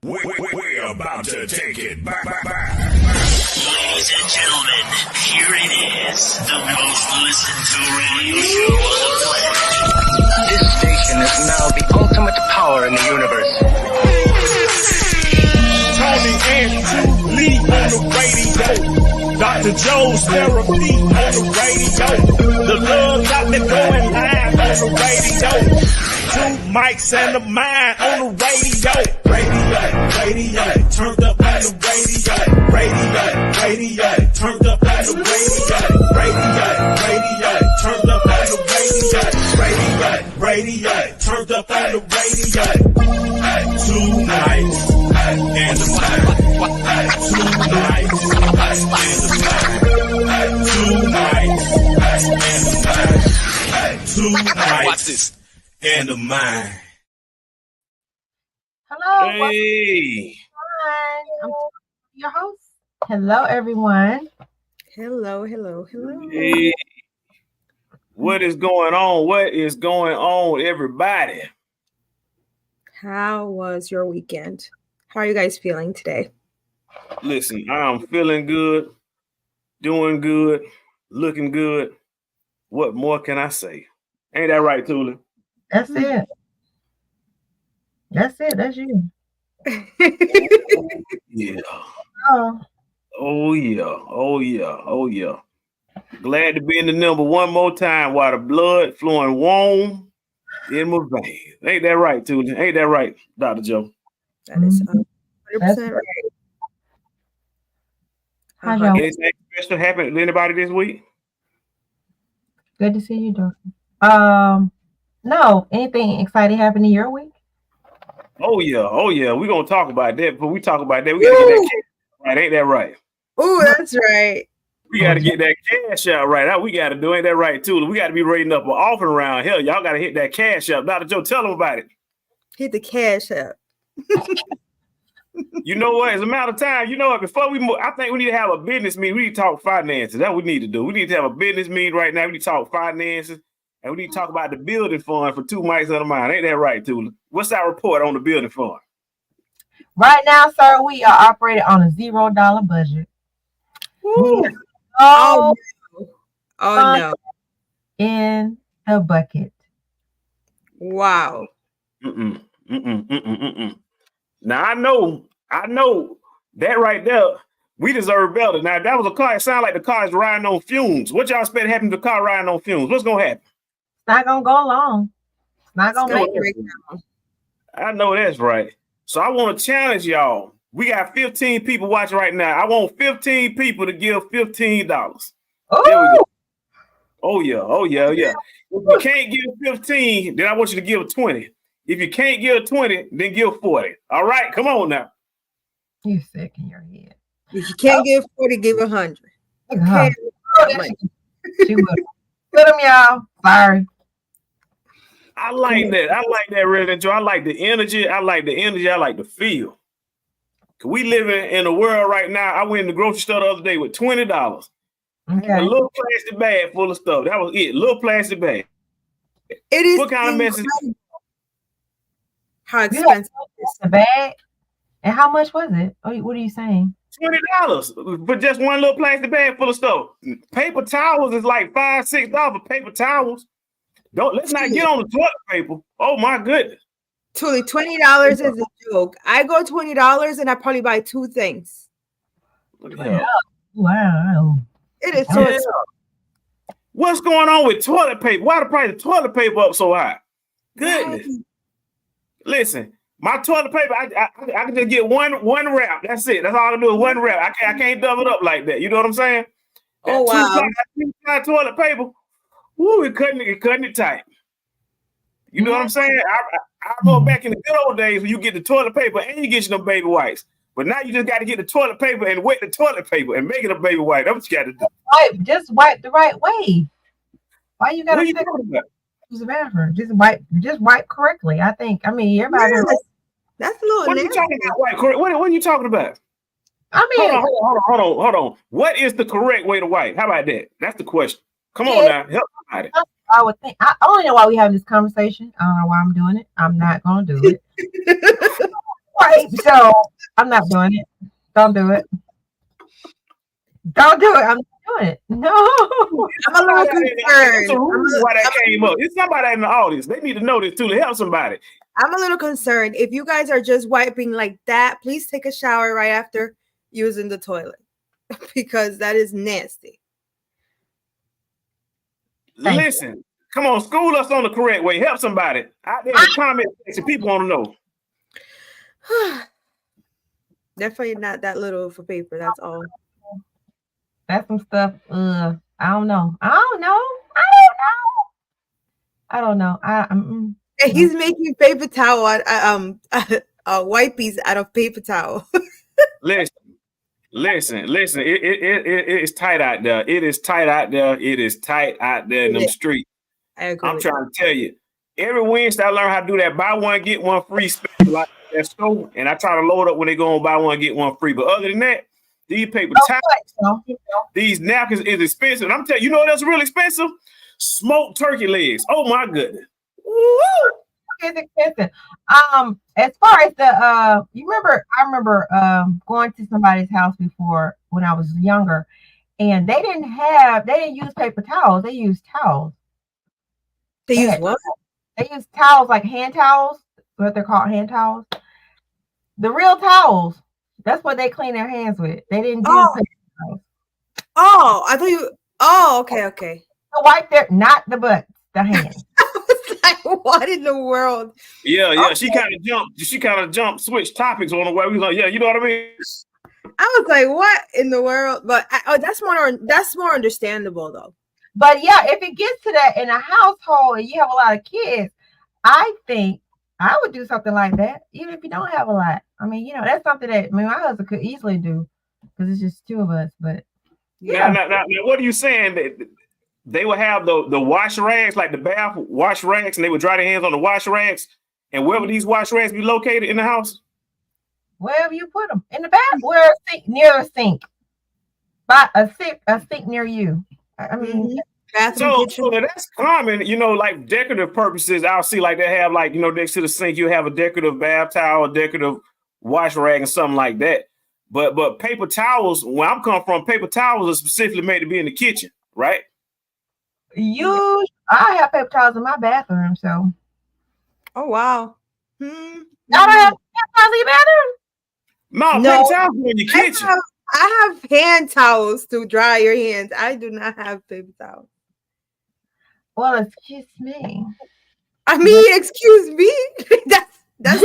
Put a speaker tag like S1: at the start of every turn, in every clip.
S1: We're about to take it back.
S2: Ladies and gentlemen, here it is, the most listened to radio show on the planet.
S3: This station is now the ultimate power in the universe.
S4: Tony and Lee on the radio. Dr. Joe's therapy on the radio. The love got me going live on the radio. Two mics and a mind on the radio. Radio, turned up on the radio. Radio, turned up on the radio. Radio, turned up on the radio. Radio, turned up on the radio. Two nights and a mind. Two nights and a mind. Two nights. Watch this. And a mind.
S5: Hello.
S6: Hey.
S5: I'm your host. Hello, everyone.
S7: Hello.
S6: Hey. What is going on? What is going on, everybody?
S7: How was your weekend? How are you guys feeling today?
S6: Listen, I'm feeling good, doing good, looking good. What more can I say? Ain't that right, Tula?
S5: That's it. That's you.
S6: Yeah.
S5: Oh.
S6: Oh, yeah. Glad to be in the number one more time while the blood flowing warm in my veins. Ain't that right, Tula? Ain't that right, Dr. Joe?
S7: That is 100% right.
S5: How's your
S6: Anything special happened to anybody this week?
S5: Good to see you, Dorothy. No. Anything exciting happened in your week?
S6: Oh yeah. We're gonna talk about that. Before we talk about that, we gotta get that cash right. Ain't that right?
S7: Oh, that's right.
S6: We gotta get that cash out right. That we gotta do. Ain't that right, too? We gotta be rating up an offering around here. Y'all gotta hit that cash up. Dr. Joe, tell them about it.
S7: Hit the cash up.
S6: You know what? It's a matter of time. You know what? Before we move, I think we need to have a business meeting. We need to talk finances. That's what we need to do. We need to have a business meeting right now. We need to talk finances. And we need to talk about the building fund for Two Mics and a Mind. Ain't that right, Tula? What's our report on the building fund?
S5: Right now, sir, we are operating on a $0 budget.
S7: Woo.
S5: Oh,
S7: no.
S5: in the bucket.
S7: Wow.
S6: Now I know that right there. We deserve better. Now that was a car. It sounded like the car is riding on fumes. What y'all expect to happen to the car riding on fumes? What's gonna happen?
S5: It's not gonna go long. It's not gonna make it.
S6: I know that's right. So I want to challenge y'all. We got 15 people watching right now. I want 15 people to give $15. There we go. Oh yeah. If you can't give 15, then I want you to give 20. If you can't give 20, then give 40. All right, come on now.
S5: You sick in your head.
S7: If you can't give 40, give 100.
S5: Okay. She would. Put them, y'all. Sorry.
S6: I like that, Reverend Joe. I like the energy. I like the feel. Cause we living in a world right now. I went in the grocery store the other day with $20.
S5: Okay.
S6: A little plastic bag full of stuff. That was it. Little plastic bag.
S7: It is.
S6: What kind of message?
S7: How expensive is
S5: the bag? And how much was it? What are you saying?
S6: $20 for just one little plastic bag full of stuff. Paper towels is like $5, $6 for paper towels. Let's not get on the toilet paper. Oh my goodness.
S7: Truly, $20 is a joke. I go $20 and I probably buy two things.
S5: Wow.
S7: It is so expensive.
S6: What's going on with toilet paper? Why the price of toilet paper up so high? Goodness. Right. Listen, my toilet paper, I can just get one wrap. That's it. That's all I can do is one wrap. I can't double it up like that. You know what I'm saying?
S7: Oh, wow.
S6: Two-ply toilet paper. Woo, it cutting it tight. You know what I'm saying? I go back in the good old days when you get the toilet paper and you get your baby wipes. But now you just got to get the toilet paper and wet the toilet paper and make it a baby wipe. That's what you got to do.
S5: Just wipe the right way. Why you got to use the bathroom? Just wipe correctly. Everybody.
S7: That's a little.
S6: What are you talking about? What are you talking about? Hold on. What is the correct way to wipe? How about that? That's the question. Come on now, help somebody.
S5: I would think. I don't know why we have this conversation. I don't know why I'm doing it. I'm not gonna do it. Right. So I'm not doing it. Don't do it. Don't do it. I'm not doing it. No.
S7: I'm a little concerned.
S6: Why that came up? It's somebody in the audience. They need to know this too to help somebody.
S7: I'm a little concerned. If you guys are just wiping like that, please take a shower right after using the toilet because that is nasty.
S6: Listen, come on, school us on the correct way. Help somebody out there in the comment section. People want to know.
S7: Definitely not that little for paper. That's all.
S5: That's some stuff. I don't know.
S7: And he's making paper towel wipies out of paper towel.
S6: Listen. It's tight out there. It is tight out there. It is tight out there in them streets.
S7: I agree.
S6: I'm trying to tell you. Every Wednesday I learn how to do that. Buy one, get one free special like that store. And I try to load up when they go and buy one, get one free. But other than that, these paper towels, these napkins is expensive. And I'm telling you, know what else is really expensive? Smoked turkey legs. Oh my goodness.
S5: Woo! It's expensive. As far as the I remember going to somebody's house before when I was younger, and they didn't use paper towels. They used towels.
S7: They use what?
S5: They use towels like hand towels, what they're called, hand towels. The real towels. That's what they clean their hands with. They didn't use paper towels.
S7: Oh, I thought you. Oh, okay.
S5: To wipe their, not the butts, the hands.
S7: What in the world?
S6: Yeah. Okay. She kind of jumped, switched topics on the way. We was like, yeah, you know what I mean?
S7: I was like, what in the world? But that's more understandable though.
S5: But yeah, if it gets to that in a household and you have a lot of kids, I think I would do something like that, even if you don't have a lot. I mean, that's something that my husband could easily do because it's just two of us. But yeah.
S6: Now, what are you saying? That they would have the wash rags, like the bath wash rags, and they would dry their hands on the wash rags. And where would these wash rags be located in the house?
S5: Wherever you put them. In the bath, where a sink, near a sink. By a sink near you. I mean,
S6: so that's common, like decorative purposes. I'll see like they have like, next to the sink, you have a decorative bath towel, a decorative wash rag, and something like that. But paper towels, where I'm coming from, paper towels are specifically made to be in the kitchen, right?
S5: I have paper towels in my bathroom, so.
S7: Oh wow.
S5: Y'all don't have paper towels in your bathroom?
S6: No, paper towels in your kitchen.
S7: I have hand towels to dry your hands. I do not have paper towels.
S5: Well, excuse me.
S7: I mean, excuse me. That's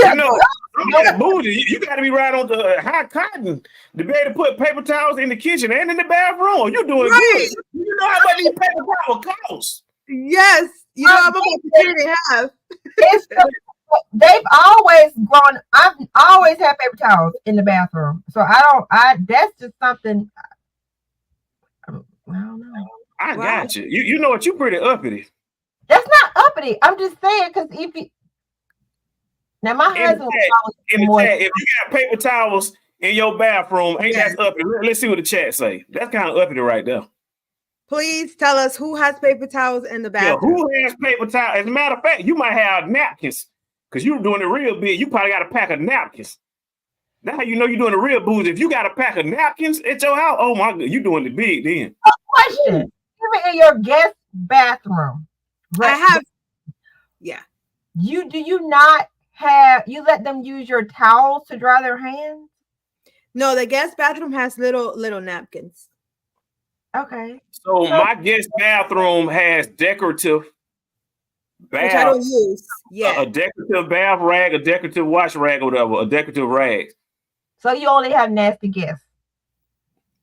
S6: bougie. You got to be right on the high cotton to be able to put paper towels in the kitchen and in the bathroom. You're doing good. You know how much these paper towels cost?
S7: Yes. You know how much they have.
S5: They've always grown. I've always had paper towels in the bathroom. So that's just something. I don't know.
S6: I got you. You know what? You pretty uppity.
S5: That's not uppity. I'm just saying because if you. Now my husband
S6: if you got paper towels in your bathroom, ain't that uppity? Let's see what the chat say. That's kind of uppity right there.
S7: Please tell us who has paper towels in the bathroom.
S6: Yeah, who has paper towels? As a matter of fact, you might have napkins because you're doing it real big. You probably got a pack of napkins. That's how you know you're doing the real booze. If you got a pack of napkins at your house, oh my God, you're doing it big then.
S5: Question. Even in your guest bathroom.
S7: Right? I have. Yeah.
S5: Do you not you let them use your towels to dry their hands?
S7: No, the guest bathroom has little napkins.
S5: Okay.
S6: So my guest bathroom has decorative bath,
S7: which I don't use. Yeah.
S6: A decorative bath rag, a decorative wash rag, or whatever, a decorative rag.
S5: So you only have nasty guests.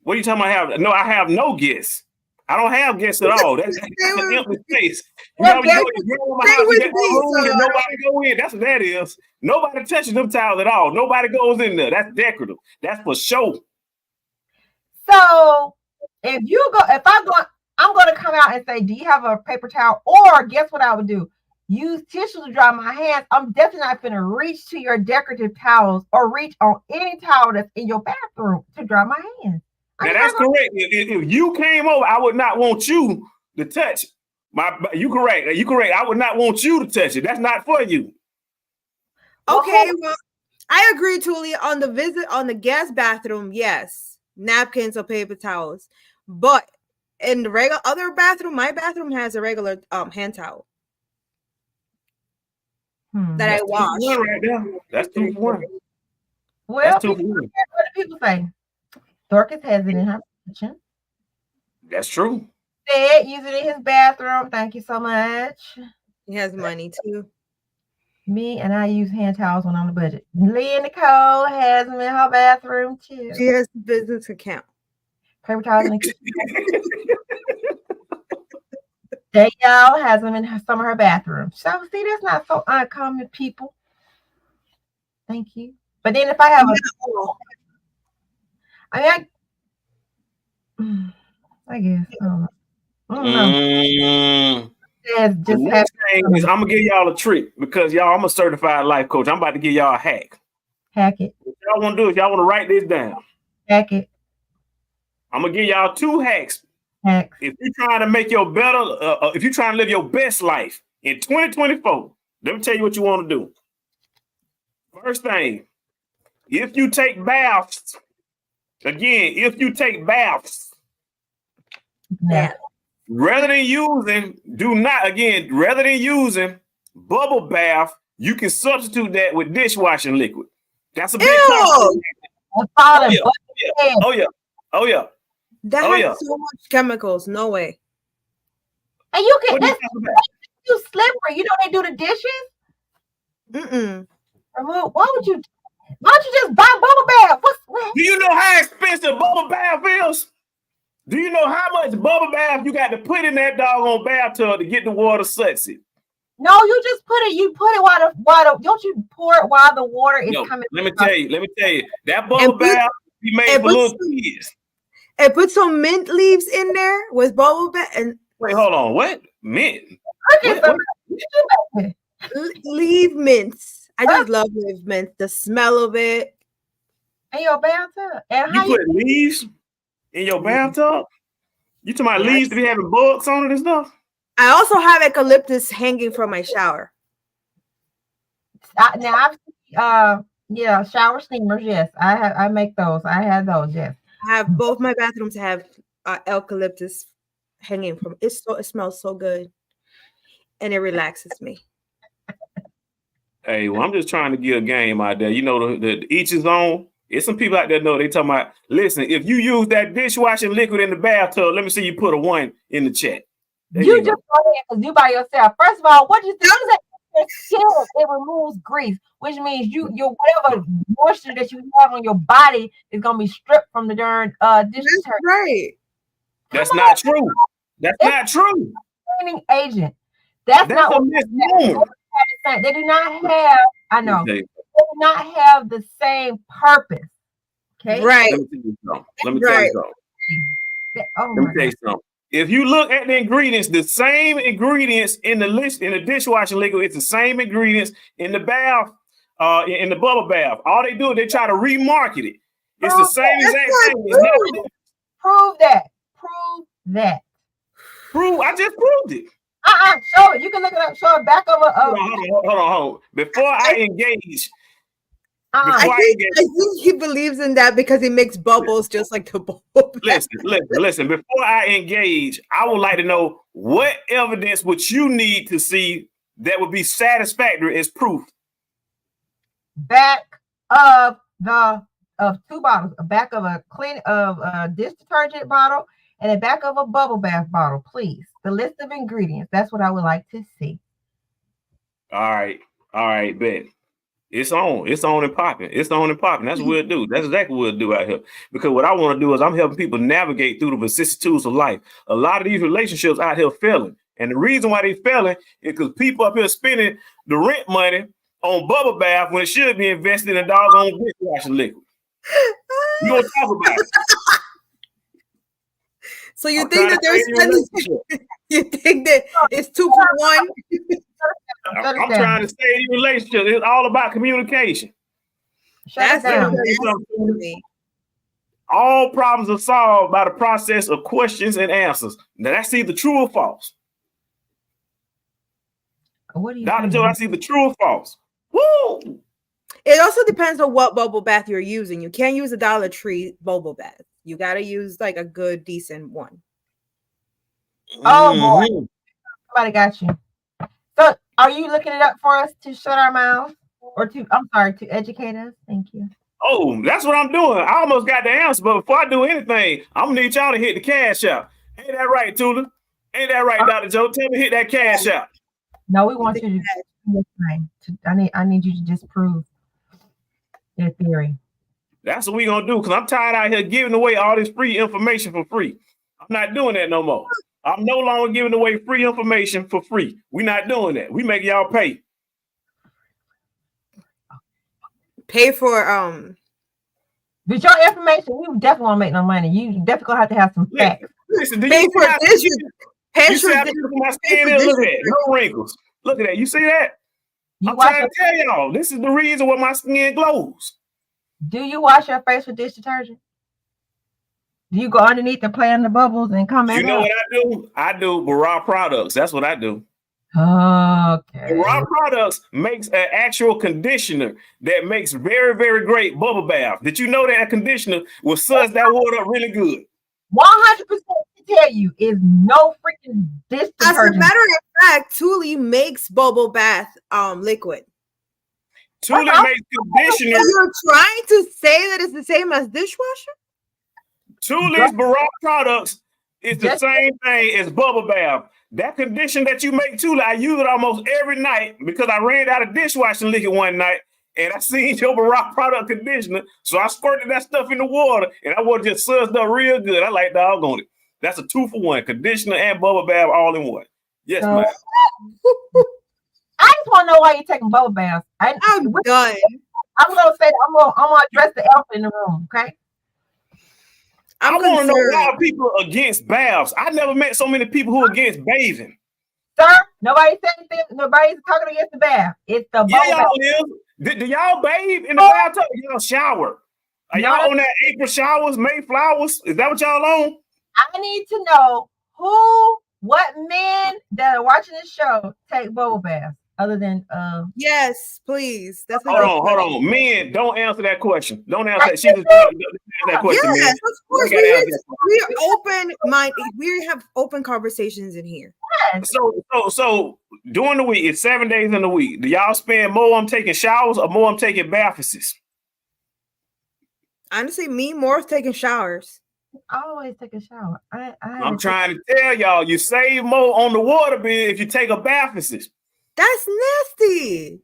S6: What are you talking about? I have no guests. I don't have guests at all. That's an empty space. Nobody go in. That's what that is. Nobody touches them towels at all. Nobody goes in there. That's decorative. That's for show.
S5: So I'm going to come out and say, do you have a paper towel? Or guess what I would do? Use tissue to dry my hands. I'm definitely not going to reach to your decorative towels or reach on any towel that's in your bathroom to dry my hands.
S6: Now that's correct. If you came over, I would not want you to touch you correct. I would not want you to touch it. That's not for you.
S7: Okay, well, I agree, Tuli. On the guest bathroom, yes, napkins or paper towels. But in the regular other bathroom, my bathroom has a regular hand towel that I wash.
S6: Right there. That's 2 for 1.
S5: Well,
S6: That's 2 for
S5: people,
S6: 1.
S5: what do people say? Dorcas has it in her kitchen.
S6: That's true.
S5: Ed uses it in his bathroom. Thank you so much.
S7: He has money too.
S5: Me and I use hand towels when I'm on the budget. Leah Nicole has them in her bathroom too.
S7: She has a business account.
S5: Paper towels in the kitchen. Danielle has them in some of her bathrooms. So see, that's not so uncommon, people. Thank you. But then if I have I guess I don't know.
S6: The next thing is I'm gonna give y'all a trick because y'all, I'm a certified life coach. I'm about to give y'all a hack.
S5: Hack it.
S6: What y'all want to do is y'all want to write this down.
S5: Hack it.
S6: I'm gonna give y'all 2 hacks.
S5: Hacks.
S6: If you're trying to make your better, if you're trying to live your best life in 2024, let me tell you what you want to do. First thing, if you take baths,
S5: Yeah.
S6: rather than using bubble bath, you can substitute that with dishwashing liquid. That's a big
S7: Ew!
S6: Oh yeah.
S7: That has so much chemicals. No way.
S5: And you can
S6: What you
S5: that's
S6: talking about?
S5: too slippery. You know they do the dishes. Why don't you just buy bubble bath?
S6: Do you know how expensive bubble bath is? Do you know how much bubble bath you got to put in that doggone bathtub to get the water sudsy?
S5: No, you just put it while the don't you pour it while the water is coming?
S6: Let me tell you, that bubble bath be made for little kids.
S7: And put some mint leaves in there with bubble bath and
S6: wait, hold on, what mint?
S7: Leave mints. I just love leave mints. The smell of it.
S5: In your bathtub. And
S6: you put leaves in your bathtub? You talking about leaves to be having bugs on it and stuff?
S7: I also have eucalyptus hanging from my shower.
S5: Shower steamers. Yes, I make those. I have those. Yes,
S7: I have both my bathrooms have eucalyptus hanging from. It smells so good, and it relaxes me.
S6: Hey, well, I'm just trying to get a game out there. You know, the each is on. There's some people out there know they talking about. Listen, if you use that dishwashing liquid in the bathtub, let me see you put a 1 in the chat.
S5: You just go ahead because you by yourself. First of all, what do you think? It removes grease, which means your whatever moisture that you have on your body is gonna be stripped from the darn dish detergent.
S7: Right.
S6: That's not true. That's not true.
S5: Cleaning agent. That's not
S6: a
S5: what
S6: misnomer.
S5: They do not have. I know.
S6: Okay.
S5: They do not have the same purpose. Okay.
S7: Right.
S6: Let me tell you something. If you look at the ingredients, the same ingredients in the list in the dishwashing liquid, it's the same ingredients in the bath, in the bubble bath. All they do is they try to remarket it. It's the same exact thing.
S5: Prove that.
S6: I just proved it.
S5: Show it. You can look it up. Show it back over.
S6: Hold on. Before I engage.
S7: I think he believes in that because he makes bubbles just like the bubble.
S6: Listen. Before I engage, I would like to know what evidence would you need to see that would be satisfactory as proof.
S5: Back of 2 bottles, a back of a dish detergent bottle, and a back of a bubble bath bottle, please. The list of ingredients. That's what I would like to see.
S6: All right, bet. It's on and popping. That's what we'll do. That's exactly what we'll do out here. Because what I want to do is I'm helping people navigate through the vicissitudes of life. A lot of these relationships out here failing. And the reason why they failing is because people up here spending the rent money on bubble bath when it should be invested in doggone dishwashing liquid. You gonna talk about it.
S7: So you think that you think that it's 2 for 1?
S6: I'm trying to stay in relationship. It's all about communication.
S5: That's
S6: all problems are solved by the process of questions and answers. Now that's either true or false.
S5: What do you
S6: Dr. Joe, that's either true or false. Woo!
S7: It also depends on what bubble bath you're using. You can't use a Dollar Tree bubble bath. You gotta use like a good, decent one.
S5: Oh boy, somebody got you. So, are you looking it up for us to shut our mouths, or to? I'm sorry, to educate us? Thank you.
S6: Oh, that's what I'm doing. I almost got the answer, but before I do anything, I'm gonna need y'all to hit the cash out. Ain't that right, Tula? Ain't that right, Dr. Joe? Tell me hit that cash out.
S5: No, we want you to do this thing. I need you to disprove their theory.
S6: That's what we gonna do, because I'm tired out here giving away all this free information for free. I'm not doing that no more. I'm no longer giving away free information for free. We're not doing that. We make y'all pay.
S7: Pay for
S5: But your information, you definitely want to make no money. You definitely gonna have to have some facts.
S6: Listen, do
S7: pay
S6: you
S7: for
S6: see
S7: this.
S6: you see how beautiful my skin is? Look at that. No wrinkles. Look at that. You see that?
S5: You
S6: I'm
S5: wash
S6: trying to tell y'all, this is the reason why my skin glows.
S5: Do you wash your face with dish detergent? Do you go underneath and play in the bubbles and come back
S6: You know
S5: up?
S6: what I do? I do Barra products. That's what I do.
S5: Okay.
S6: Barra products makes an actual conditioner that makes very, very great bubble bath. Did you know that conditioner will suds that water up really good?
S5: 100% to tell you is no freaking dish
S7: As a
S5: detergent.
S7: matter of fact, Thule makes bubble bath liquid.
S6: Thule makes conditioner.
S7: So you're trying to say that it's the same as dishwasher?
S6: Thule's Barra products is the same thing as bubble bath. That condition that you make, Thule, I use it almost every night because I ran out of dishwashing liquid one night and I seen your Barra product conditioner. So I squirted that stuff in the water and I water just sudsed up real good. I like doggone it. That's a 2-for-1, conditioner and bubble bath all in one. Yes, ma'am.
S5: I just want to know why you're taking bubble baths.
S7: I'm done.
S5: I'm gonna say I'm gonna address the elephant in the room, okay?
S6: I want to know why people are against baths. I never met so many people who are against bathing.
S5: Sir, nobody said anything. Nobody's talking against the bath. It's the bubble bath.
S6: Y'all is. Do y'all bathe in the bathtub? Y'all shower? Are y'all on that April showers, May flowers? Is that what y'all on?
S5: I need to know what men that are watching this show take bubble baths other than
S7: yes, please. That's
S6: hold on. Men, don't answer that question. Don't answer that. She just answer that question.
S7: Yes,
S6: man.
S7: of course. We're open mind. We have open conversations in here.
S6: So during the week, it's 7 days in the week. Do y'all spend more on taking showers or more on taking baths?
S7: Honestly, me more taking showers.
S5: I always take a shower.
S6: I'm trying to tell y'all, you save more on the water bill if you take a bath.
S7: That's nasty.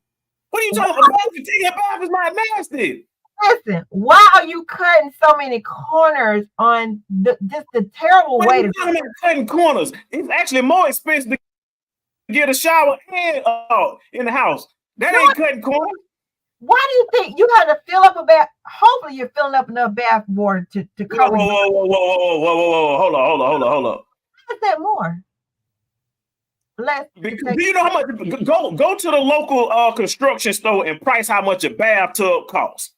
S6: What are you talking about? If you take a bath, it's not nasty.
S5: Listen, why are you cutting so many corners on just the terrible way to
S6: cutting corners? It's actually more expensive to get a shower and in the house. That ain't cutting corners.
S5: Why do you think you had to fill up a bath? Hopefully, you're filling up enough bath water to cover.
S6: Whoa! Hold on.
S5: Is that more? Less.
S6: Do you know how much? Go to the local construction store and price how much a bathtub costs.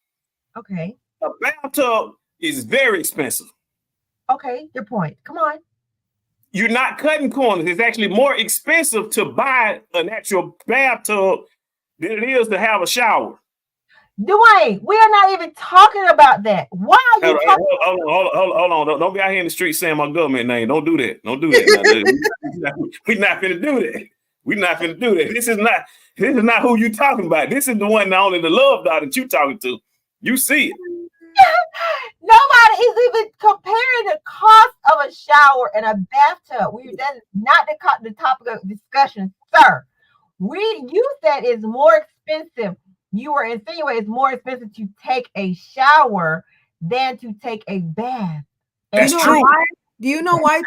S5: Okay.
S6: A bathtub is very expensive.
S5: Okay, your point. Come on.
S6: You're not cutting corners. It's actually more expensive to buy an actual bathtub than it is to have a shower.
S5: Dwayne, we are not even talking about that. Why are you talking?
S6: Hold on. Don't be out here in the street saying my government name. Don't do that. We're not finna do that. We're not finna do that. This is not who you talking about. This is the one not only the love dog that you talking to. You see it.
S5: Nobody is even comparing the cost of a shower and a bathtub. That's not the topic of discussion, sir. You said it's more expensive. You were insinuating it's more expensive to take a shower than to take a bath.
S6: That's true.
S7: Do you know why?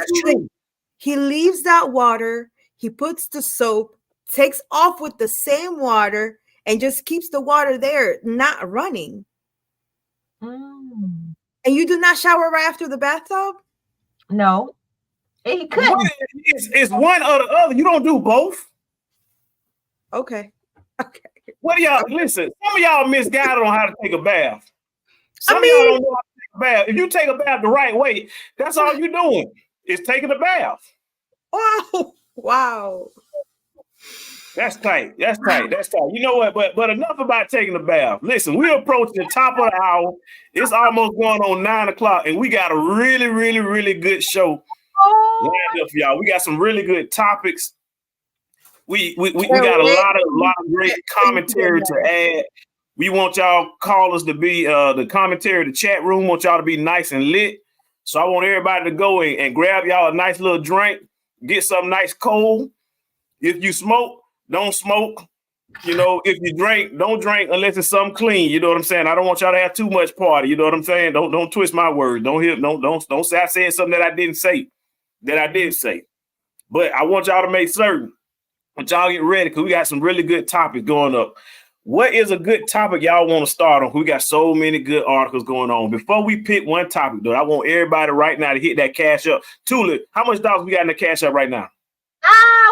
S7: He leaves that water, he puts the soap, takes off with the same water, and just keeps the water there, not running. And you do not shower right after the bathtub?
S5: No. He couldn't.
S6: It's one or the other. You don't do both.
S7: Okay.
S6: What do y'all listen? Some of y'all misguided on how to take a bath. Some of y'all don't know how to take a bath. If you take a bath the right way, that's all you're doing is taking a bath.
S7: Wow.
S6: That's tight. That's tight. That's tight. You know what? But enough about taking a bath. Listen, we're approaching the top of the hour. It's almost going on 9 o'clock, and we got a really, really, really good show lined up for y'all. We got some really good topics. We got a lot of great commentary to add. We want y'all callers to be the commentary, the chat room. Want y'all to be nice and lit. So I want everybody to go in and grab y'all a nice little drink, get something nice cold. If you smoke, don't smoke. You know, if you drink, don't drink unless it's something clean. You know what I'm saying? I don't want y'all to have too much party. You know what I'm saying? Don't twist my words. Don't say I said something that I didn't say, that I did say. But I want y'all to make certain that y'all get ready because we got some really good topics going up. What is a good topic y'all want to start on? We got so many good articles going on. Before we pick one topic, though, I want everybody right now to hit that cash up. Tula, how much dollars we got in the cash up right now?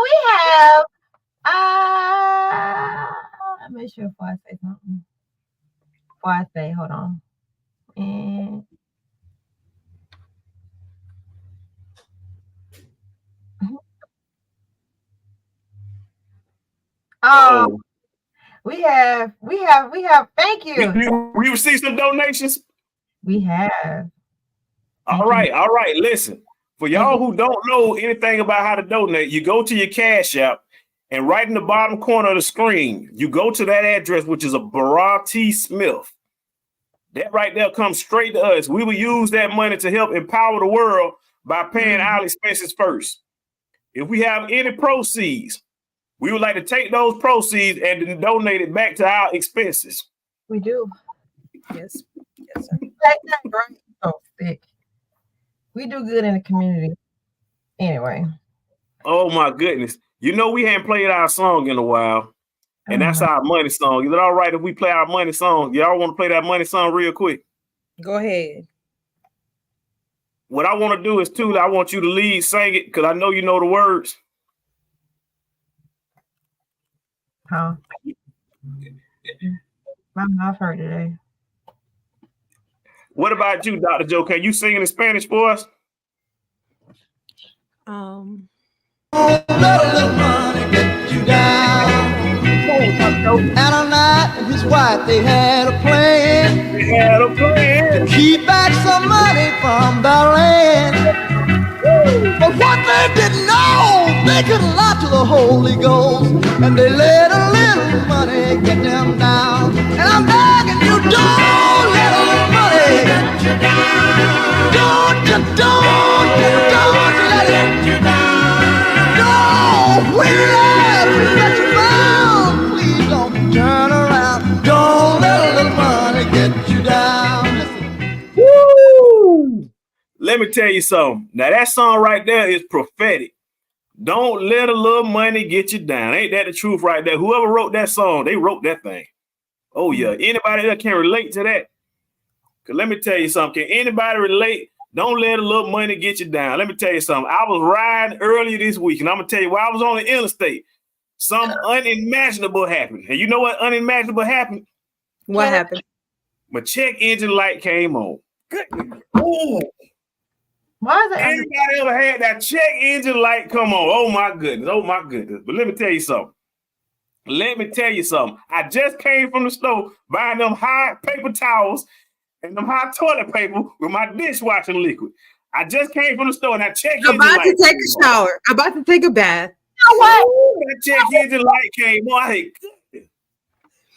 S5: We have let me make sure before I say something. Before I say, hold on. And we have. Thank you.
S6: We received some donations.
S5: We have.
S6: All right. Listen, for y'all who don't know anything about how to donate, you go to your Cash App, and right in the bottom corner of the screen, you go to that address, which is a Barra T. Smith. That right there comes straight to us. We will use that money to help empower the world by paying our expenses first. If we have any proceeds, we would like to take those proceeds and donate it back to our expenses.
S5: We do.
S7: Yes, sir.
S5: So sick. We do good in the community. Anyway.
S6: Oh my goodness. You know, we hadn't played our song in a while. And that's our money song. Is it all right if we play our money song? Y'all want to play that money song real quick?
S7: Go ahead.
S6: What I want to do is, Tula, I want you to lead sing it because I know you know the words.
S5: Huh? My mouth hurt today.
S6: What about you, Dr. Joe? Can you sing in Spanish for us?
S8: Let a little money get you down. And a night and his wife, they had a plan. To keep back some money from the land. But what they didn't know, they couldn't lie to the Holy Ghost. And they let a little money get them down. And I'm begging you, don't let a little money get you down. Don't let it get you down. No, when you let you down, please don't turn around. Don't let a little money get you down. Listen.
S6: Woo! Let me tell you something. Now that song right there is prophetic. Don't let a little money get you down. Ain't that the truth right there? Whoever wrote that song, they wrote that thing. Oh yeah. Anybody that can relate to that? Cause let me tell you something. Can anybody relate? Don't let a little money get you down. Let me tell you something. I was riding earlier this week, and I'm gonna tell you while I was on the interstate, some unimaginable happened. And you know what unimaginable happened?
S7: What happened?
S6: My check engine light came on. Goodness. Ooh.
S5: Why is it?
S6: Anybody ever had that check engine light come on? Oh my goodness. Oh my goodness. But let me tell you something. I just came from the store buying them hot paper towels and them hot toilet paper with my dishwashing liquid. I just came from the store and that check engine light.
S7: About to take a shower. About to take a bath.
S5: You know what?
S6: That check engine light came on. I said, goodness.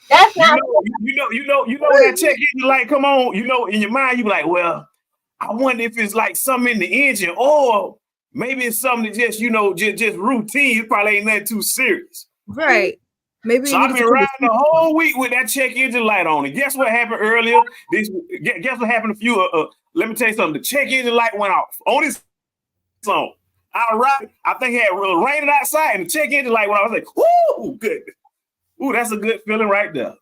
S5: That's not.
S6: You know when that check engine light come on, you know, in your mind, you be like, well, I wonder if it's like something in the engine or maybe it's something that just, you know, just routine. It probably ain't nothing too serious.
S7: Right. Maybe
S6: so I've been riding the whole week with that check engine light on. And guess what happened earlier? Guess what happened a few let me tell you something. The check engine light went off on this song. I think it had rained outside and the check engine light went off. I was like, whoo, good. Ooh, that's a good feeling right there.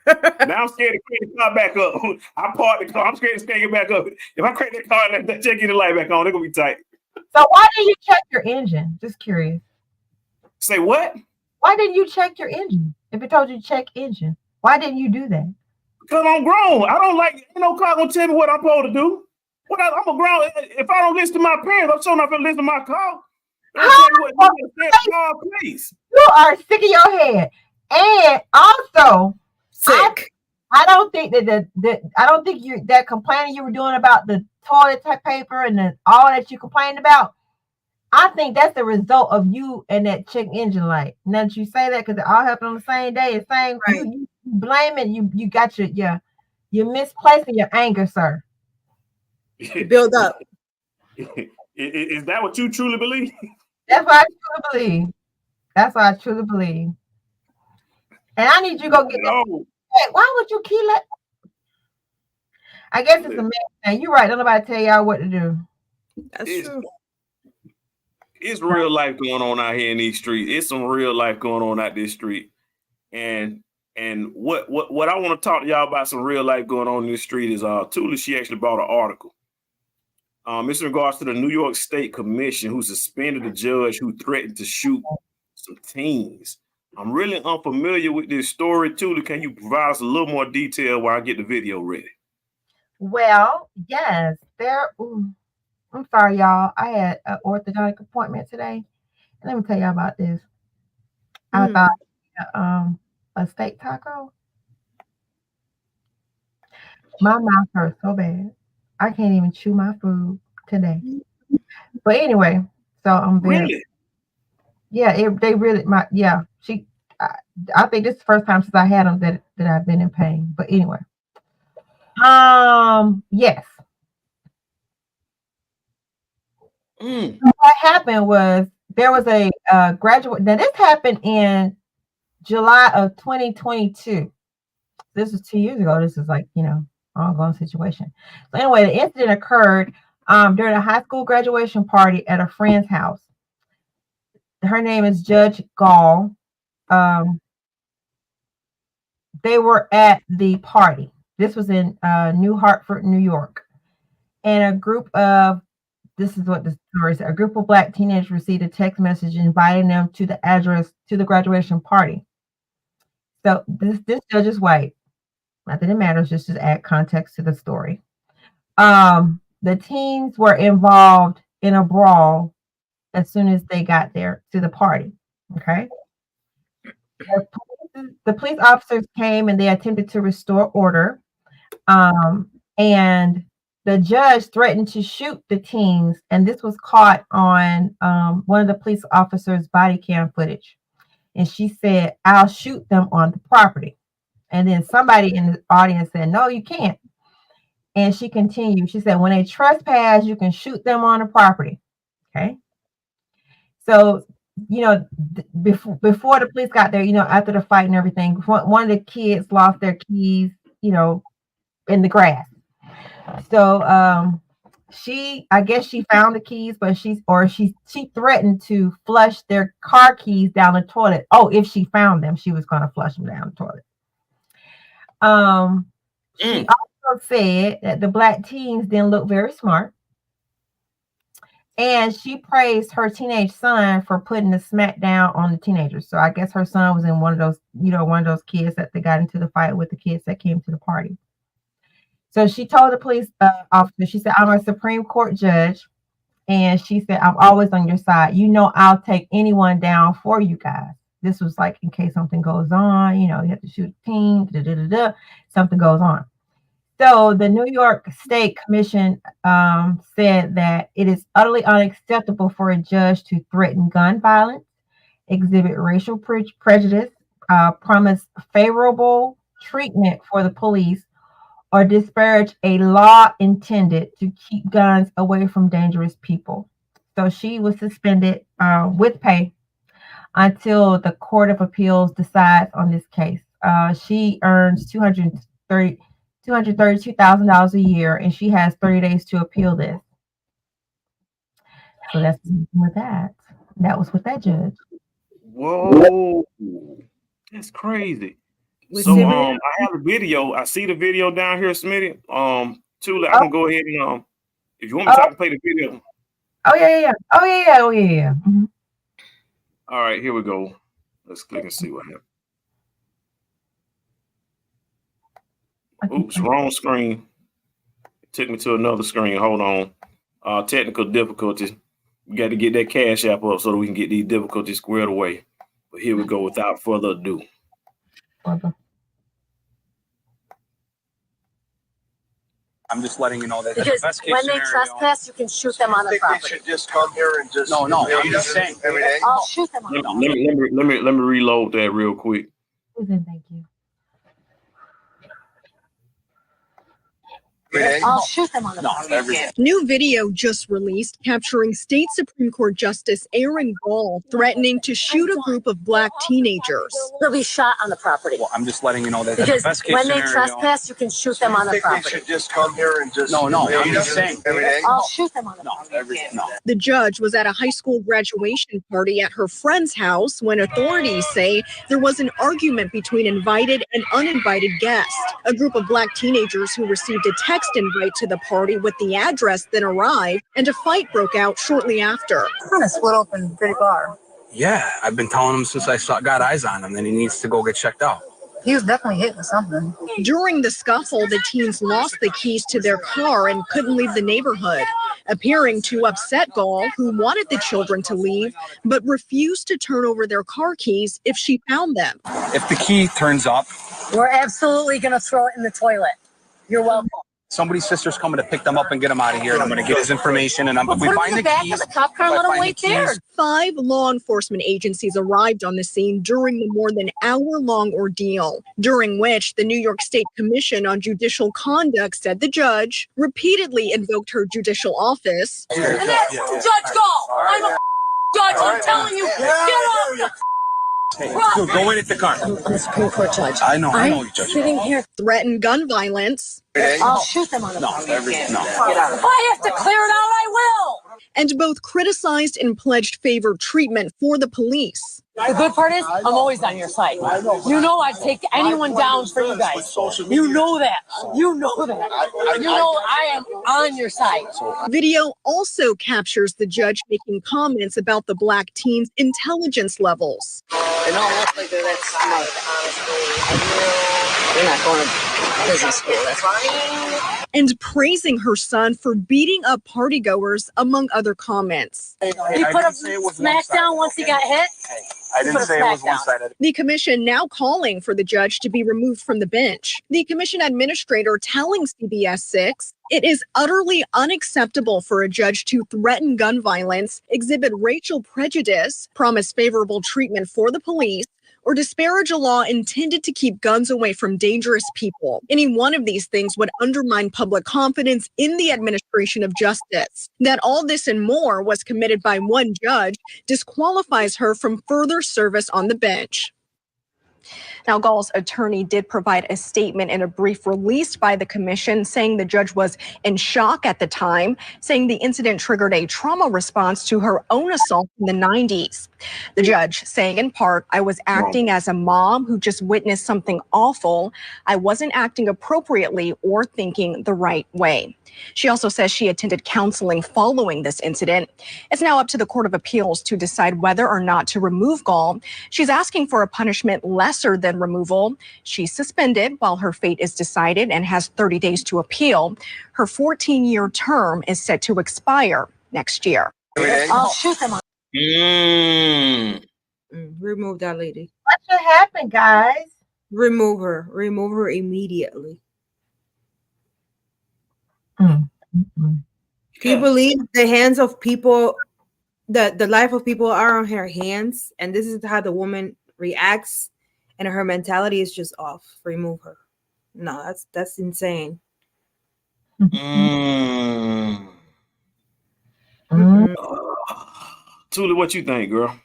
S6: Now I'm scared to crank the car back up. I parked the car. I'm scared to crank it back up. If I crank that car and let that check engine light back on, they're gonna be tight.
S5: So why didn't you check your engine? Just curious.
S6: Say what?
S5: Why didn't you check your engine? If it told you to check engine, why didn't you do that?
S6: Because I'm grown. I don't like, ain't no car gonna tell me what I'm supposed to do. I'm a grown. If I don't listen to my parents, I'm sure not gonna listen to my car. Please.
S5: You are sick of your head. And also,
S7: Sick.
S5: I don't think I don't think you that complaining you were doing about the toilet paper and all that you complained about. I think that's the result of you and that check engine light. Now that you say that, because it all happened on the same day, the same. Right. You blaming you got you're misplacing your anger, sir.
S7: Build up.
S6: Is that what you truly believe?
S5: That's what I truly believe. That's what I truly believe. And I need you to go get that. Hey, why would you kill it? I guess it's a man thing. You're right. Don't nobody tell y'all what to do.
S7: That's true.
S6: It's real life going on out here in these streets. It's some real life going on out this street. And what I want to talk to y'all about some real life going on in this street is Tula, she actually brought an article. It's in regards to the New York State Commission who suspended a judge who threatened to shoot some teens. I'm really unfamiliar with this story, Tula. Can you provide us a little more detail while I get the video ready?
S5: Well, yes, I'm sorry, y'all. I had an orthodontic appointment today. Let me tell y'all about this. I thought a steak taco. My mouth hurts so bad. I can't even chew my food today. But anyway, so I'm very
S6: really?
S5: Yeah, they really I think this is the first time since I had them that I've been in pain. But anyway. Yes. What happened was there was a graduate. Now this happened in July of 2022. This was 2 years ago. This is like, ongoing situation. So anyway, the incident occurred during a high school graduation party at a friend's house. Her name is Judge Gall. They were at the party. This was in New Hartford, New York. And this is what the story said. A group of Black teenagers received a text message inviting them to the address to the graduation party. So this judge is white. Not that it matters, just to add context to the story. The teens were involved in a brawl as soon as they got there to the party. Okay. The police officers came and they attempted to restore order. And the judge threatened to shoot the teens, and this was caught on one of the police officers' body cam footage. And she said, "I'll shoot them on the property." And then somebody in the audience said, "No, you can't." And she continued. She said, "When they trespass, you can shoot them on the property." Okay. So, before the police got there, after the fight and everything, one of the kids lost their keys, in the grass. So I guess she found the keys, but she threatened to flush their car keys down the toilet. Oh, if she found them, she was going to flush them down the toilet. She also said that the Black teens didn't look very smart. And she praised her teenage son for putting the smack down on the teenagers. So I guess her son was in one of those kids that they got into the fight with the kids that came to the party. So she told the police officer, she said, "I'm a Supreme Court judge." And she said, "I'm always on your side. I'll take anyone down for you guys." This was like in case something goes on, you have to shoot a team, something goes on. So the New York State Commission said that it is utterly unacceptable for a judge to threaten gun violence, exhibit racial prejudice, promise favorable treatment for the police, or disparage a law intended to keep guns away from dangerous people. So she was suspended with pay until the Court of Appeals decides on this case. She earns $232,000 a year, and she has 30 days to appeal this. So that's with that. That was with that judge.
S6: Whoa, that's crazy. So I have a video. I see the video down here, Smitty. Tula, I can go ahead and if you want me to, I can play the video.
S5: Oh yeah. Mm-hmm.
S6: All right, here we go. Let's click and see what happens. Oops, wrong screen. It took me to another screen. Hold on. Technical difficulties. We got to get that Cash App up so that we can get these difficulties squared away. But here we go without further ado.
S9: I'm just letting you know that
S10: because
S9: the best case
S10: when they
S9: scenario,
S10: trespass, you can shoot them on the property.
S9: They should just come here and just no. I'm just saying.
S10: I'll shoot them on the property.
S6: Let me reload that real quick.
S5: Thank you.
S10: I'll shoot them on the property.
S11: New video just released capturing State Supreme Court Justice Aaron Gall threatening to shoot a group of black teenagers.
S10: They'll be shot on the property.
S9: Well, I'm just letting you know that
S10: because
S9: the best case
S10: when they
S9: scenario,
S10: trespass, you can shoot them on the property.
S9: They should just come here and just no. I'm just saying.
S10: I'll shoot them on the property.
S9: No.
S11: The judge was at a high school graduation party at her friend's house when authorities say there was an argument between invited and uninvited guests. A group of black teenagers who received a text invite to the party with the address then arrived, and a fight broke out shortly after.
S10: Kind of split open pretty far.
S9: Yeah, I've been telling him since I got eyes on him that he needs to go get checked out.
S10: He was definitely hit with something.
S11: During the scuffle, the teens lost the keys to their car and couldn't leave the neighborhood, appearing to upset Gall, who wanted the children to leave, but refused to turn over their car keys if she found them.
S9: If the key turns up,
S10: we're absolutely going to throw it in the toilet. You're welcome.
S9: Somebody's sister's coming to pick them up and get them out of here, and I'm going to get his information. And if we find the keys,
S10: the cop car, let him wait there.
S11: 5 law enforcement agencies arrived on the scene during the more than hour-long ordeal, during which the New York State Commission on Judicial Conduct said the judge repeatedly invoked her judicial office.
S10: And that's Judge Gall. I'm a judge. I'm telling you, get off
S9: Hey, go in at the car.
S10: I'm a Supreme Court judge.
S9: I know you, Judge.
S10: Sitting here.
S11: Threatened gun violence.
S10: I'll shoot them on the property.
S9: Get out.
S10: If I have to clear it out, I will.
S11: And both criticized and pledged favored treatment for the police.
S10: The good part is, I'm always on your side. You know I'd take anyone down for you guys. You know that. You know that. You know I am on your side.
S11: Video also captures the judge making comments about the black teens' intelligence levels.
S10: They don't look like they're that smart, honestly. They're not going to business school, that's why.
S11: And praising her son for beating up partygoers, among other comments.
S10: He put a smack down once he got hit.
S9: I didn't say it was one-sided.
S11: The commission now calling for the judge to be removed from the bench. The commission administrator telling CBS 6 it is utterly unacceptable for a judge to threaten gun violence, exhibit racial prejudice, promise favorable treatment for the police, or disparage a law intended to keep guns away from dangerous people. Any one of these things would undermine public confidence in the administration of justice. That all this and more was committed by one judge disqualifies her from further service on the bench. Now, Gall's attorney did provide a statement in a brief released by the commission saying the judge was in shock at the time, saying the incident triggered a trauma response to her own assault in the 90s. The judge saying in part, I was acting as a mom who just witnessed something awful. I wasn't acting appropriately or thinking the right way. She also says she attended counseling following this incident. It's now up to the Court of Appeals to decide whether or not to remove Gall. She's asking for a punishment lesser than removal. She's suspended while her fate is decided and has 30 days to appeal. Her 14-year term is set to expire next year.
S10: I'll shoot them on.
S7: Remove that lady.
S5: What should happen, guys?
S7: Remove her. Remove her immediately. Do you believe the hands of people, the life of people are on her hands, and this is how the woman reacts, and her mentality is just off? Remove her. No, that's insane.
S6: Tuli, what you think, girl?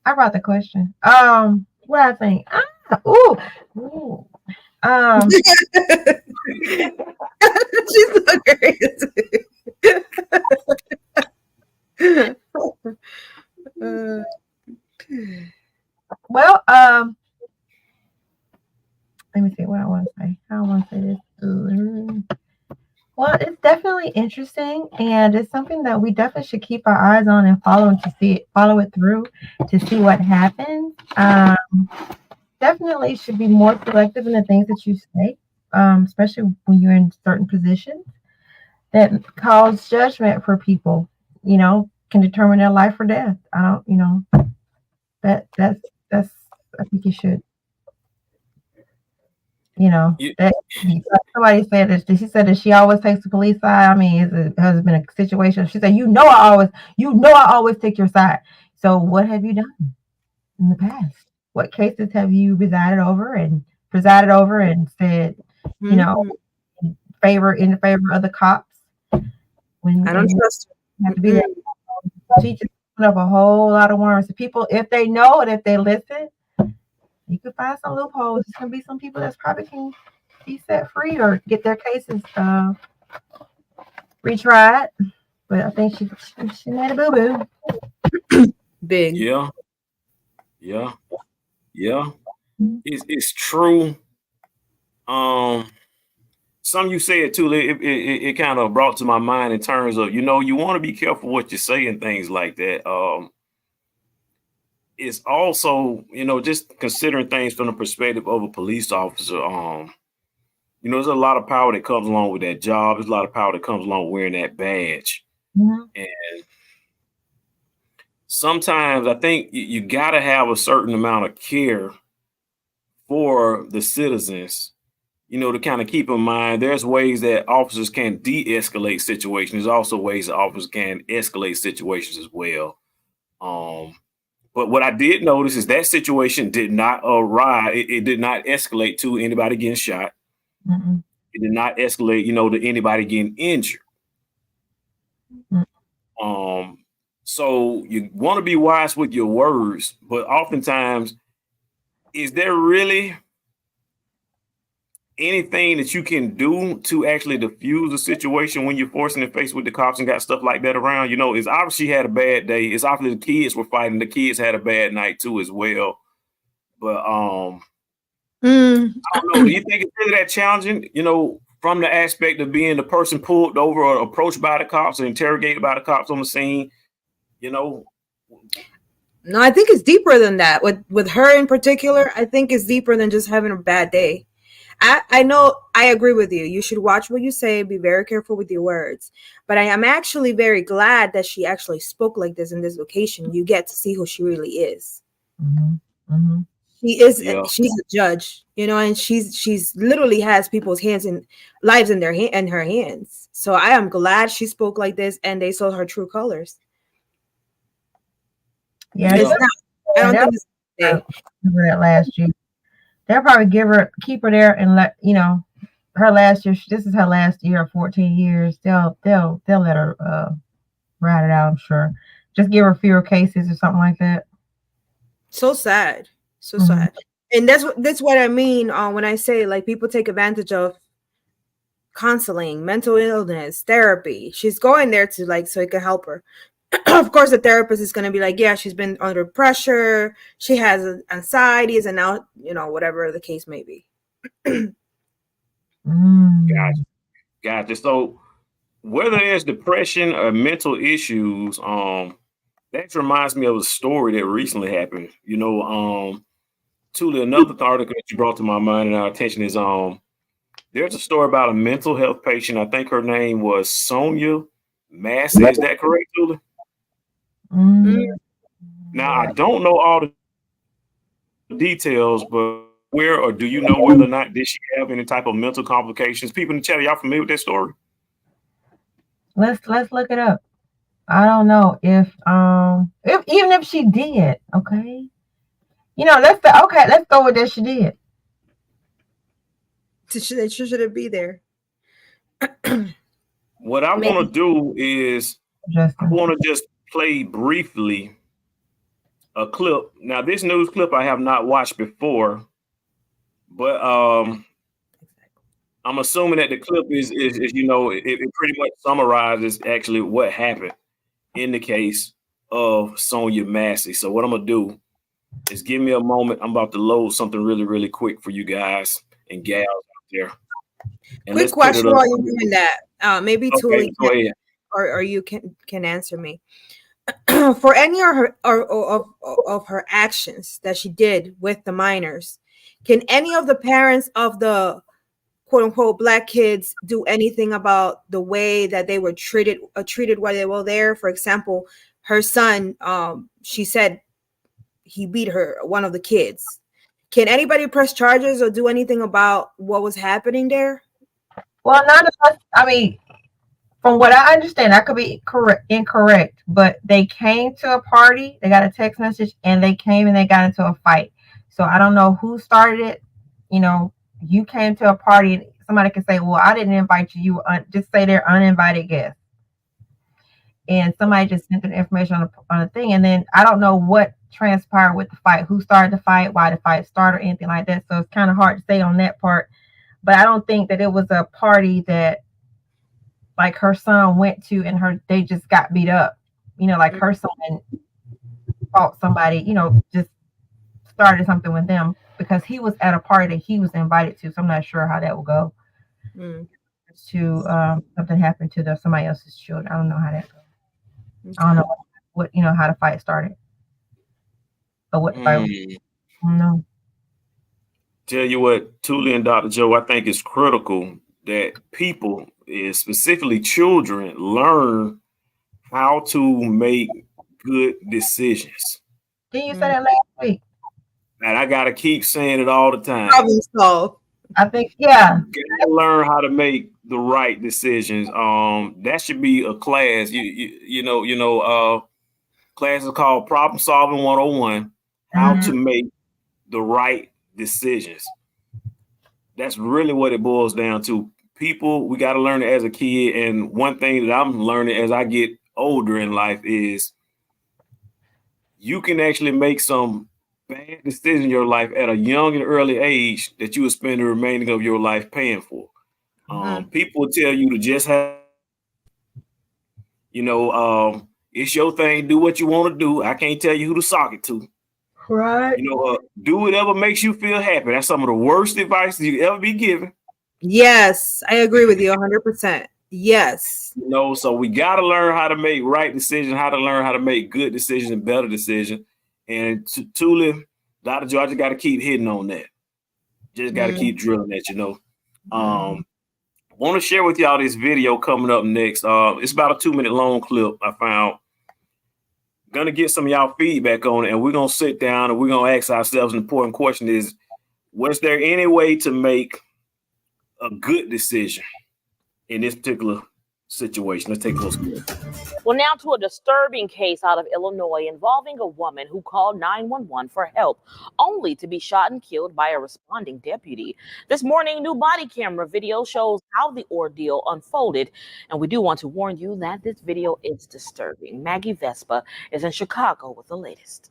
S5: I brought the question. What I think?
S7: She's so crazy.
S5: Well, let me see what I want to say. How I want to say this. Well, it's definitely interesting, and it's something that we definitely should keep our eyes on and follow it through to see what happens. Definitely should be more selective in the things that you say, especially when you're in certain positions that cause judgment for people. Can determine their life or death. That's I think you should. You know, that somebody said that she said that she always takes the police side. I mean, has been a situation. She said, I always take your side. So what have you done in the past? What cases have you presided over and said, you know, in favor of the cops? When
S7: I don't trust her.
S5: You have to be there. She just put up a whole lot of worms. People, if they know and if they listen, you could find some loopholes. There's gonna be some people that's probably can be set free or get their cases retried. But I think she made a boo boo.
S7: Big.
S6: Yeah. It's true. Some you said too. It kind of brought to my mind in terms of, you know, you want to be careful what you say and things like that. It's also, you know, just considering things from the perspective of a police officer. You know, there's a lot of power that comes along with that job. There's a lot of power that comes along with wearing that badge.
S5: Mm-hmm.
S6: And sometimes I think you got to have a certain amount of care for the citizens, you know, to kind of keep in mind there's ways that officers can de-escalate situations. There's also ways that officers can escalate situations as well. But what I did notice is that situation did not arise. It did not escalate to anybody getting shot.
S5: Mm-hmm.
S6: It did not escalate, you know, to anybody getting injured. Mm-hmm. So you want to be wise with your words, but oftentimes, is there really anything that you can do to actually diffuse the situation when you're forcing the face with the cops and got stuff like that around? You know, it's obviously had a bad day. It's obviously the kids were fighting. The kids had a bad night too as well. But I don't know. Do you think it's really that challenging? You know, from the aspect of being the person pulled over or approached by the cops or interrogated by the cops on the scene, you know?
S7: No, I think it's deeper than that. With her in particular, I think it's deeper than just having a bad day. I know I agree with you. You should watch what you say, be very careful with your words. But I am actually very glad that she actually spoke like this in this location. You get to see who she really is.
S5: Mm-hmm. Mm-hmm.
S7: She is. Yeah. She's a judge, you know, and she's literally has people's lives in her hands. So I am glad she spoke like this, and they saw her true colors.
S5: Yeah,
S7: I don't think it's
S5: that last year. They'll probably keep her there and let, you know, her last year. This is her last year of 14 years. They'll let her ride it out, I'm sure. Just give her fewer cases or something like that.
S7: So sad. So sad. And that's what I mean when I say, like, people take advantage of counseling, mental illness, therapy. She's going there to, like, so it can help her. Of course, the therapist is going to be like, yeah, she's been under pressure. She has anxieties and now, you know, whatever the case may be.
S6: Gotcha. So whether there's depression or mental issues, that reminds me of a story that recently happened. You know, Tuli, another article that you brought to my mind and our attention is there's a story about a mental health patient. I think her name was Sonia Massey. Is that correct, Tuli?
S5: Mm-hmm.
S6: Now, I don't know all the details, but where or do you know whether or not did she have any type of mental complications? People in the chat, are y'all familiar with that story? Let's
S5: look it up. I don't know if even if she did, okay. You know, let's go with that she did.
S7: She shouldn't be there.
S6: What I want to do is I want to just play briefly a clip. Now, this news clip I have not watched before, but I'm assuming that the clip is you know, it pretty much summarizes actually what happened in the case of Sonia Massey. So what I'm gonna do is give me a moment. I'm about to load something really, really quick for you guys and gals out there. And
S7: quick question while you're doing that. Maybe Tuli or you can answer me. For any of her actions that she did with the minors, can any of the parents of the quote unquote Black kids do anything about the way that they were treated while they were there? For example, her son, she said he beat one of the kids. Can anybody press charges or do anything about what was happening there?
S5: Well, none of us. I mean, from what I understand, I could be incorrect, but they came to a party. They got a text message, and they came and they got into a fight. So I don't know who started it. You know, you came to a party, and somebody can say, "Well, I didn't invite you." You just say they're uninvited guests, and somebody just sent the information on a thing, and then I don't know what transpired with the fight, who started the fight, why the fight started, or anything like that. So it's kind of hard to say on that part. But I don't think that it was a party that like her son went to and they just got beat up. You know, like her son fought somebody, you know, just started something with them because he was at a party that he was invited to. So I'm not sure how that will go. To something happened to somebody else's children. I don't know how that goes. I don't know what you know, how the fight started. But what fight? No.
S6: Tell you what, Tuli and Dr. Joe, I think it's critical that people, specifically children, learn how to make good decisions.
S5: Didn't you say that last week?
S6: And I gotta keep saying it all the time.
S7: Problem solved.
S5: I think, yeah.
S6: You gotta learn how to make the right decisions. That should be a class. You know, class is called Problem Solving 101. How to make the right decisions. That's really what it boils down to. People, we got to learn it as a kid. And one thing that I'm learning as I get older in life is you can actually make some bad decisions in your life at a young and early age that you will spend the remaining of your life paying for. People will tell you to just have, it's your thing. Do what you want to do. I can't tell you who to sock it to.
S5: Right.
S6: You know, do whatever makes you feel happy. That's some of the worst advice you ever be given.
S7: Yes, I agree with you 100%. Yes.
S6: You know, so we got to learn how to make right decisions, how to learn how to make good decisions and better decisions. And Tuli, Dr. Joe, I just got to keep hitting on that. Just got to keep drilling that, you know. Want to share with y'all this video coming up next. It's about a 2-minute long clip I found. Gonna get some of y'all feedback on it, and we're gonna sit down and we're gonna ask ourselves an important question: is was there any way to make a good decision in this particular situation? Let's take a closer look.
S12: Well, now to a disturbing case out of Illinois involving a woman who called 911 for help, only to be shot and killed by a responding deputy. This morning, new body camera video shows how the ordeal unfolded, and we do want to warn you that this video is disturbing. Maggie Vespa is in Chicago with the latest.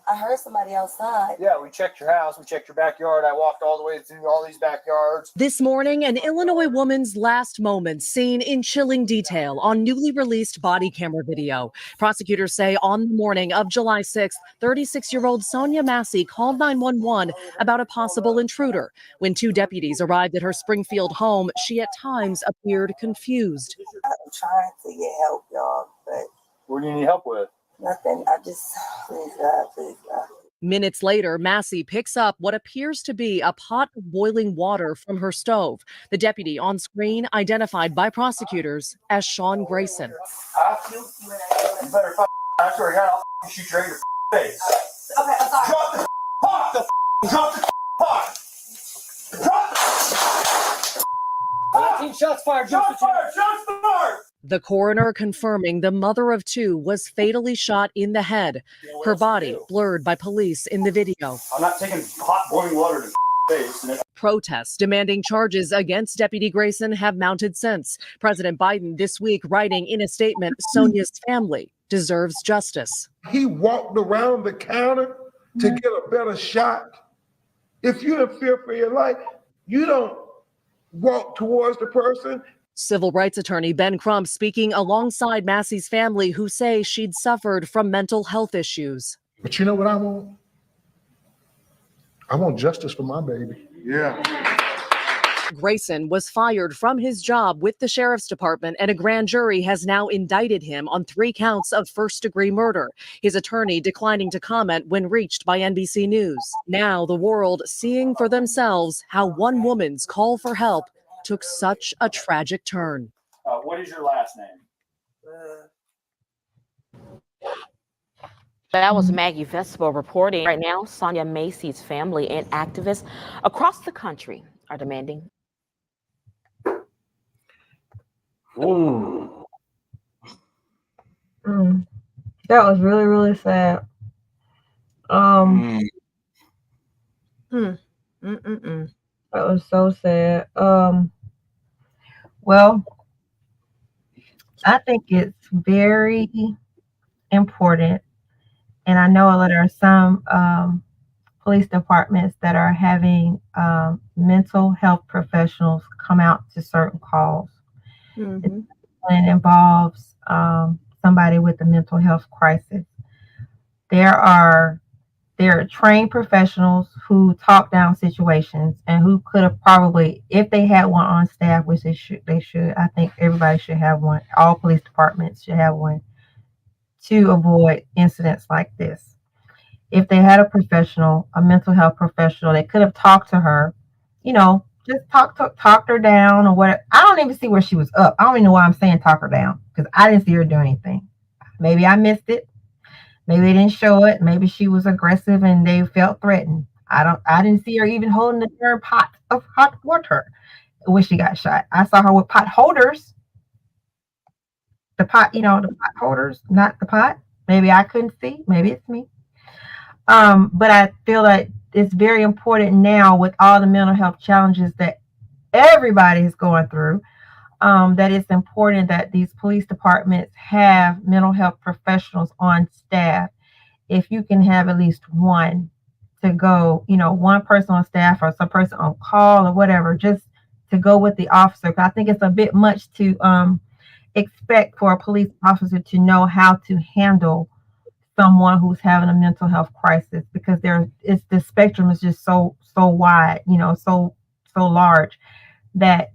S13: I heard somebody outside.
S14: Yeah, we checked your house, we checked your backyard. I walked all the way through all these backyards.
S15: This morning, an Illinois woman's last moments seen in chilling detail on newly released body camera video. Prosecutors say on the morning of July 6th, 36-year-old Sonia Massey called 911 about a possible intruder. When 2 deputies arrived at her Springfield home, she at times appeared confused.
S13: I'm trying to get help, y'all, but
S14: what do you need help with?
S13: nothing. I just, please God, please God.
S15: Minutes later, Massey picks up what appears to be a pot of boiling water from her stove. The deputy on screen identified by prosecutors as Sean Grayson.
S14: You better I swear to God, I'll shoot you in your face.
S13: Okay, I'm sorry.
S14: Drop the pot! Drop the pot! Drop the 19 shots fired! Shots fired! Shots fired!
S15: The coroner confirming the mother of 2 was fatally shot in the head. Her body blurred by police in the video.
S14: I'm not taking hot boiling water to face.
S15: Protests demanding charges against Deputy Grayson have mounted since. President Biden this week writing in a statement, Sonia's family deserves justice.
S16: He walked around the counter to get a better shot. If you're in fear for your life, you don't walk towards the person.
S15: Civil rights attorney Ben Crump speaking alongside Massey's family, who say she'd suffered from mental health issues.
S16: But you know what I want? I want justice for my baby. Yeah.
S15: Grayson was fired from his job with the sheriff's department, and a grand jury has now indicted him on 3 counts of first-degree murder. His attorney declining to comment when reached by NBC News. Now the world seeing for themselves how one woman's call for help took such a tragic turn.
S14: What is your last name?
S12: That was Maggie Vespa reporting. Right now, Sonia Macy's family and activists across the country are demanding.
S6: Ooh.
S5: That was really, really sad. That was so sad. Well, I think it's very important, and I know that there are some police departments that are having mental health professionals come out to certain calls.
S7: Mm-hmm.
S5: When it involves somebody with a mental health crisis. There are trained professionals who talk down situations and who could have probably, if they had one on staff, which they should. I think everybody should have one. All police departments should have one to avoid incidents like this. If they had a professional, a mental health professional, they could have talked to her, just talked her down or whatever. I don't even see where she was up. I don't even know why I'm saying talk her down, because I didn't see her do anything. Maybe I missed it. Maybe they didn't show it. Maybe she was aggressive and they felt threatened. I didn't see her even holding the darn pot of hot water when she got shot. I saw her with pot holders. The pot, the pot holders, not the pot. Maybe I couldn't see. Maybe it's me. But I feel like it's very important now with all the mental health challenges that everybody is going through, that it's important that these police departments have mental health professionals on staff. If you can have at least one to go, one person on staff or some person on call or whatever, just to go with the officer. I think it's a bit much to expect for a police officer to know how to handle someone who's having a mental health crisis, because the spectrum is just so wide, so large, that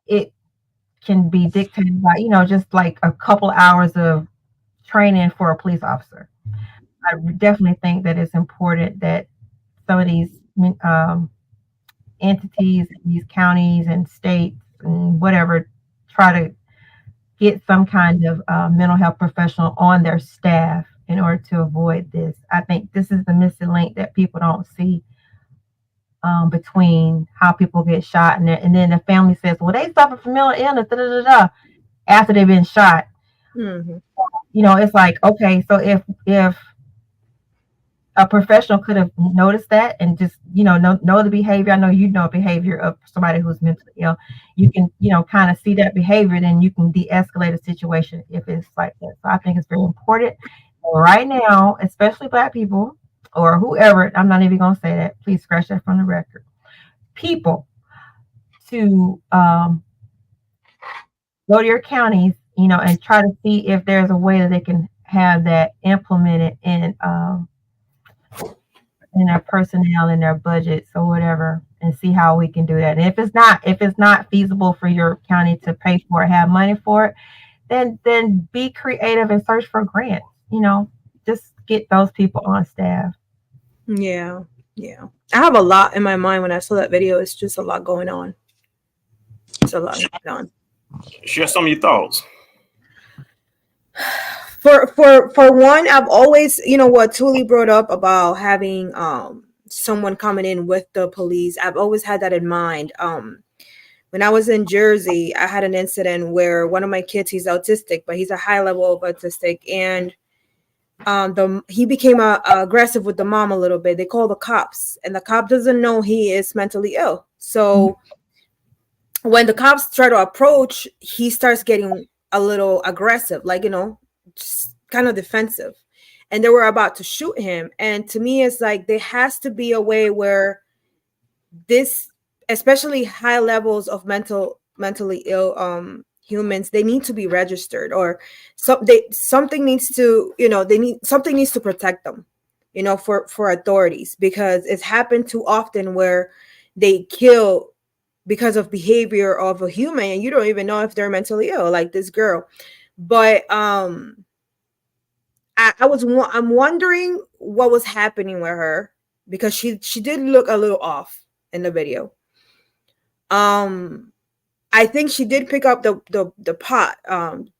S5: it can be dictated by, just like a couple hours of training for a police officer. I definitely think that it's important that some of these entities, these counties and states and whatever, try to get some kind of mental health professional on their staff in order to avoid this. I think this is the missing link that people don't see between how people get shot and then the family says, well, they suffer from mental illness after they've been shot.
S7: Mm-hmm.
S5: It's like, okay, so if a professional could have noticed that and just, know the behavior. I know behavior of somebody who's mentally ill. You can, kind of see that behavior, then you can de-escalate a situation if it's like that. So I think it's very important right now, especially Black people or whoever. I'm not even going to say that. Please scratch that from the record. People to go to your counties, and try to see if there's a way that they can have that implemented in their personnel, in their budgets or whatever, and see how we can do that. And if it's not feasible for your county to pay for it, have money for it, then be creative and search for grants. Just get those people on staff.
S7: Yeah. I have a lot in my mind when I saw that video. It's just a lot going on. It's a lot going on.
S6: Share some of your thoughts.
S7: For one, I've always, what Thule brought up about having someone coming in with the police. I've always had that in mind. When I was in Jersey, I had an incident where one of my kids, he's autistic, but he's a high level of autistic, and he became aggressive with the mom a little bit. They call the cops, and the cop doesn't know he is mentally ill. So when the cops try to approach, he starts getting a little aggressive, like, just kind of defensive, and they were about to shoot him. And to me, it's like there has to be a way where this, especially high levels of mentally ill humans, they need to be registered, or something needs to protect them, for authorities, because it's happened too often where they kill because of behavior of a human and you don't even know if they're mentally ill, like this girl. But I'm wondering what was happening with her, because she did look a little off in the video. I think she did pick up the pot,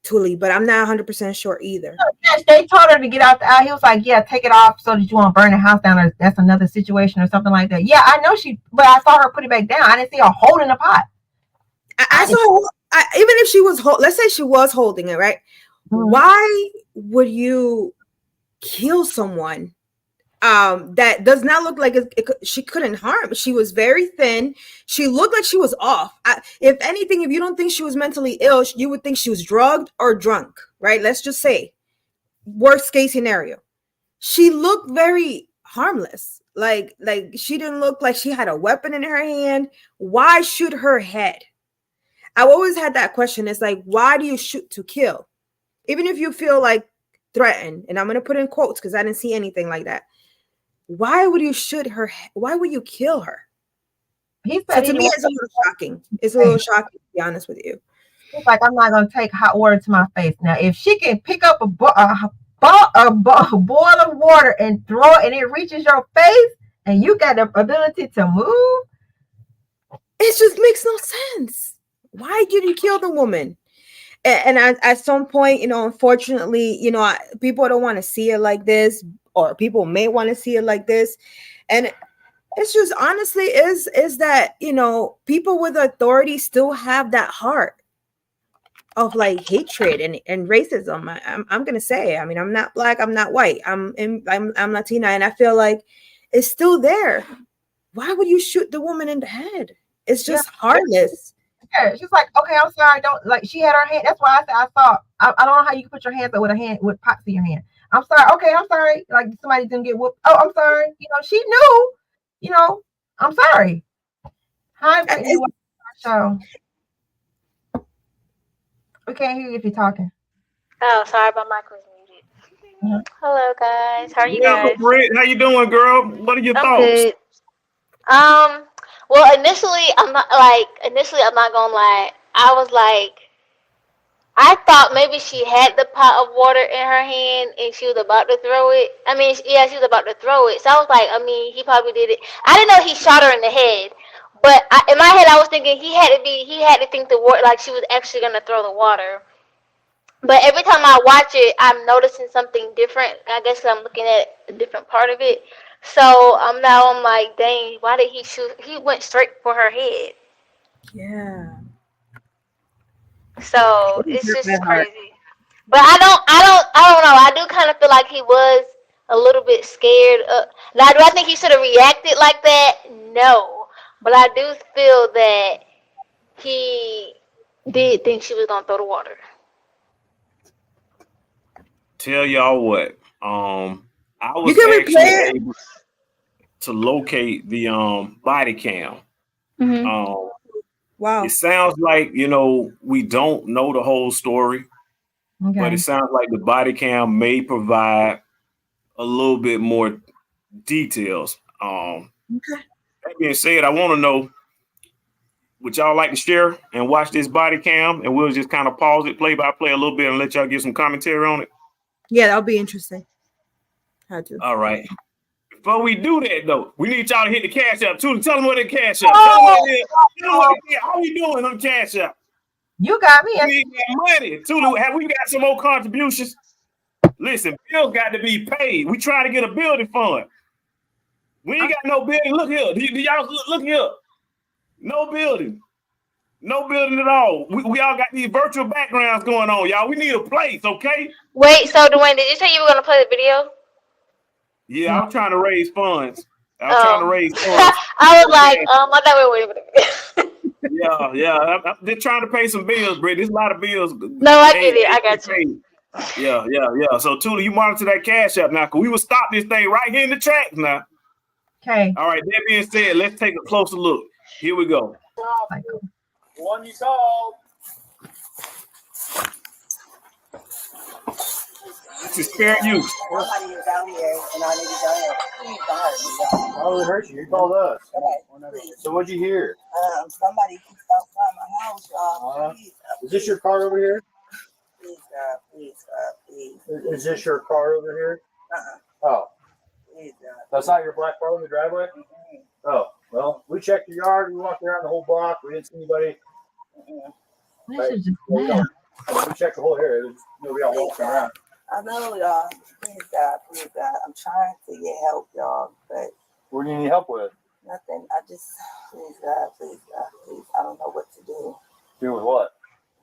S7: Thule, but I'm not 100% sure either.
S5: They told her to get out the house. He was like, yeah, take it off so that you won't burn the house down, or that's another situation or something like that. Yeah, I know but I saw her put it back down. I didn't see her holding the pot.
S7: I saw, even if she was, let's say she was holding it, right? Mm-hmm. Why would you kill someone that does not look like she couldn't harm? She was very thin. She looked like she was off. If anything, if you don't think she was mentally ill, you would think she was drugged or drunk, right? Let's just say worst case scenario. She looked very harmless. Like she didn't look like she had a weapon in her hand. Why shoot her head? I've always had that question. It's like, why do you shoot to kill? Even if you feel like threatened, and I'm going to put in quotes because I didn't see anything like that. Why would you shoot her? Why would you kill her?
S5: He said,
S7: so to me, it's a little shocking. It's a little shocking, to be honest with you.
S5: It's like, I'm not going to take hot water to my face. Now, if she can pick up a boil of water and throw it and it reaches your face and you got the ability to move,
S7: it just makes no sense. Why did you kill the woman? And at some point, unfortunately, people don't want to see it like this, or people may want to see it like this. And it's just honestly is that, people with authority still have that heart of like hatred and racism. I'm going to say, I'm not black, I'm not white, I'm Latina. And I feel like it's still there. Why would you shoot the woman in the head? It's just heartless.
S5: Yeah, she's like, okay, I'm sorry. Don't like. She had her hand. That's why I said I don't know how you can put your hands up with pots in your hand. I'm sorry. Okay, I'm sorry. Like somebody didn't get whooped. Oh, I'm sorry. She knew. I'm sorry. Hi, show. We can't hear you if you're talking.
S17: Oh, sorry, my mic was muted. Mm-hmm. Hello, guys. How are you guys?
S6: How you doing, girl? What are your thoughts?
S17: Good. Well, initially, I'm not gonna lie. I thought maybe she had the pot of water in her hand and she was about to throw it. She was about to throw it. So I was like, he probably did it. I didn't know he shot her in the head, but in my head, I was thinking he had to think the water, like she was actually gonna throw the water. But every time I watch it, I'm noticing something different. I guess I'm looking at a different part of it. So I'm like, dang, why did he shoot? He went straight for her head.
S7: Yeah.
S17: So it's just crazy. But I don't know. I do kind of feel like he was a little bit scared. Now, do I think he should have reacted like that? No. But I do feel that he did think she was gonna throw the water.
S6: Tell y'all what. I was actually able to locate the body cam.
S17: Mm-hmm.
S7: Wow.
S6: It sounds like, we don't know the whole story, but it sounds like the body cam may provide a little bit more details. That being said, I want to know, would y'all like to share and watch this body cam, and we'll just kind of pause it play by play a little bit and let y'all give some commentary on it?
S7: Yeah, that'll be interesting.
S6: All right. Before we do that, though, we need y'all to hit the cash up. Tell them what the cash up. How we doing on cash up?
S5: You got me.
S6: We need that money. Tulu, have we got some more contributions? Listen, bills got to be paid. We trying to get a building fund. We ain't got no building. Look here. Do y'all look here? No building. No building at all. We all got these virtual backgrounds going on, y'all. We need a place, okay?
S17: Wait, so Dwayne, did you say you were gonna play the video?
S6: Yeah, I'm trying to raise funds. I
S17: was like, I thought we were waiting.
S6: Yeah. I'm just trying to pay some bills, Britt. There's a lot of bills.
S17: No, I get it. I got you.
S6: Yeah. So, Tula, you monitor that cash up now, because we will stop this thing right here in the tracks now.
S5: Okay.
S6: All right, that being said, let's take a closer look. Here we go.
S14: One you called.
S6: This is fair use.
S13: Somebody is out here and I need to go ahead. Please don't hurt me.
S14: Oh, it hurt you. You called us.
S13: Okay.
S14: So what'd you hear?
S13: Somebody keeps outside my house, y'all. Please.
S14: Is this your car over here?
S13: Please, God. Please.
S14: Is this your car over here? Oh.
S13: Please, God.
S14: That's not your black car in the driveway?
S13: Mm-hmm.
S14: Oh, well, we checked your yard. We walked around the whole block. We didn't see anybody.
S5: This is just
S14: We checked the whole area. There's nobody out walking around.
S13: I know, y'all. Please, God. I'm trying to get help, y'all, but
S14: What do you need help with?
S13: nothing. I just, please, God. I don't know what to do.
S14: Do with what?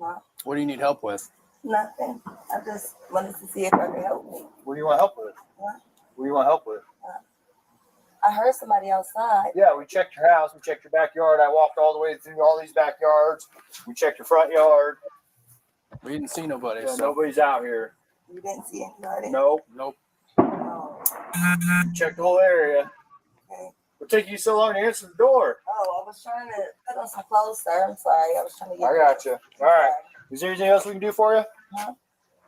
S13: Huh?
S14: What do you need help with?
S13: Nothing. I just wanted to see if I could help me.
S14: What do you want help with?
S13: What?
S14: What do you want help with?
S13: I heard somebody outside.
S14: Yeah, we checked your house. We checked your backyard. I walked all the way through all these backyards. We checked your front yard. We didn't see nobody. Yeah, so. Nobody's out here.
S13: You didn't see anybody?
S14: Nope. Checked the whole area.
S13: Okay.
S14: What took you so long to answer the door?
S13: Oh, I was trying to put on some clothes, sir. I'm sorry. I was trying to get.
S14: I got you. All right. Is there anything else we can do for you?
S13: Huh?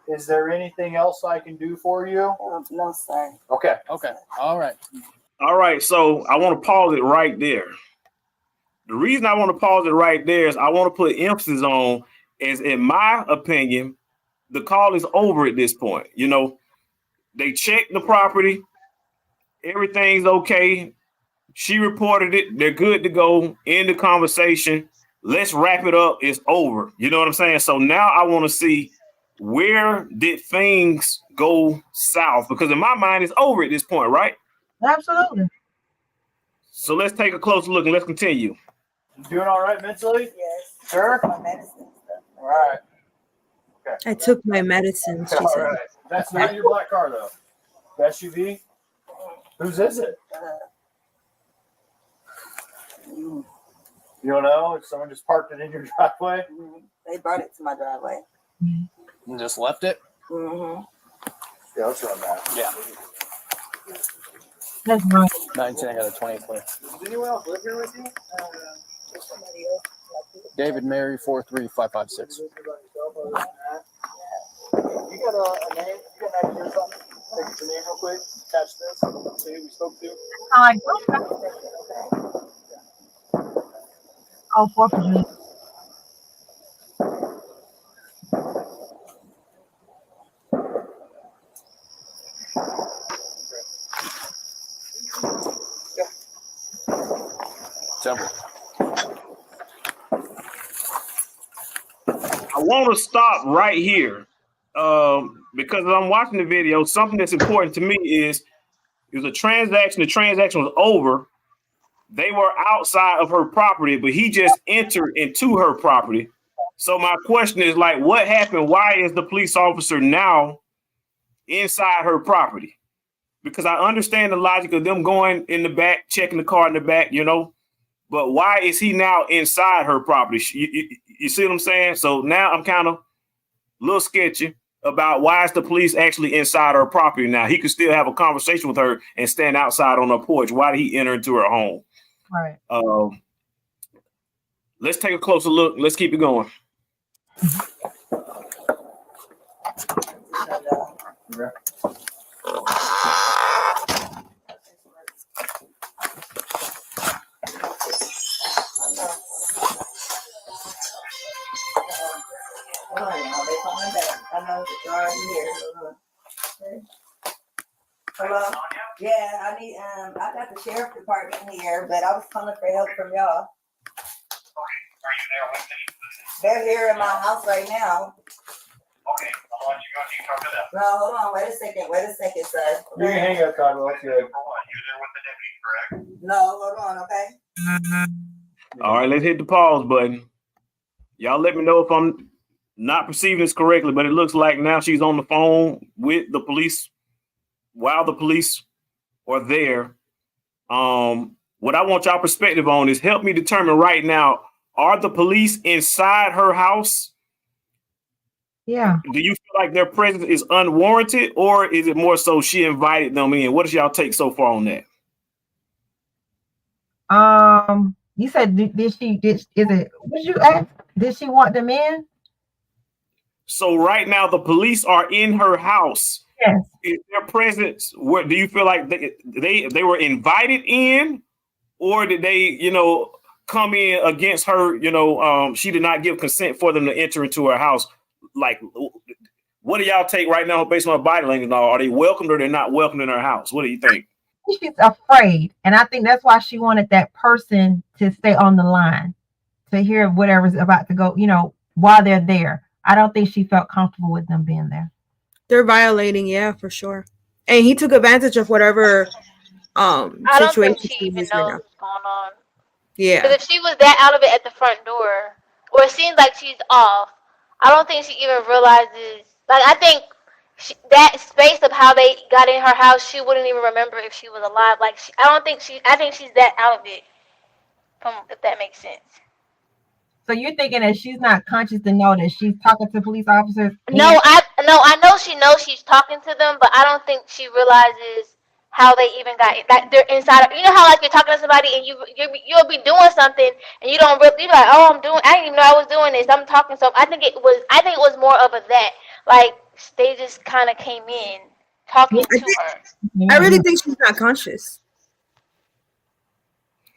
S14: Is there anything else I can do for you?
S13: No, sir.
S14: Okay. Okay. All right.
S6: All right, so I want to pause it right there. The reason I want to pause it right there is I want to put emphasis on is, in my opinion, the call is over at this point. You know, they checked the property. Everything's okay. She reported it. They're good to go. End the conversation. Let's wrap it up. It's over. You know what I'm saying? So now I want to see, where did things go south? Because in my mind, it's over at this point, right?
S5: Absolutely.
S6: So let's take a closer look and let's continue.
S14: You doing all right mentally?
S13: Yes.
S14: Sure.
S13: My medicine stuff.
S14: All right.
S7: I took my medicine. She
S14: All
S7: said.
S14: right. That's not your black car though. The SUV. Whose is it? You don't know? If someone just parked it in your driveway?
S13: They brought it to my driveway.
S14: And just left it?
S13: Mm-hmm.
S14: Yeah, let's run that. Yeah.
S5: That's right.
S14: 19, I got a 2020. Does anyone else live here with you?
S13: Somebody else.
S14: David Mary 43556. You got a name? You got an idea or something? Take your name real quick. Catch this. See who we spoke to.
S5: Oh, 4th of July.
S14: Temple.
S6: I want to stop right here because as I'm watching the video, something that's important to me is it was a transaction. The transaction was over. They were outside of her property, but he just entered into her property. So my question is, like, what happened? Why is the police officer now inside her property? Because I understand the logic of them going in the back, checking the car in the back, you know, but why is he now inside her property? You see what I'm saying? So now I'm kind of a little sketchy about why is the police actually inside her property now? He could still have a conversation with her and stand outside on her porch. Why did he enter into her home?
S5: Right.
S6: Let's take a closer look. Let's keep it going.
S13: Hello? Yeah, I need I got the sheriff department here, but I was calling for help from y'all.
S2: Are you there with me?
S13: They're here in my house right now.
S2: Okay, I'll let you go. You talk to them.
S13: No, hold on, wait a second, sir.
S14: You can hang up, Todd. Let's go.
S2: You're there with the deputy, correct?
S13: No, hold on, okay?
S6: All right, let's hit the pause button. Y'all let me know if I'm not perceiving this correctly, but it looks like now she's on the phone with the police while the police are there. What I want y'all perspective on is help me determine right now, are the police inside her house?
S5: Yeah.
S6: Do you feel like their presence is unwarranted, or is it more so she invited them in? What does y'all take so far on that?
S5: You said what did you ask? Did she want them in?
S6: So right now the police are in her house.
S5: Yes.
S6: Is their presence, what do you feel like they were invited in, or did they, you know, come in against her, you know, she did not give consent for them to enter into her house? Like, what do y'all take right now based on her body language? Are they welcomed or they're not welcomed in her house? What do you think?
S5: She's afraid, and I think that's why she wanted that person to stay on the line to hear whatever's about to go, you know, while they're there. I don't think she felt comfortable with them being there.
S7: They're violating, yeah, for sure. And he took advantage of whatever
S17: I don't think
S7: situation
S17: she
S7: she
S17: even
S7: was right
S17: knows
S7: now.
S17: what's going on.
S7: Yeah.
S17: Because if she was that out of it at the front door, or it seems like she's off, I don't think she even realizes. Like, I think that space of how they got in her house, she wouldn't even remember if she was alive. Like, I think she's that out of it. If that makes sense.
S5: So you're thinking that she's not conscious to know that she's talking to police officers?
S17: No, I know she knows she's talking to them, but I don't think she realizes how they even got like they're inside of, you know how like you're talking to somebody and you'll be doing something and you don't really be like, oh, I didn't even know I was doing this, I'm talking. So I think it was more of a that, like they just kind of came in talking to her.
S7: I really think she's not conscious.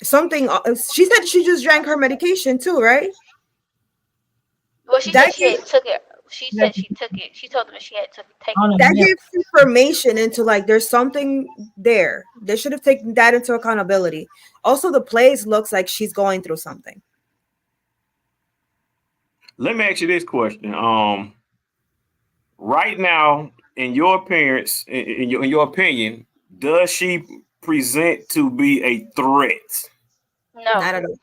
S7: Something she said she just drank her medication too, right?
S17: Well, she said she took it. She said she took it. She told them she had to take it.
S7: That gives information into like there's something there. They should have taken that into accountability. Also, the place looks like she's going through something.
S6: Let me ask you this question. Right now, in your appearance, in your opinion, does she present to be a threat?
S17: No.
S7: Not at all.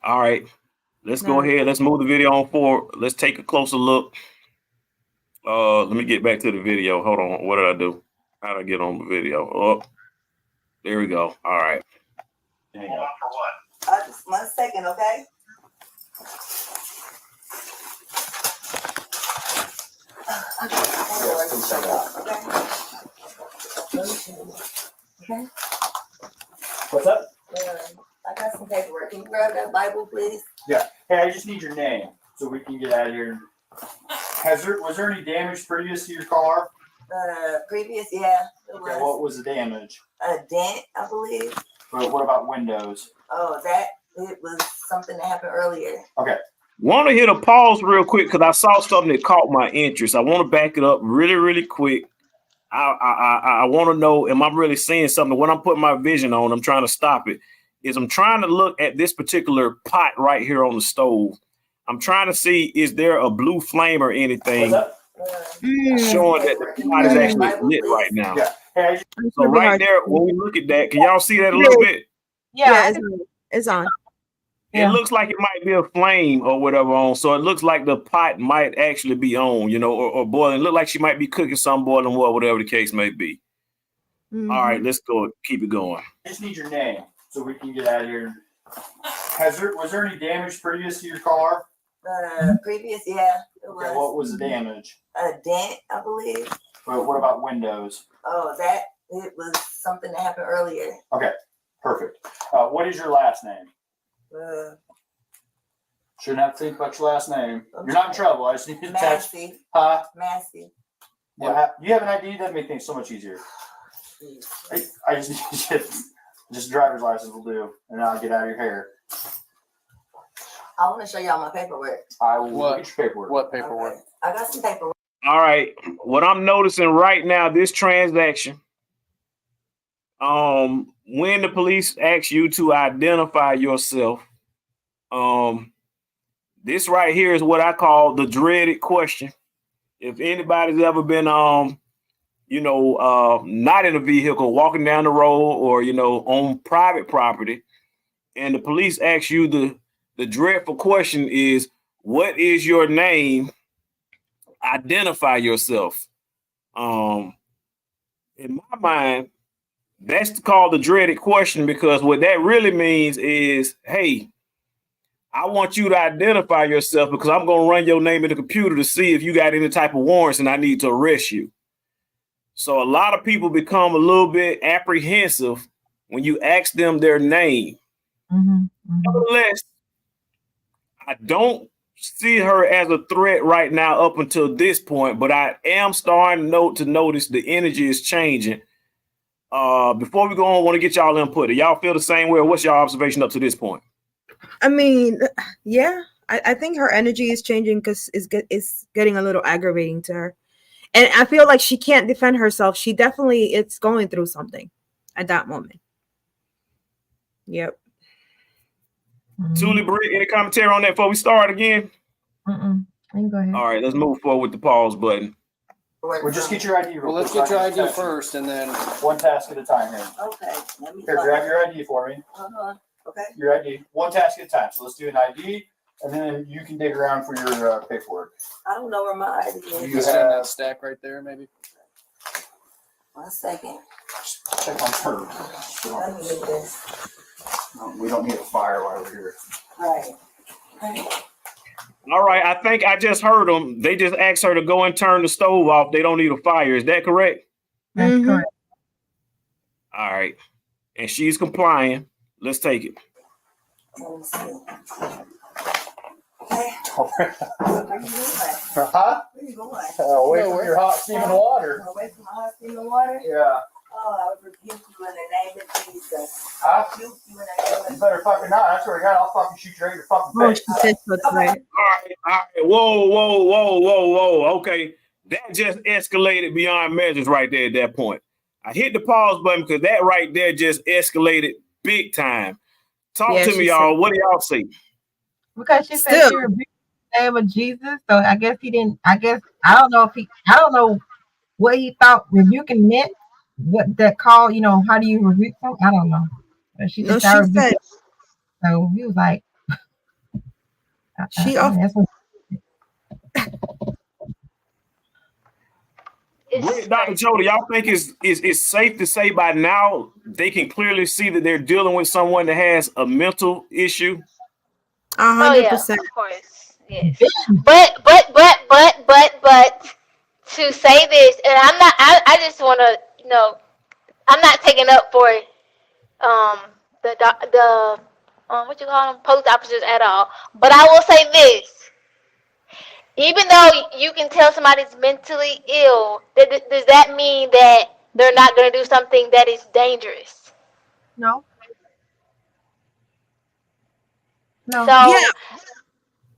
S6: All right, let's go ahead. Let's move the video on forward. Let's take a closer look. Let me get back to the video. Hold on. What did I do? How did I get on the video? Oh, there we go. All right. Hang on.
S13: Just 1 second, okay? Okay.
S18: What's up?
S13: I got some paperwork. Can you grab that Bible, please?
S18: Yeah. Hey, I just need your name so we can get out of here. Was there any damage previous to your car?
S13: Previous, yeah. It was.
S18: Okay, what was the damage?
S13: A dent, I believe.
S18: But what about windows?
S13: Oh, it was something that happened earlier.
S18: Okay.
S6: Want to hit a pause real quick because I saw something that caught my interest. I want to back it up really, really quick. I want to know, am I really seeing something? When I'm putting my vision on, I'm trying to stop it. I'm trying to look at this particular pot right here on the stove. I'm trying to see, is there a blue flame or anything showing that the pot is actually lit right now?
S18: Yeah.
S6: So right there, when we look at that, can y'all see that a little bit?
S7: Yeah, it's on.
S6: It looks like it might be a flame or whatever on. So it looks like the pot might actually be on, or boiling. It look like she might be cooking some boiling water, whatever the case may be.
S7: Mm-hmm.
S6: All right, let's go. Keep it going.
S18: I just need your name so we can get out of here. Was there any damage previous to your car?
S13: Previous, yeah. It was.
S18: Okay, what was the damage?
S13: A dent, I believe.
S18: But what about windows?
S13: Oh, it was something that happened earlier.
S18: Okay, perfect. What is your last name? Shouldn't have to think about your last name. You're not in trouble. I just need to attach.
S13: Massey.
S18: Huh?
S13: Massey.
S18: Do you have an ID? That makes things so much easier. I just need just driver's license will do, and I'll get out of your hair.
S13: I want to show y'all my paperwork.
S18: I will look at your paperwork.
S14: What paperwork?
S13: Okay. I got some paperwork.
S6: All right. What I'm noticing right now, this transaction, when the police ask you to identify yourself, this right here is what I call the dreaded question. If anybody's ever been, not in a vehicle, walking down the road or, on private property, and the police ask you the dreadful question is, what is your name? Identify yourself. In my mind, that's called the dreaded question, because what that really means is, hey, I want you to identify yourself because I'm going to run your name in the computer to see if you got any type of warrants and I need to arrest you. So a lot of people become a little bit apprehensive when you ask them their name. Nevertheless, I don't see her as a threat right now up until this point, but I am starting to notice the energy is changing. Before we go on, I want to get y'all input. Do y'all feel the same way, or what's your observation up to this point?
S7: I mean, yeah, I think her energy is changing because it's getting a little aggravating to her. And I feel like she can't defend herself. She definitely is going through something at that moment. Yep.
S6: Julie Britt, any commentary on that before we start again?
S5: You can go ahead.
S6: All right, let's move forward with the pause button.
S18: Well, just get your ID.
S14: Well, let's get your ID first, and then
S18: one task at a time here.
S13: Okay. Let me
S18: Here, grab your ID for me.
S13: Okay.
S18: Your ID, one task at a time. So let's do an ID, and then you can dig around for your paperwork.
S13: I don't know where my ID is.
S14: you have that stack right there, maybe.
S13: 1 second.
S18: Check on her.
S13: Let me get this.
S18: No, we don't need a fire while we're here.
S13: Right. Right.
S6: All right, I think I just heard them. They just asked her to go and turn the stove off. They don't need a fire. Is that correct?
S5: That's correct.
S6: All right. And she's complying. Let's take it.
S13: Let me see.
S18: Huh?
S13: Where you going?
S18: Away from your hot steaming water.
S13: Away from my hot steaming water?
S18: Yeah.
S13: Oh, I would rebuke you in the name of Jesus.
S18: Huh?
S13: Rebuke you in the name of
S18: You better fucking not. I swear to God, I'll fucking shoot you right in your fucking
S7: Oh,
S18: face.
S7: she said that's right.
S6: All right. Whoa. Okay. That just escalated beyond measures right there at that point. I hit the pause button because that right there just escalated big time. Talk
S5: Yeah,
S6: to
S5: she
S6: me, y'all. What do y'all see?
S5: Because she said she rebuked the name of Jesus. So I guess he didn't. I don't know what he thought rebuking meant. What that call, how do you rebuke them? I don't know. But she just started rebuking. So he was like,
S6: Dr. Jody, y'all think it's safe to say by now they can clearly see that they're dealing with someone that has a mental issue?
S7: 100%.
S17: Of course, yes. But to say this, and I just want to, I'm not taking up for the what you call them, police officers at all. But I will say this: even though you can tell somebody's mentally ill, does that mean that they're not going to do something that is dangerous?
S5: No.
S17: So,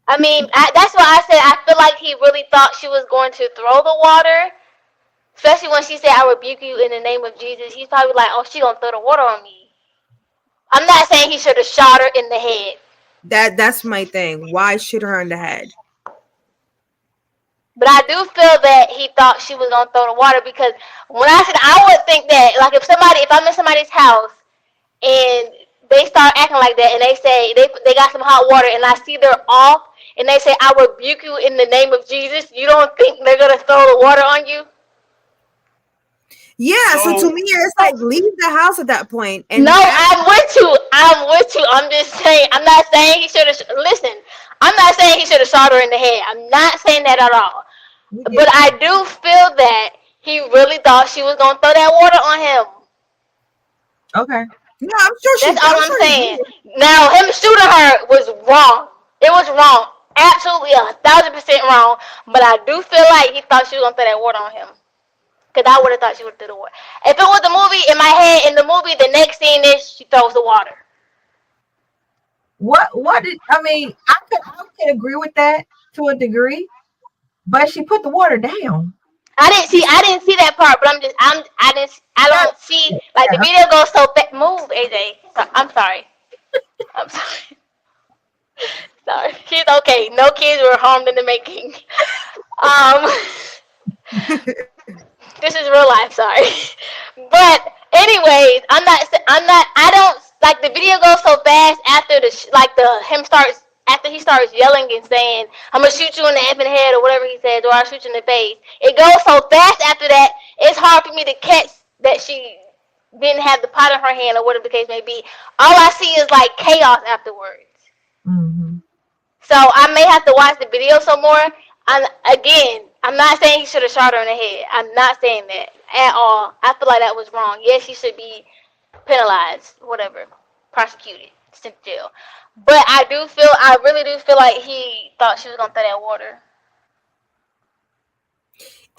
S17: I mean, that's why I said I feel like he really thought she was going to throw the water. Especially when she said, "I rebuke you in the name of Jesus." He's probably like, "Oh, she gonna throw the water on me." I'm not saying he should have shot her in the head.
S7: That's my thing. Why shoot her in the head?
S17: But I do feel that he thought she was gonna throw the water, because when I said, I would think that, like, if I'm in somebody's house and they start acting like that and they say they got some hot water and I see they're off and they say, "I rebuke you in the name of Jesus," you don't think they're gonna throw the water on you?
S7: Yeah, so to me, it's like leave the house at that point. And
S17: no, I'm with you. I'm just saying. I'm not saying he should have. Listen, I'm not saying he should have shot her in the head. I'm not saying that at all. But I do feel that he really thought she was gonna throw that water on him.
S5: Okay.
S7: Yeah, I'm sure.
S17: That's all I'm saying. Now, him shooting her was wrong. It was wrong. Absolutely 1,000% wrong. But I do feel like he thought she was gonna throw that water on him. Because I would have thought she would have threw the water. If it was the movie, in my head, in the movie, the next scene is she throws the water.
S5: I can agree with that to a degree, but she put the water down.
S17: I didn't see that part, but I don't see, like, the video goes so fast. Move, AJ. I'm sorry. I'm sorry. Sorry. She's okay. No kids were harmed in the making. This is real life, sorry. But anyways, I don't, like, the video goes so fast after after he starts yelling and saying, "I'm gonna shoot you in the effing head," or whatever he says, or "I'll shoot you in the face." It goes so fast after that, it's hard for me to catch that she didn't have the pot in her hand or whatever the case may be. All I see is like chaos afterwards.
S5: Mm-hmm.
S17: So I may have to watch the video some more. I'm not saying he should have shot her in the head. I'm not saying that at all. I feel like that was wrong. Yes, she should be penalized, whatever, prosecuted, sent to jail. But I really do feel like he thought she was gonna throw that water.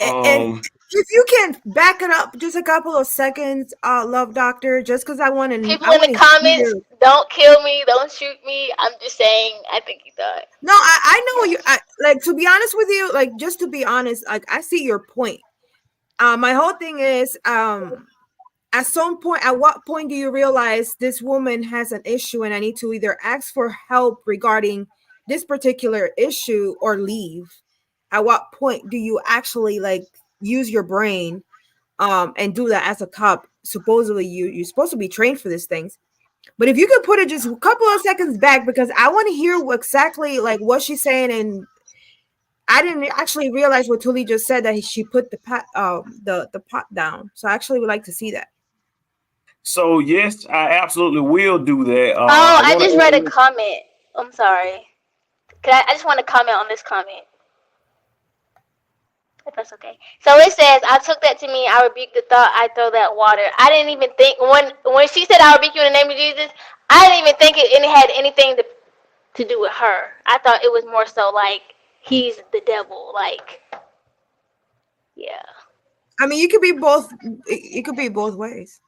S7: And if you can back it up just a couple of seconds, Love Doctor, just because I want to.
S17: People in the comments, don't kill me, don't shoot me. I'm just saying, I think he thought.
S7: No, I know you. Like, to be honest with you, like, just to be honest, like, I see your point. My whole thing is, at what point do you realize this woman has an issue and I need to either ask for help regarding this particular issue or leave? At what point do you actually like use your brain and do that as a cop? Supposedly you're supposed to be trained for these things. But if you could put it just a couple of seconds back, because I want to hear exactly like what she's saying, and I didn't actually realize what Tuli just said, that she put the pot down. So I actually would like to see that.
S6: So yes, I absolutely will do that.
S17: I just read a comment. I'm sorry. I just want to comment on this comment, if that's okay. So it says, I took that to mean I rebuked the thought I throw that water. I didn't even think, when she said I rebuke you in the name of Jesus, I didn't even think it had anything to do with her. I thought it was more so like he's the devil. Like, yeah.
S7: I mean, it could be both. It could be both ways.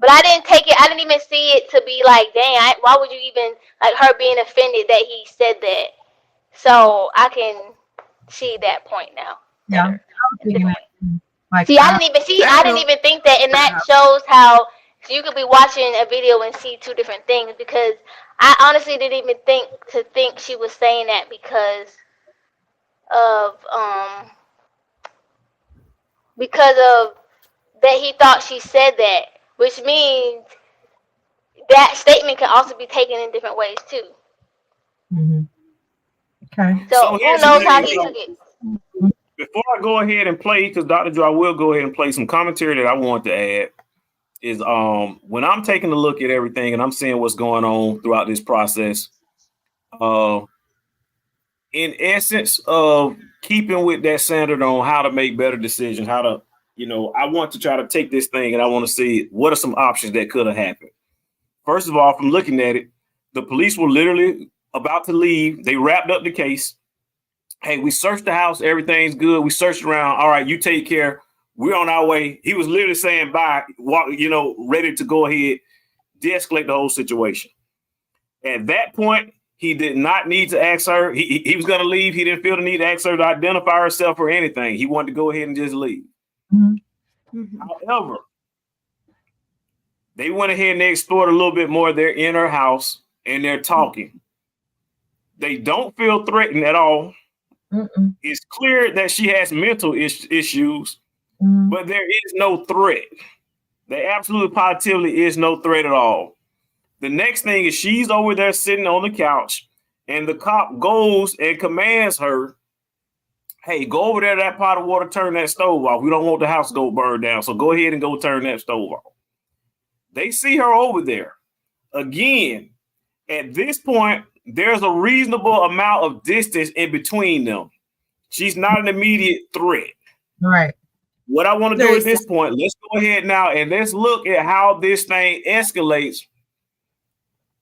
S17: But I didn't take it. I didn't even see it to be like, dang, why would you even, like, her being offended that he said that? So I can see that point now.
S5: Yeah.
S17: I didn't even think that, and that shows how you could be watching a video and see two different things, because I honestly didn't even think she was saying that because of that he thought she said that, which means that statement can also be taken in different ways too.
S5: Mm-hmm. Okay.
S17: So who knows how he took it?
S6: Before I go ahead and play, because Dr. Joe, I will go ahead and play some commentary that I want to add. Is when I'm taking a look at everything and I'm seeing what's going on throughout this process, in essence of keeping with that standard on how to make better decisions, how to, I want to try to take this thing and I want to see what are some options that could have happened. First of all, from looking at it, the police were literally about to leave. They wrapped up the case. Hey, we searched the house. Everything's good. We searched around. All right, you take care. We're on our way. He was literally saying bye, ready to go ahead, de-escalate the whole situation. At that point, he did not need to ask her. He was going to leave. He didn't feel the need to ask her to identify herself or anything. He wanted to go ahead and just leave. Mm-hmm. However, they went ahead and they explored a little bit more. They're in her house and they're talking. They don't feel threatened at all. Mm-mm. It's clear that she has mental issues, but there is no threat. There absolutely positively is no threat at all. The next thing is she's over there sitting on the couch and the cop goes and commands her, hey, go over there to that pot of water, turn that stove off. We don't want the house to go burn down. So go ahead and go turn that stove off. They see her over there. Again, at this point, there's a reasonable amount of distance in between them. She's not an immediate threat.
S5: Right.
S6: What I want to do at this point, let's go ahead now and let's look at how this thing escalates.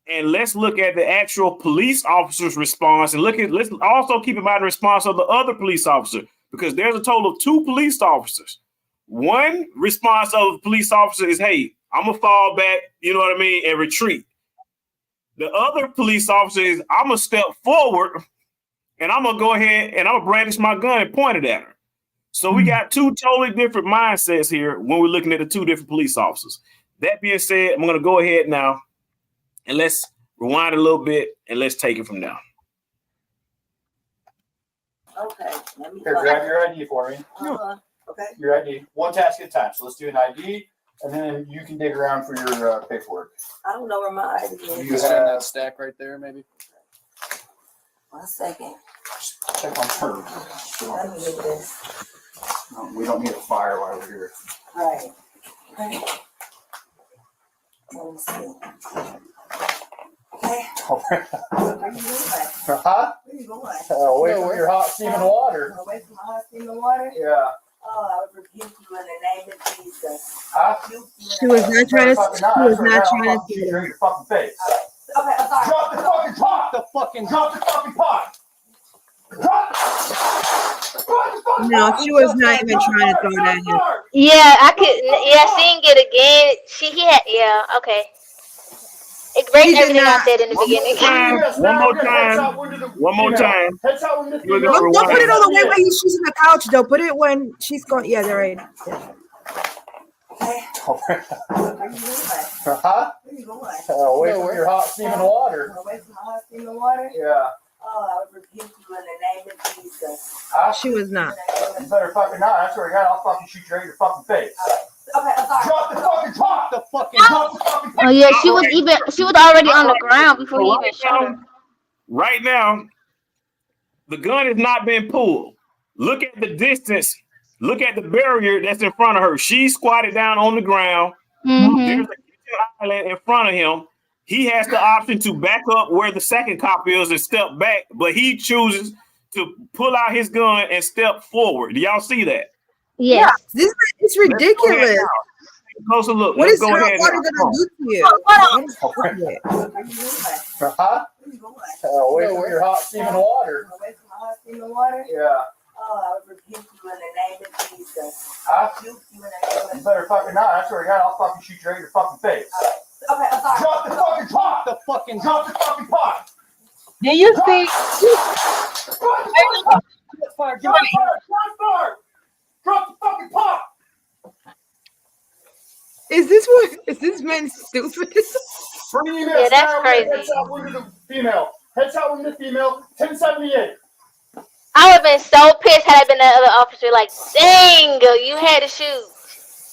S6: And let's look at the actual police officer's response and let's also keep in mind the response of the other police officer, because there's a total of 2 police officers. One response of the police officer is, hey, I'm going to fall back, and retreat. The other police officer is, I'm going to step forward and I'm going to go ahead and I'm going to brandish my gun and point it at her. So we got 2 totally different mindsets here when we're looking at the 2 different police officers. That being said, I'm going to go ahead now and let's rewind a little bit and let's take it from now.
S13: Okay. Let me
S18: Here, grab your ID for me.
S13: Okay.
S18: Your ID. One task at a time. So let's do an ID, and then you can dig around for your paperwork.
S13: I don't know where my ID is.
S14: You have that stack right there, maybe?
S13: 1 second.
S18: Check on her.
S13: Let me get this.
S18: No, we don't need a fire while we're here.
S13: Right. Okay. Let me see. Okay. Where you going?
S18: Huh?
S13: Where you going?
S18: Away from your hot steaming water.
S13: Away from my hot steaming water?
S18: Yeah.
S13: Oh, I would rebuke you in the name of Jesus.
S7: She was not trying to. She was not trying to.
S18: Your fucking face.
S13: Okay, I'm sorry.
S18: Drop the fucking pot. Drop the fucking pot.
S7: No, she was not even trying to throw that in.
S17: Yeah, I could. Yeah, seeing it again. He had. Yeah, okay. It breaks everything I said in the beginning.
S6: One more time.
S7: Don't put it all the way when she's on the couch, though. Put it when she's going. Yeah, they're right. Yeah.
S18: Huh?
S13: Where you going?
S18: Away from your hot steaming water.
S13: Away from the hot steaming water?
S18: Yeah.
S13: Oh, I would rebuke you in the name of Jesus.
S7: She was not.
S18: You better fucking not. I swear to God, I'll fucking shoot you right in your fucking face.
S13: Okay, I'm sorry.
S18: Drop the fucking drop the fucking
S17: Oh yeah, she was already on the ground before he even shot her.
S6: Right now, the gun has not been pulled. Look at the distance. Look at the barrier that's in front of her. She's squatted down on the ground. There's a kitchen island in front of him. He has the option to back up where the second cop is and step back, but he chooses to pull out his gun and step forward. Do y'all see that?
S17: Yeah.
S7: This is ridiculous.
S6: Closer look.
S7: What
S6: Let's
S7: is
S6: go
S7: hot
S6: ahead.
S7: water
S6: now.
S7: gonna do to you?
S18: Huh? Away from your hot steaming water.
S13: Away from the hot steaming water?
S18: Yeah.
S13: Oh, I would rebuke you in the name of Jesus.
S18: Huh?
S13: Rebuke you in the name of
S18: You better fucking not. I swear to God, I'll fucking shoot you right in your fucking face.
S13: Okay, I'm sorry.
S18: Drop the fucking pot.
S5: Do you see?
S18: Fire. Drop the fucking pot.
S7: Is this man stupid?
S18: Bring the email.
S17: Yeah, that's crazy.
S18: Headshot wounded the female. Headshot wounded the female. 1078.
S17: I would have been so pissed had I been the other officer. Like, dang, you had to shoot.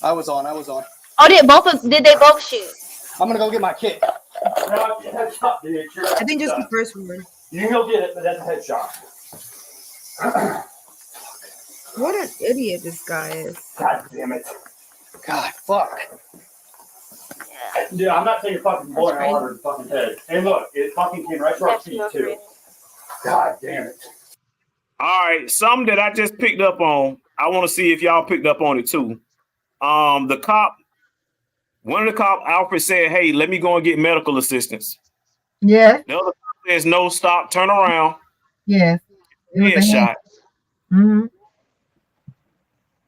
S9: I was on.
S17: Oh, did they both shoot?
S9: I'm gonna go get my kit.
S18: No, headshot, bitch.
S7: I think just the first one.
S18: You can go get it, but that's a headshot.
S7: What an idiot this guy is.
S18: God damn it.
S9: God, fuck.
S18: Dude, I'm not taking fucking boiling water in the fucking head. And look, it fucking came right to our feet, too. God damn it.
S6: All right, something that I just picked up on. I want to see if y'all picked up on it too. The cop, one of the cop, Alfred said, "Hey, let me go and get medical assistance."
S5: Yes.
S6: The other cop says, "No, stop, turn around."
S5: Yes.
S6: Headshot.
S5: Mm-hmm.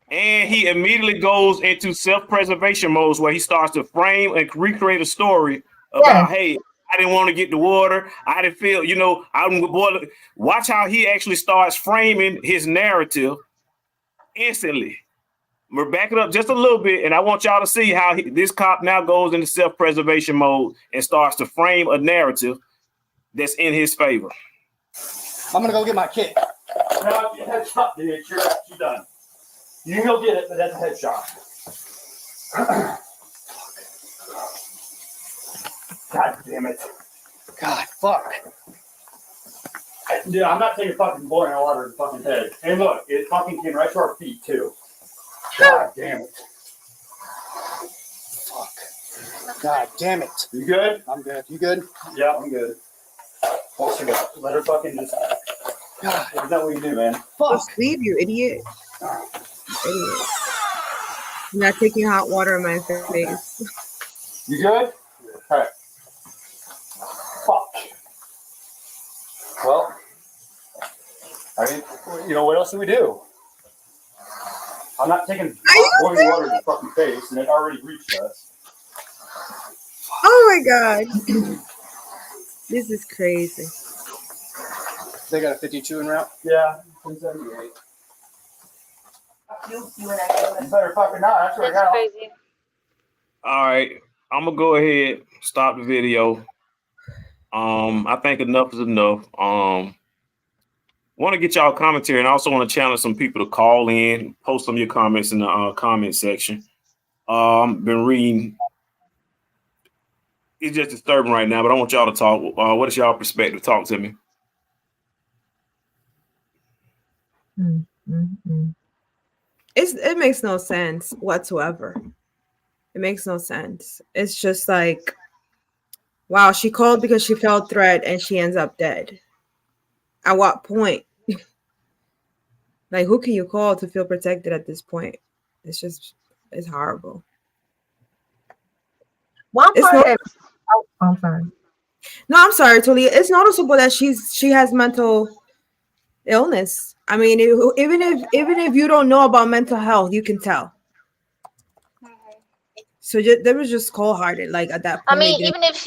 S6: And he immediately goes into self-preservation modes where he starts to frame and recreate a story about, hey, I didn't want to get the water. I didn't feel, I'm boiling. Watch how he actually starts framing his narrative instantly. We're backing up just a little bit, and I want y'all to see how this cop now goes into self-preservation mode and starts to frame a narrative that's in his favor.
S9: I'm gonna go get my kit.
S18: No, headshot, bitch. You're done. You can go get it, but that's a headshot. God damn it.
S9: God, fuck.
S18: Dude, I'm not taking fucking boiling water in the fucking head. And look, it fucking came right to our feet, too. God damn it.
S9: Fuck. God damn it.
S18: You good?
S9: I'm good. You good?
S18: Yeah, I'm good. What's she got? Let her fucking just. God, is that what you do, man?
S7: Fuck. Just leave, you idiot. Idiot. I'm not taking hot water in my face.
S18: You good? Alright. Fuck. Well, I mean, what else do we do? I'm not taking boiling water in the fucking face, and it already reached us.
S7: Oh my god. This is crazy.
S9: They got a 52 en route?
S18: Yeah, 1078. You better fucking not. I swear to God.
S17: Crazy.
S6: All right, I'm gonna go ahead, stop the video. I think enough is enough. Want to get y'all commentary, and I also want to challenge some people to call in, post some of your comments in the comment section. Been reading. It's just disturbing right now, but I want y'all to talk. What is y'all perspective? Talk to me.
S5: Mm-hmm.
S7: It makes no sense whatsoever. It makes no sense. It's just like, wow, she called because she felt threat and she ends up dead. At what point? Like, who can you call to feel protected at this point? It's horrible.
S5: One part I'm sorry.
S7: No, I'm sorry, Talia. It's noticeable that she has mental illness. I mean, even if you don't know about mental health, you can tell. So they was just cold-hearted, like at that point.
S17: I mean, even if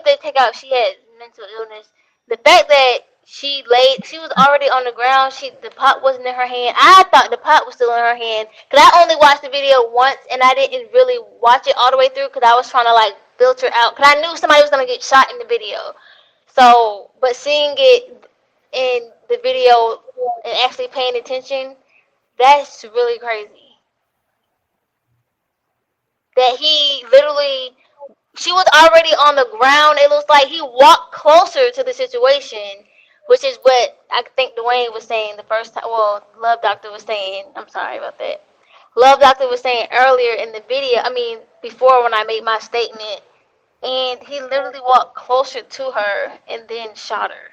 S17: they take out she had mental illness, the fact that she was already on the ground. The pot wasn't in her hand. I thought the pot was still in her hand because I only watched the video once and I didn't really watch it all the way through because I was trying to like filter out because I knew somebody was gonna get shot in the video. So, but seeing it in the video and actually paying attention, that's really crazy. That he literally, she was already on the ground. It looks like he walked closer to the situation, which is what I think Dwayne was saying the first time. Well, Love Doctor was saying. I'm sorry about that. Love Doctor was saying earlier in the video. I mean, before when I made my statement, and he literally walked closer to her and then shot her.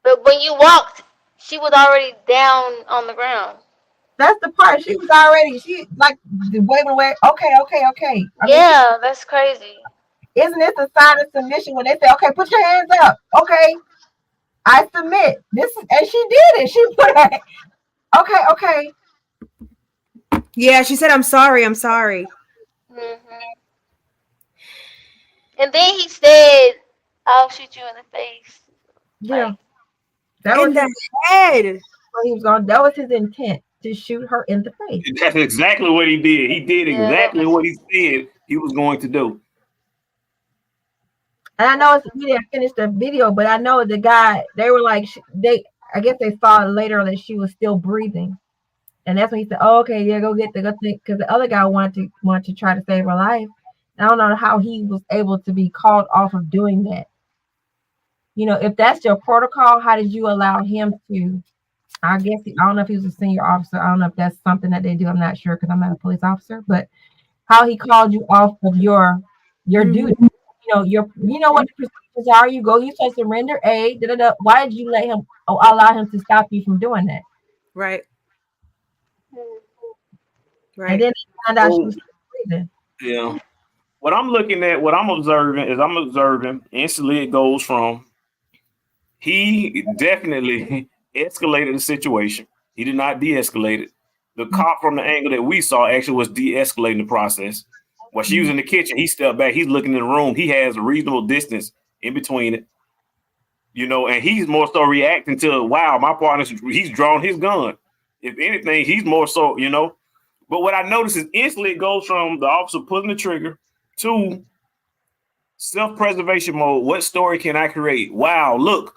S17: But when you walked, she was already down on the ground.
S5: That's the part. She like waving away. Okay.
S17: Yeah, that's crazy.
S5: Isn't this a sign of submission when they say, "Okay, put your hands up"? Okay, I submit. And she did it. She put her. Okay.
S7: Yeah, she said, "I'm sorry. I'm sorry."
S17: Mm-hmm. And then he said, "I'll shoot you in the face."
S5: Yeah,
S7: that was the head.
S5: He was on. That was his intent, to shoot her in the face.
S6: That's exactly what he did. He did exactly what he said he was going to do.
S5: And I know we didn't finish the video, but I know the guy. They were like, I guess they saw later that she was still breathing, and that's when he said, "Oh, okay, yeah, go think," because the other guy wanted to try to save her life. I don't know how he was able to be called off of doing that. You know, if that's your protocol, how did you allow him to? I guess I don't know if he was a senior officer. I don't know if that's something that they do. I'm not sure because I'm not a police officer. But how he called you off of your duty? You know what the procedures are. You say surrender aid. Why did you allow him to stop you from doing that?
S7: Right.
S5: And then he found out she was breathing.
S6: Yeah. What I'm looking at, what I'm observing, instantly it goes from he definitely escalated the situation. He did not de-escalate it. The cop from the angle that we saw actually was de-escalating the process. While she was in the kitchen, he stepped back. He's looking in the room. He has a reasonable distance in between it. And he's more so reacting to, wow, my partner, he's drawn his gun. If anything, he's more so, But what I noticed is instantly it goes from the officer pulling the trigger to self-preservation mode. What story can I create? Wow, look,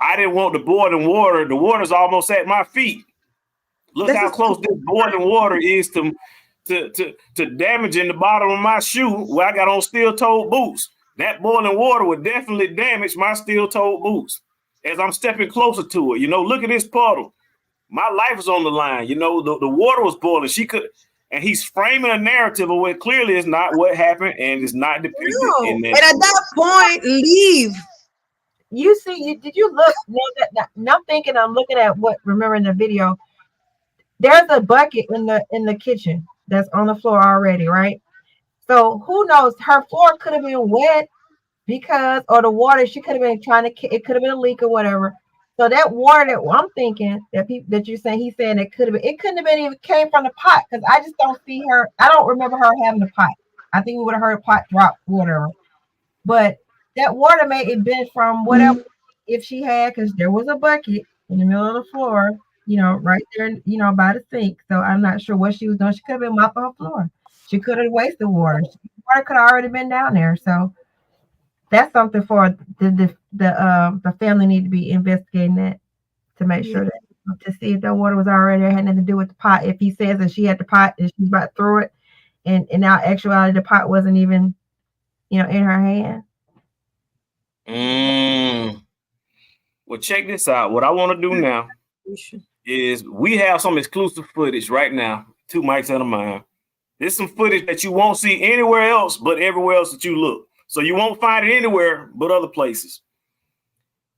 S6: I didn't want the boiling water. The water's almost at my feet. Look how close this boiling water is to damaging the bottom of my shoe where I got on steel-toed boots. That boiling water would definitely damage my steel-toed boots as I'm stepping closer to it. Look at this puddle. My life is on the line. The water was boiling. And he's framing a narrative of what clearly is not what happened and is not depicted in that.
S7: And at that point, leave.
S5: You see, did you look? Now I'm thinking, I'm looking at remember in the video, there's a bucket in the kitchen that's on the floor already, right? So who knows? Her floor could have been wet or the water, she could have been it could have been a leak or whatever. So that water that I'm thinking that you're saying, he's saying it couldn't have been even came from the pot, because I just don't see her. I don't remember her having a pot. I think we would have heard a pot drop, whatever. But that water may have been from whatever, if she had, because there was a bucket in the middle of the floor, right there, by the sink. So I'm not sure what she was doing. She could have been mopping her floor. She could have wasted water. Water could have already been down there. So that's something for the family need to be investigating that, to make sure that, to see if that water was already there, had nothing to do with the pot. If he says that she had the pot and she's about to throw it, and in actuality the pot wasn't even, in her hand.
S6: Well, check this out. What I want to do now is we have some exclusive footage right now. 2 mics at a mine. There's some footage that you won't see anywhere else but everywhere else that you look. So you won't find it anywhere but other places.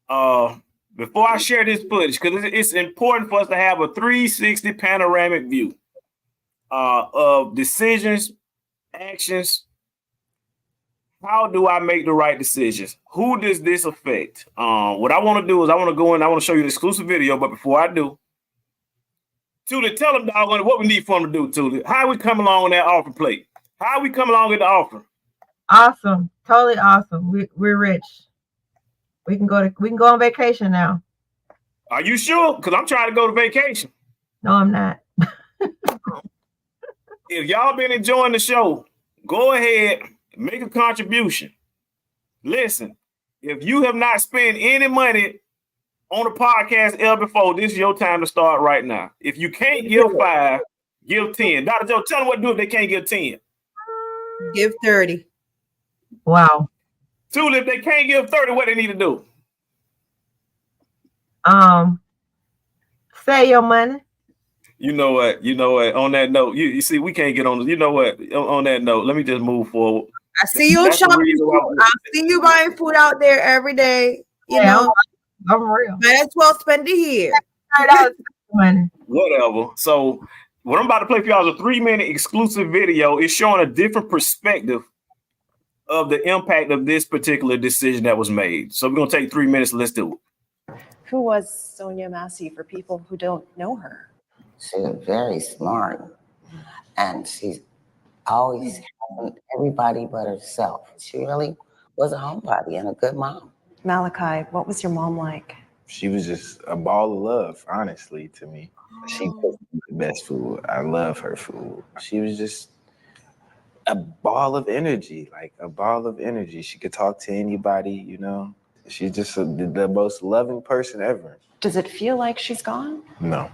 S6: Before I share this footage, because it's important for us to have a 360 panoramic view of decisions, actions. How do I make the right decisions? Who does this affect? What I want to do is I want to go in, I want to show you the exclusive video, but before I do, Tuli, tell them, doggone, what we need for them to do, Tuli. How we come along on that offer plate? How we come along with the offer?
S5: Awesome. Totally awesome. We're rich. We can go on vacation now.
S6: Are you sure? Because I'm trying to go to vacation.
S5: No, I'm not.
S6: If y'all been enjoying the show, go ahead, make a contribution. Listen, if you have not spent any money on the podcast ever before, this is your time to start right now. If you can't give 5, give 10. Dr. Joe, tell them what to do if they can't give 10.
S7: Give 30.
S5: Wow.
S6: Tula, if they can't give 30, what they need to do?
S5: Say your money.
S6: You know what? On that note, you see, we can't get on. You know what? On that note, let me just move forward.
S7: I see you shopping. I see you buying food out there every day. You know,
S5: I'm real.
S7: Might as well spend it here.
S6: Whatever. So, what I'm about to play for y'all is a 3-minute exclusive video. It's showing a different perspective of the impact of this particular decision that was made. So, we're gonna take 3 minutes. Let's do it.
S19: Who was Sonia Massey for people who don't know her?
S20: She was very smart, and she's always helping everybody but herself. She really was a homebody and a good mom.
S19: Malachi, what was your mom like?
S21: She was just a ball of love, honestly, to me. She cooked the best food. I love her food. She was just a ball of energy, She could talk to anybody, you know. She's just the most loving person ever.
S19: Does it feel like she's gone?
S21: No.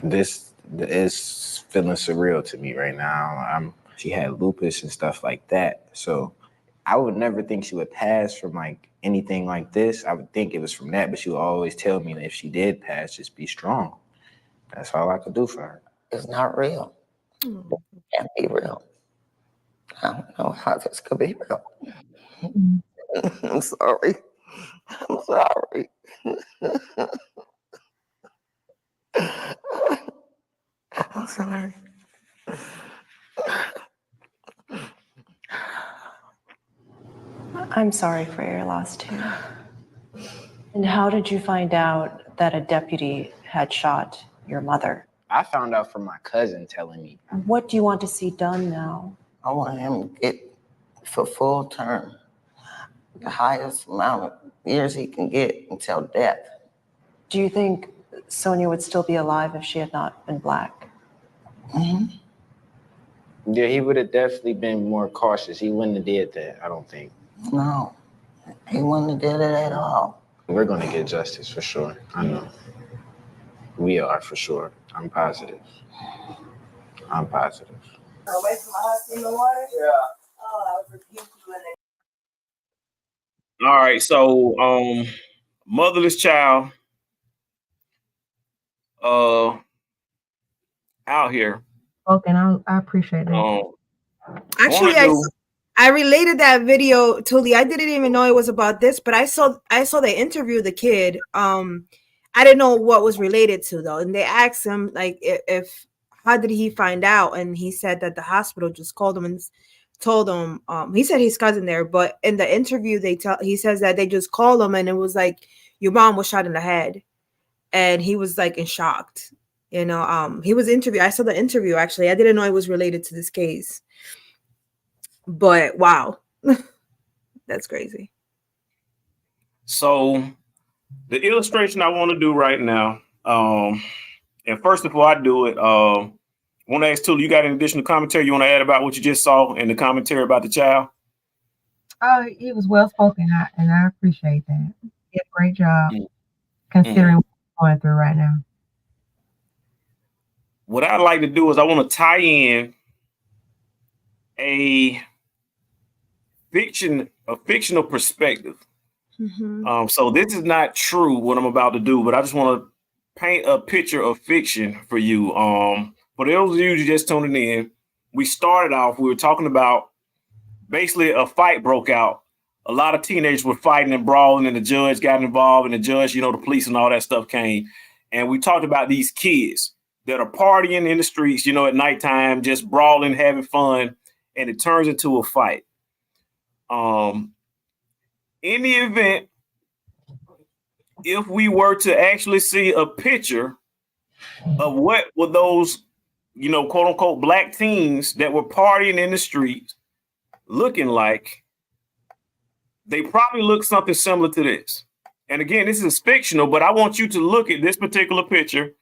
S21: This is feeling surreal to me right now. She had lupus and stuff like that. So I would never think she would pass from like anything like this. I would think it was from that, but she would always tell me that if she did pass, just be strong. That's all I could do for her.
S20: It's not real. It can't be real. I don't know how this could be real. I'm sorry. I'm sorry. I'm sorry.
S19: I'm sorry for your loss too. And how did you find out that a deputy had shot your mother?
S21: I found out from my cousin telling me.
S19: What do you want to see done now?
S20: I want him to get for full term, the highest amount of years he can get until death.
S19: Do you think Sonia would still be alive if she had not been Black?
S20: Mm-hmm.
S21: Yeah, he would have definitely been more cautious. He wouldn't have did that, I don't think.
S20: No, he wouldn't have did it at all.
S21: We're going to get justice for sure. I know. We are for sure. I'm positive. I'm positive.
S13: Away from my husband in the water? Yeah. Oh, I would rebuke you in the
S6: All right, so motherless child out here.
S5: Okay, I appreciate that.
S7: Actually, I related that video to Lee. I didn't even know it was about this, but I saw they interview the kid. I didn't know what was related to though, and they asked him like if how did he find out, and he said that the hospital just called him and told him. He said his cousin there, but in the interview he says that they just called him and it was like your mom was shot in the head, and he was like in shock. You know, he was interviewed. I saw the interview actually. I didn't know it was related to this case. But wow, that's crazy.
S6: So the illustration I want to do right now, and first before I do it, I want to ask Tula, you got any additional commentary you want to add about what you just saw in the commentary about the child?
S5: Oh, he was well spoken, and I appreciate that. He did a great job considering what we're going through right now.
S6: What I'd like to do is I want to tie in a fictional perspective.
S7: Mm-hmm.
S6: So this is not true what I'm about to do, but I just want to paint a picture of fiction for you. For those of you who just tuning in, we started off, we were talking about basically a fight broke out. A lot of teenagers were fighting and brawling, and the judge got involved, and the judge, the police and all that stuff came. And we talked about these kids that are partying in the streets, at nighttime, just brawling, having fun, and it turns into a fight. In the event, if we were to actually see a picture of what were those, quote unquote, Black teens that were partying in the streets looking like, they probably look something similar to this. And again, this is fictional, but I want you to look at this particular picture.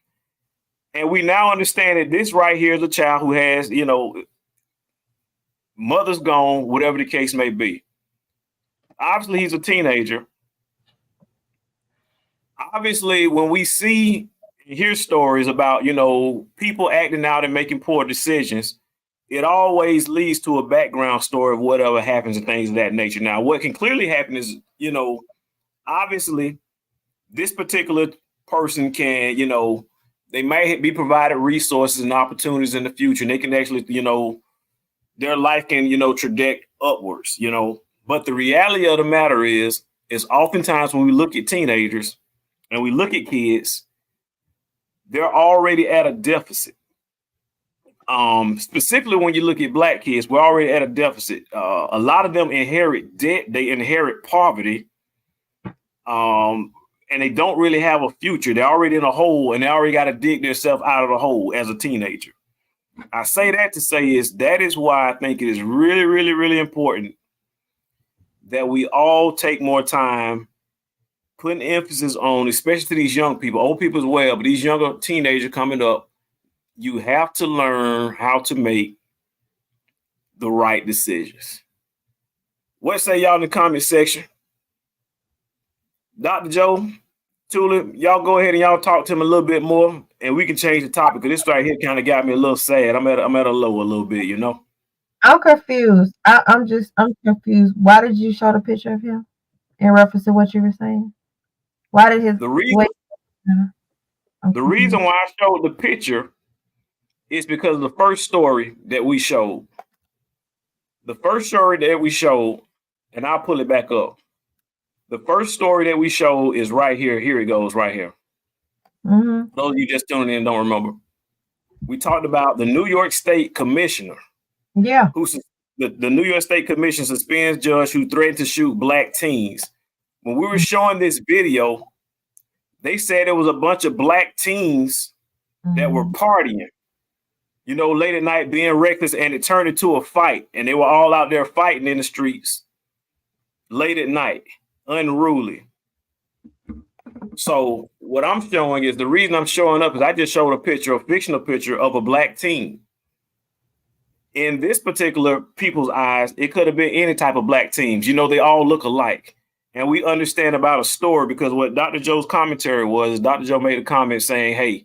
S6: And we now understand that this right here is a child who has, you know, mother's gone, whatever the case may be. Obviously, he's a teenager. Obviously, when we see and hear stories about, you know, people acting out and making poor decisions, it always leads to a background story of whatever happens and things of that nature. Now, what can clearly happen is, you know, obviously, this particular person can, you know, they might be provided resources and opportunities in the future, and they can actually, you know, their life can, you know, traject upwards, you know. But the reality of the matter is oftentimes when we look at teenagers and we look at kids, they're already at a deficit. Specifically when you look at Black kids, we're already at a deficit. A lot of them inherit debt, they inherit poverty, and they don't really have a future. They're already in a hole, and they already got to dig themselves out of the hole as a teenager. I say that to say that is why I think it is really, really, really important that we all take more time putting emphasis on, especially to these young people, old people as well, but these younger teenagers coming up. You have to learn how to make the right decisions. What say y'all in the comment section? Dr. Joe, Tulip, y'all go ahead and y'all talk to him a little bit more, and we can change the topic, because this right here kind of got me a little sad. I'm at a low a little bit, you know.
S5: I'm confused. I'm confused. Why did you show the picture of him in reference to what you were saying? Why did his
S6: the reason why I showed the picture is because of the first story that we showed. The first story that we showed, and I'll pull it back up. The first story that we showed is right here. Here it goes, right here.
S5: Mm-hmm.
S6: Those of you just tuning in and don't remember. We talked about the New York State Commissioner.
S5: Yeah.
S6: The New York State Commission suspends judge who threatened to shoot Black teens. When we were showing this video, they said it was a bunch of Black teens that were partying, you know, late at night being reckless, and it turned into a fight, and they were all out there fighting in the streets late at night, unruly. So what I'm showing is, the reason I'm showing up is I just showed a fictional picture of a Black teen. In this particular people's eyes, it could have been any type of Black teens. You know, they all look alike. And we understand about a story, because what Dr. Joe's commentary was, Dr. Joe made a comment saying, hey,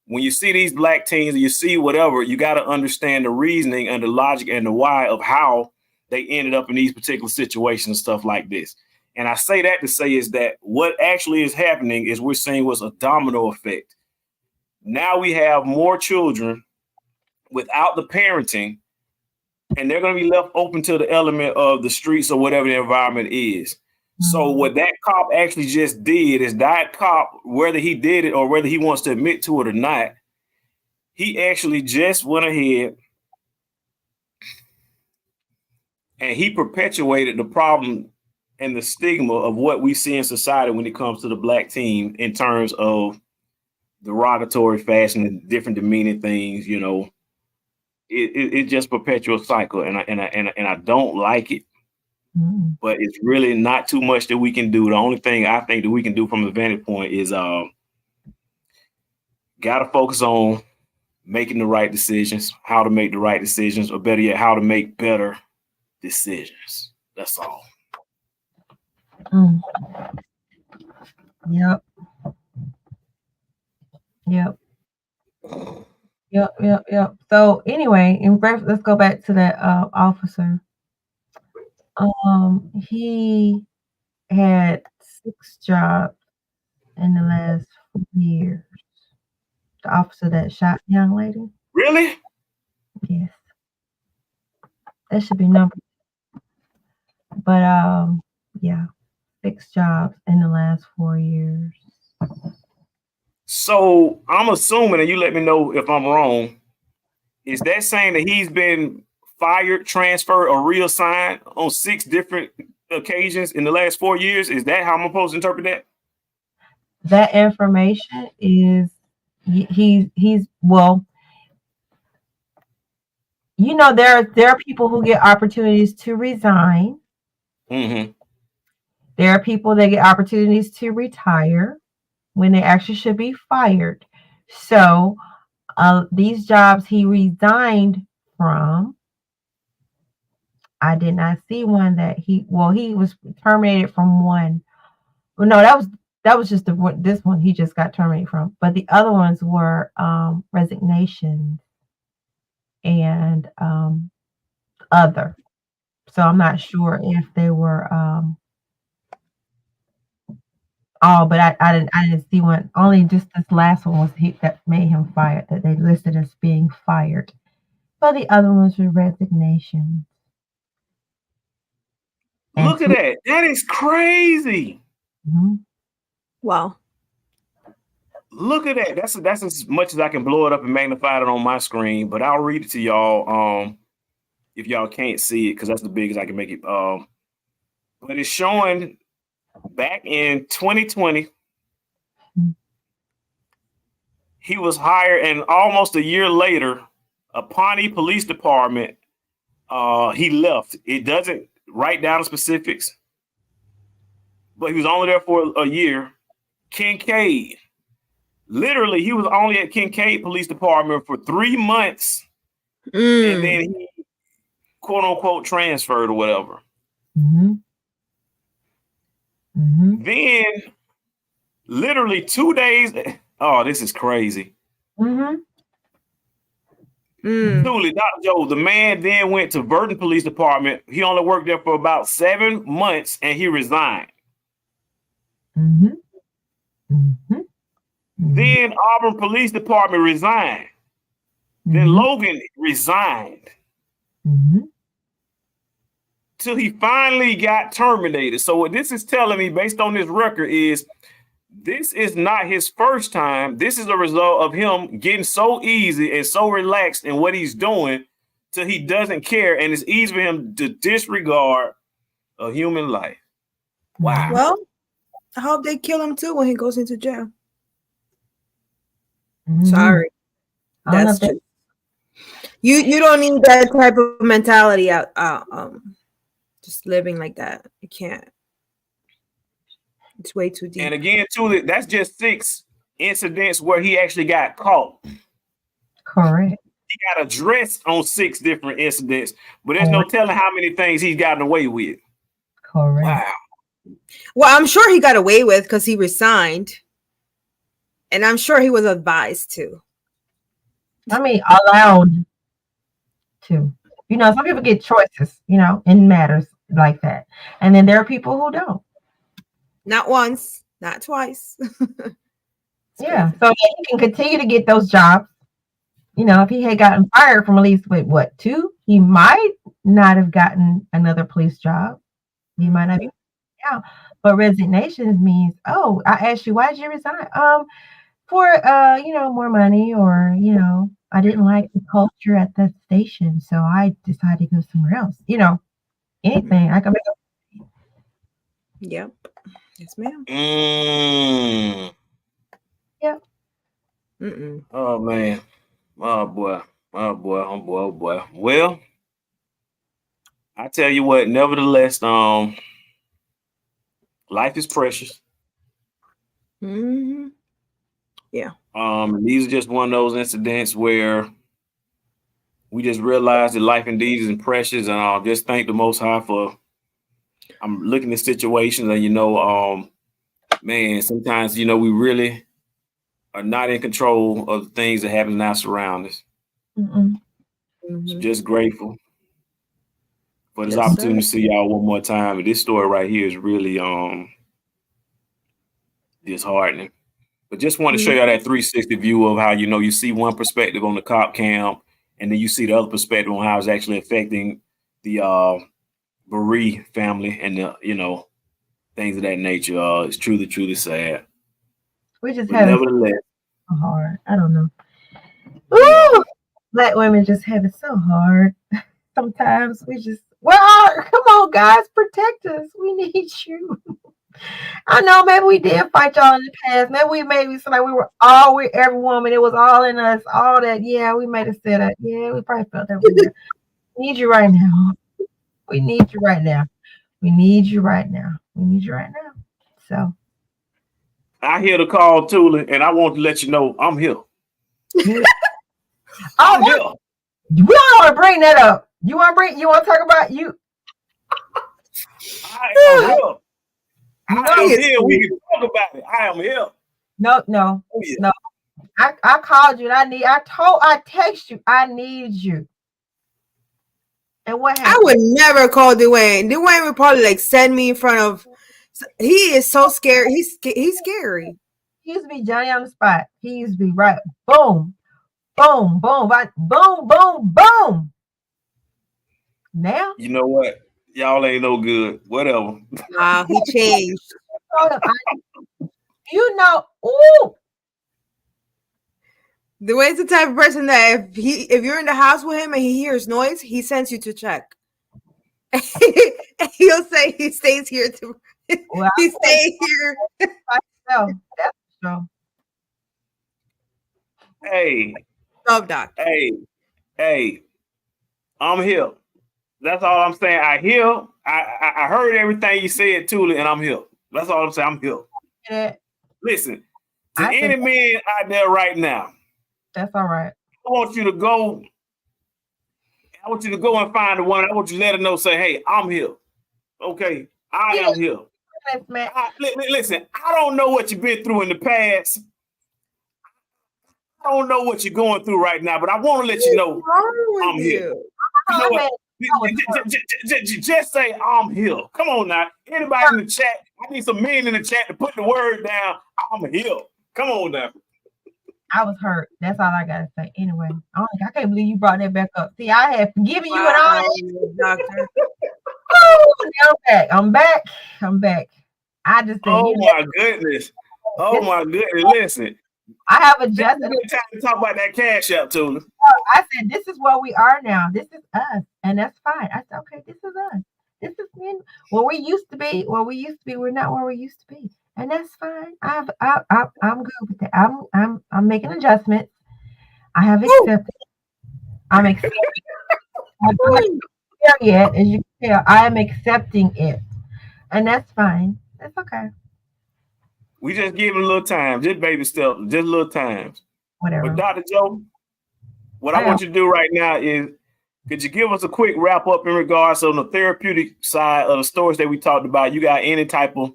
S6: when you see these Black teens, you see whatever, you got to understand the reasoning and the logic and the why of how they ended up in these particular situations and stuff like this. And I say that to say is that what actually is happening is we're seeing was a domino effect. Now we have more children without the parenting, and they're going to be left open to the element of the streets or whatever the environment is. So what that cop actually just did is, that cop, whether he did it or whether he wants to admit to it or not, he actually just went ahead and he perpetuated the problem and the stigma of what we see in society when it comes to the Black teen in terms of derogatory fashion and different demeaning things. You know, it just perpetual cycle, and I don't like it. But it's really not too much that we can do. The only thing I think that we can do from the vantage point is got to focus on making the right decisions, how to make the right decisions, or better yet, how to make better decisions. That's all.
S5: Yep. So anyway, let's go back to that officer. He had 6 jobs in the last 4 years. The officer that shot the young lady.
S6: Really?
S5: Yes. That should be number. But yeah, 6 jobs in the last 4 years.
S6: So I'm assuming, and you let me know if I'm wrong, is that saying that he's been fired, transferred, or reassigned on 6 different occasions in the last 4 years? Is that how I'm supposed to interpret that?
S5: That information is he's well, you know, there are people who get opportunities to resign.
S6: Mm-hmm.
S5: There are people that get opportunities to retire when they actually should be fired. So these jobs he resigned from, I did not see one that he was terminated from one. Well, no, that was just this one he just got terminated from. But the other ones were resignations and other. So I'm not sure if they were all, but I didn't see one. Only just this last one was that made him fired, that they listed as being fired. But the other ones were resignations.
S6: Look at that. That is crazy.
S5: Mm-hmm.
S7: Wow.
S6: Look at that. That's as much as I can blow it up and magnify it on my screen, but I'll read it to y'all if y'all can't see it, because that's the biggest I can make it. But it's showing back in 2020, he was hired, and almost a year later, a Pawnee Police Department, he left. It doesn't write down the specifics, but he was only there for a year. Kincaid, literally, he was only at Kincaid Police Department for 3 months, and then he, quote unquote, transferred or whatever.
S5: Mm-hmm. Mm-hmm.
S6: Then, literally 2 days. Oh, this is crazy.
S5: Mm-hmm.
S6: Truly, Dr. Joe, the man then went to Verdon Police Department. He only worked there for about 7 months, and he resigned.
S5: Mm-hmm. Mm-hmm.
S6: Then Auburn Police Department resigned.
S5: Mm-hmm.
S6: Then Logan resigned.
S5: Mm-hmm.
S6: Till he finally got terminated. So what this is telling me, based on this record, is this is not his first time. This is a result of him getting so easy and so relaxed in what he's doing till he doesn't care, and it's easy for him to disregard a human life. Wow.
S7: Well, I hope they kill him too when he goes into jail.
S5: Mm-hmm.
S7: Sorry. That's just, you don't need that type of mentality out just living like that. You can't. It's way too deep.
S6: And again, too, that's just 6 incidents where he actually got caught.
S5: Correct.
S6: He got addressed on 6 different incidents, but there's no telling how many things he's gotten away with.
S5: Correct.
S6: Wow.
S7: Well, I'm sure he got away with because he resigned. And I'm sure he was advised to.
S5: I mean, allowed to. You know, some people get choices, you know, in matters like that. And then there are people who don't.
S7: Not once, not twice.
S5: Yeah. So he can continue to get those jobs. You know, if he had gotten fired from at least with what, 2, he might not have gotten another police job. He might not be. Yeah. But resignation means, oh, I asked you, why did you resign? For you know, more money, or you know, I didn't like the culture at the station, so I decided to go somewhere else. You know, anything I can make.
S7: Yep. Yes, ma'am.
S5: Yep.
S6: Oh man. Oh boy. Oh boy. Oh boy. Oh boy. Well, I tell you what, nevertheless, life is precious.
S7: Mm-hmm. Yeah.
S6: These are just one of those incidents where we just realize that life indeed is precious, and I'll just thank the Most High for. I'm looking at situations, and you know, man, sometimes you know we really are not in control of the things that happen in our surroundings.
S5: Mm-hmm.
S6: So just grateful for this
S7: Yes,
S6: opportunity
S7: sir.
S6: to see y'all one more time. And this story right here is really disheartening. But just want to show y'all that 360 view of how, you know, you see one perspective on the cop cam, and then you see the other perspective on how it's actually affecting the Bereaved family and the, you know, things of that nature. It's truly, truly sad.
S5: We just
S6: But
S5: have it
S6: nevertheless,
S5: so hard. I don't know. Ooh, Black women just have it so hard. Sometimes we're hard. Come on, guys, protect us. We need you. I know maybe we did fight y'all in the past. Maybe somebody every woman. It was all in us. All that. Yeah, we made a set up. Yeah, we probably felt that. We need you right now. We need you right now. We need you right now. We need you right now. So
S6: I hear the call, Tula, and I want to let you know I'm here.
S5: I'm here. We don't want to bring that up. You want to talk about you?
S6: I am here. I am here. We can talk about it. I am here.
S5: No.
S6: Oh, yeah.
S5: No. I called you and I text you, I need you. And what happened?
S7: I would never call Dwayne. Dwayne would probably like send me in front of. He is so scary. He's scary.
S5: He used to be Johnny on the spot. He used to be right. Boom, boom, boom, right, boom, boom, boom. Now
S6: you know what? Y'all ain't no good. Whatever.
S7: Wow, he changed.
S5: You know, ooh.
S7: Dwayne's the type of person that if you're in the house with him and he hears noise, he sends you to check. He'll say he stays here to.
S5: Well,
S7: he stays here.
S5: That's true.
S6: Hey.
S7: Love Doc.
S6: Hey. I'm here. That's all I'm saying. I hear. I heard everything you said, Tula, and I'm here. That's all I'm saying. I'm here.
S5: Yeah.
S6: Listen, to any man out there right now.
S5: That's all right.
S6: I want you to go and find the one. I want you to let her know, say, hey, I'm here. Okay, I am here. Listen, I don't know what you've been through in the past. I don't know what you're going through right now, but I want to let you know I'm here. You know what? Just say I'm here. Come on now. Anybody in the chat, I need some men in the chat to put the word down. I'm here. Come on now.
S5: I was hurt. That's all I gotta say. Anyway, I can't believe you brought that back up. See, I have forgiven you and all.
S7: Doctor.
S5: I'm back. I just think.
S6: Oh my goodness. Listen.
S5: I have adjusted.
S6: It's time to talk about that cash app, Tula.
S5: I said, this is where we are now. This is us, and that's fine. I said, okay, this is us. This is where we used to be. We're not where we used to be. And that's fine. I'm good with that. I'm making adjustments. I have accepted. I'm accepting. I'm not there yet, as you can tell. I am accepting it, and that's fine. That's okay.
S6: We just give it a little time, just baby steps, just little times.
S5: Whatever.
S6: But Dr. Joe, what I want you to do right now is, could you give us a quick wrap up in regards on the therapeutic side of the stories that we talked about? You got any type of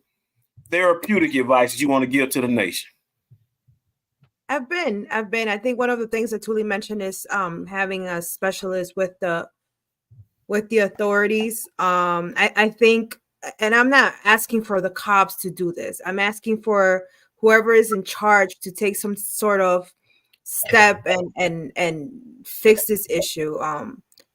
S6: therapeutic advice that you want to give to the nation?
S7: I've been. I think one of the things that Tuli mentioned is having a specialist with the authorities. I think, and I'm not asking for the cops to do this. I'm asking for whoever is in charge to take some sort of step and fix this issue.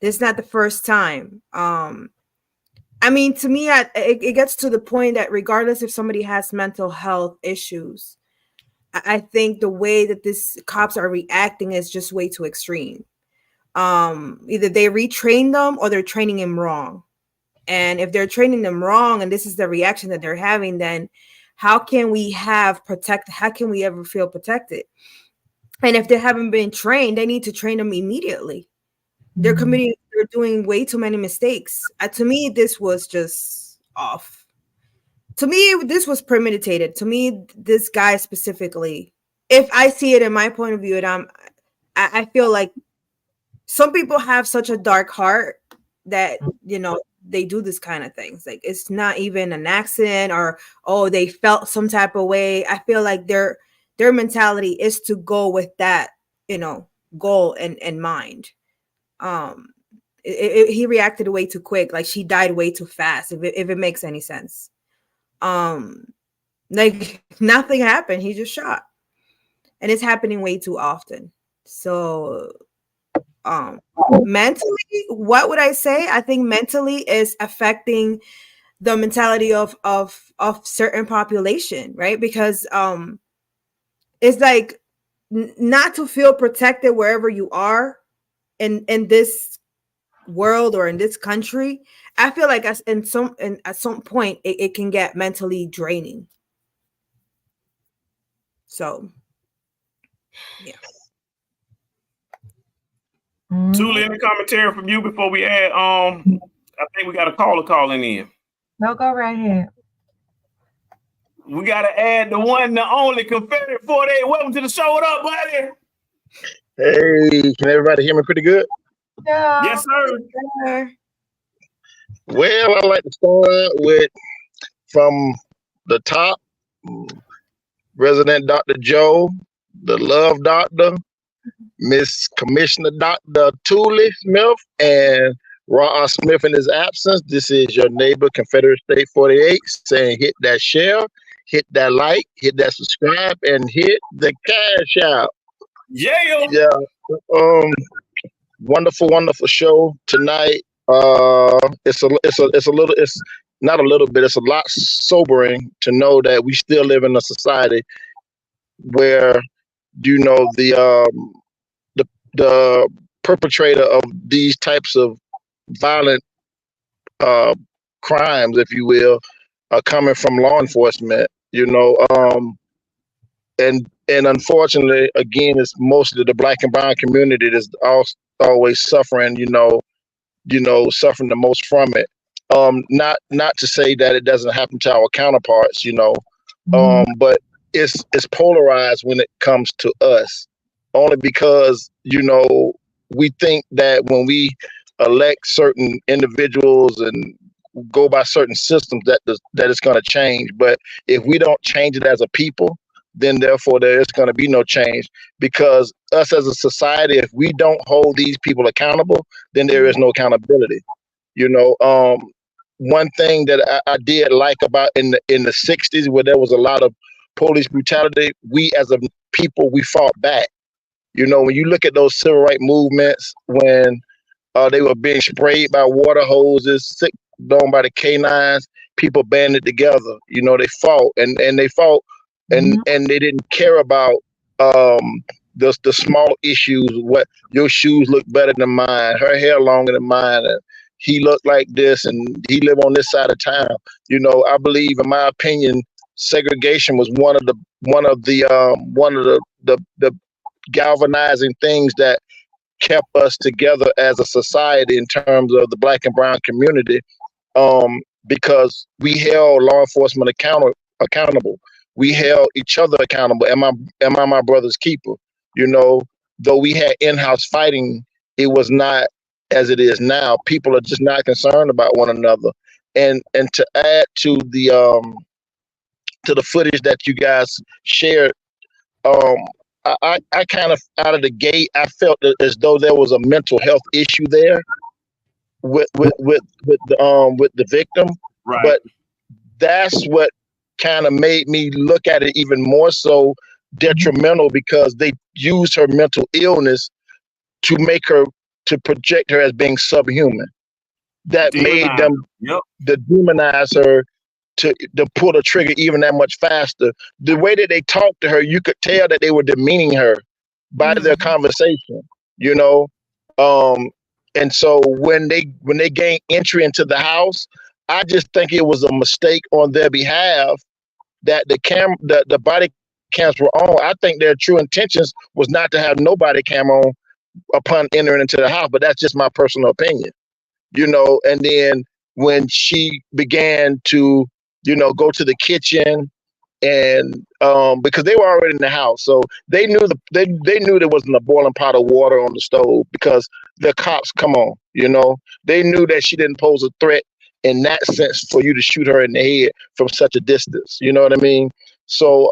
S7: This is not the first time. I mean, to me, it gets to the point that regardless if somebody has mental health issues, I think the way that these cops are reacting is just way too extreme. Either they retrain them or they're training them wrong. And if they're training them wrong and this is the reaction that they're having, then how can we ever feel protected? And if they haven't been trained, they need to train them immediately. They're doing way too many mistakes. To me, this was just off. To me, this was premeditated. To me, this guy specifically, if I see it in my point of view, and I feel like some people have such a dark heart that, they do this kind of things. Like, it's not even an accident or, they felt some type of way. I feel like their mentality is to go with that, goal in mind. He reacted way too quick. Like, she died way too fast, if it makes any sense. Like, nothing happened. He just shot. And it's happening way too often. So mentally, what would I say? I think mentally is affecting the mentality of certain population, right? Because it's like not to feel protected wherever you are in this world or in this country. I feel like at some point it can get mentally draining. So yeah.
S6: Tuli, any commentary from you before we add? I think we got a caller calling in.
S5: No, go right ahead.
S6: We gotta add the one, the only Confederate 48. Welcome to the show. What up, buddy?
S1: Hey, can everybody hear me pretty good?
S5: Yeah.
S6: Yes, sir.
S1: Well, I like to start out with from the top, Resident Dr. Joe, the Love Doctor, Miss Commissioner Dr. Thule Smith, and Ra Smith in his absence. This is your neighbor, Confederate State 48, saying hit that share, hit that like, hit that subscribe, and hit the cash out.
S6: Yeah.
S1: Wonderful show tonight. It's not a little bit, it's a lot sobering to know that we still live in a society where, you know, the perpetrator of these types of violent crimes, if you will, are coming from law enforcement, you know, and unfortunately, again, it's mostly the Black and brown community that's always suffering, suffering the most from it. Not to say that it doesn't happen to our counterparts, but it's polarized when it comes to us, only because, we think that when we elect certain individuals and go by certain systems that it's going to change. But if we don't change it as a people, then therefore there is going to be no change, because us as a society, if we don't hold these people accountable, then there is no accountability. One thing that I did like about in the 60s, where there was a lot of police brutality, we as a people, we fought back. When you look at those civil rights movements, when they were being sprayed by water hoses, sick down by the canines, people banded together. They fought and they fought, and they didn't care about the small issues. What your shoes look better than mine, her hair longer than mine, and he looked like this, and he lived on this side of town. I believe, in my opinion, segregation was one of the galvanizing things that kept us together as a society in terms of the Black and brown community, because we held law enforcement accountable. We held each other accountable. Am I my brother's keeper? Though we had in-house fighting, it was not as it is now. People are just not concerned about one another. And to add to the footage that you guys shared, I kind of, out of the gate, I felt as though there was a mental health issue there with the victim.
S6: Right.
S1: But that's what kind of made me look at it even more so detrimental, because they used her mental illness to project her as being subhuman. That made them to demonize her, to pull the trigger even that much faster. The way that they talked to her, you could tell that they were demeaning her by their conversation, and so when they gained entry into the house, I just think it was a mistake on their behalf that the body cams were on. I think their true intentions was not to have no body cam on upon entering into the house, but that's just my personal opinion, and then when she began to go to the kitchen, and because they were already in the house, so they knew they knew there wasn't a boiling pot of water on the stove, because the cops, come on, they knew that she didn't pose a threat in that sense for you to shoot her in the head from such a distance. You know what I mean? So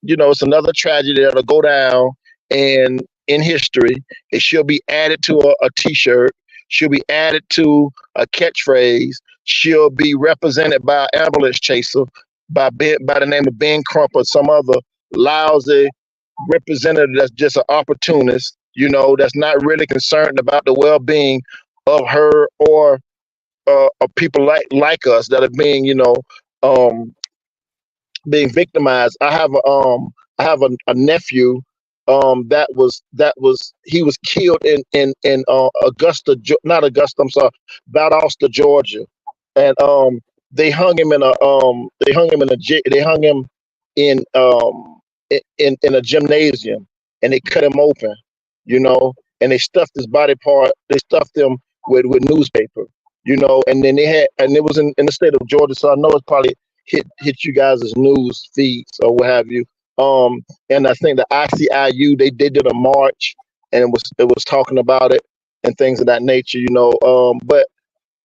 S1: it's another tragedy that'll go down and in history. It should be added to a t-shirt, should be added to a catchphrase. She'll be represented by an ambulance chaser by the name of Ben Crump or some other lousy representative that's just an opportunist, that's not really concerned about the well-being of her or of people like us that are being, being victimized. I have a nephew he was killed in Valdosta, Georgia, and they hung him in a gymnasium, and they cut him open, and they stuffed his body part. They stuffed him with newspaper, you know, and then it was in the state of Georgia, so I know it's probably hit you guys' news feeds or what have you. And I think the ICIU they did a march, and it was talking about it and things of that nature, you know. But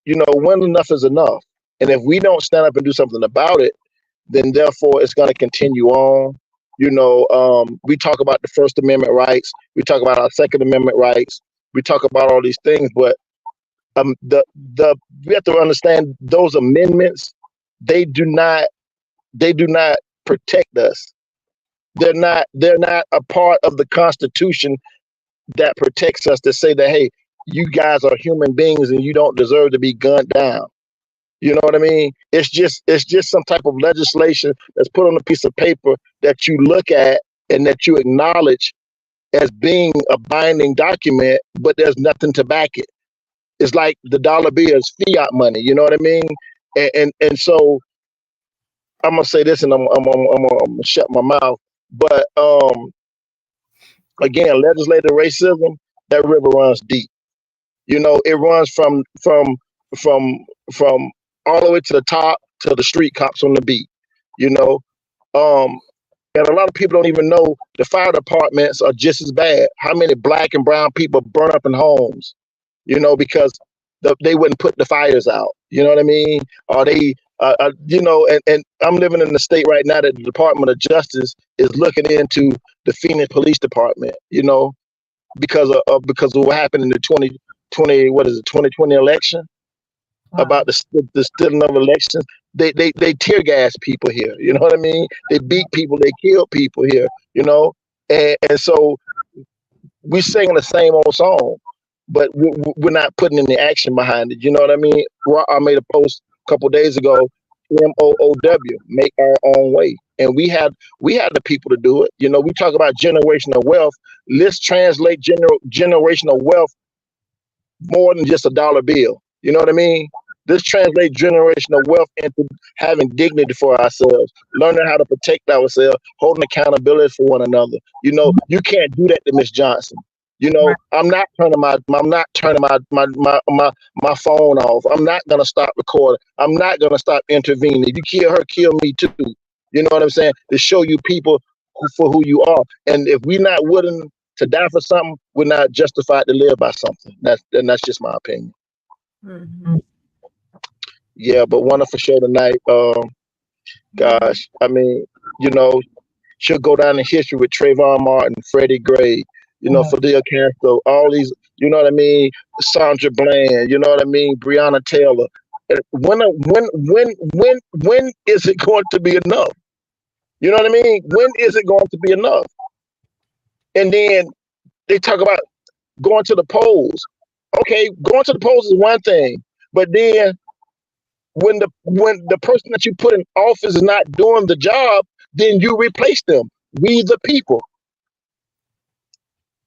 S1: you know, when enough is enough, and if we don't stand up and do something about it, then therefore it's going to continue on. You know, we talk about the First Amendment rights, we talk about our Second Amendment rights, we talk about all these things, but we have to understand those amendments, they do not protect us. They're not a part of the Constitution that protects us, to say that, hey, you guys are human beings and you don't deserve to be gunned down. You know what I mean? It's just some type of legislation that's put on a piece of paper that you look at and that you acknowledge as being a binding document, but there's nothing to back it. It's like the dollar bill is fiat money. You know what I mean? And so I'm gonna say this, and I'm gonna shut my mouth. But again, legislative racism, that river runs deep. You know, it runs from all the way to the top to the street cops on the beat. You know, and a lot of people don't even know the fire departments are just as bad. How many black and brown people burn up in homes? You know, because they wouldn't put the fires out. You know what I mean? Or they, you know, and I'm living in the state right now that the Department of Justice is looking into the Phoenix Police Department. You know, because of what happened in the 2020 election. About the stealing of elections. They tear gas people here. You know what I mean? They beat people. They kill people here. You know, and so we singing the same old song, but we're not putting any action behind it. You know what I mean? I made a post a couple days ago. MOOW, make our own way, and we had the people to do it. You know, we talk about generational wealth. Let's translate generational wealth more than just a dollar bill. You know what I mean? Let's translate generational wealth into having dignity for ourselves, learning how to protect ourselves, holding accountability for one another. You know, you can't do that to Miss Johnson. You know, I'm not turning my phone off. I'm not gonna stop recording. I'm not gonna stop intervening. You kill her, kill me too. You know what I'm saying? To show you people for who you are. And if we're not willing to die for something, we're not justified to live by something. That's just my opinion.
S7: Mm-hmm.
S1: Yeah, but wonderful show tonight. Gosh, I mean, you know, she'll go down in history with Trayvon Martin, Freddie Gray, you know, Fidel Castro, all these, you know what I mean, Sandra Bland, you know what I mean, Breonna Taylor. When is it going to be enough? You know what I mean? When is it going to be enough? And then they talk about going to the polls. Okay, going to the polls is one thing, but then when the person that you put in office is not doing the job, then you replace them. We the people.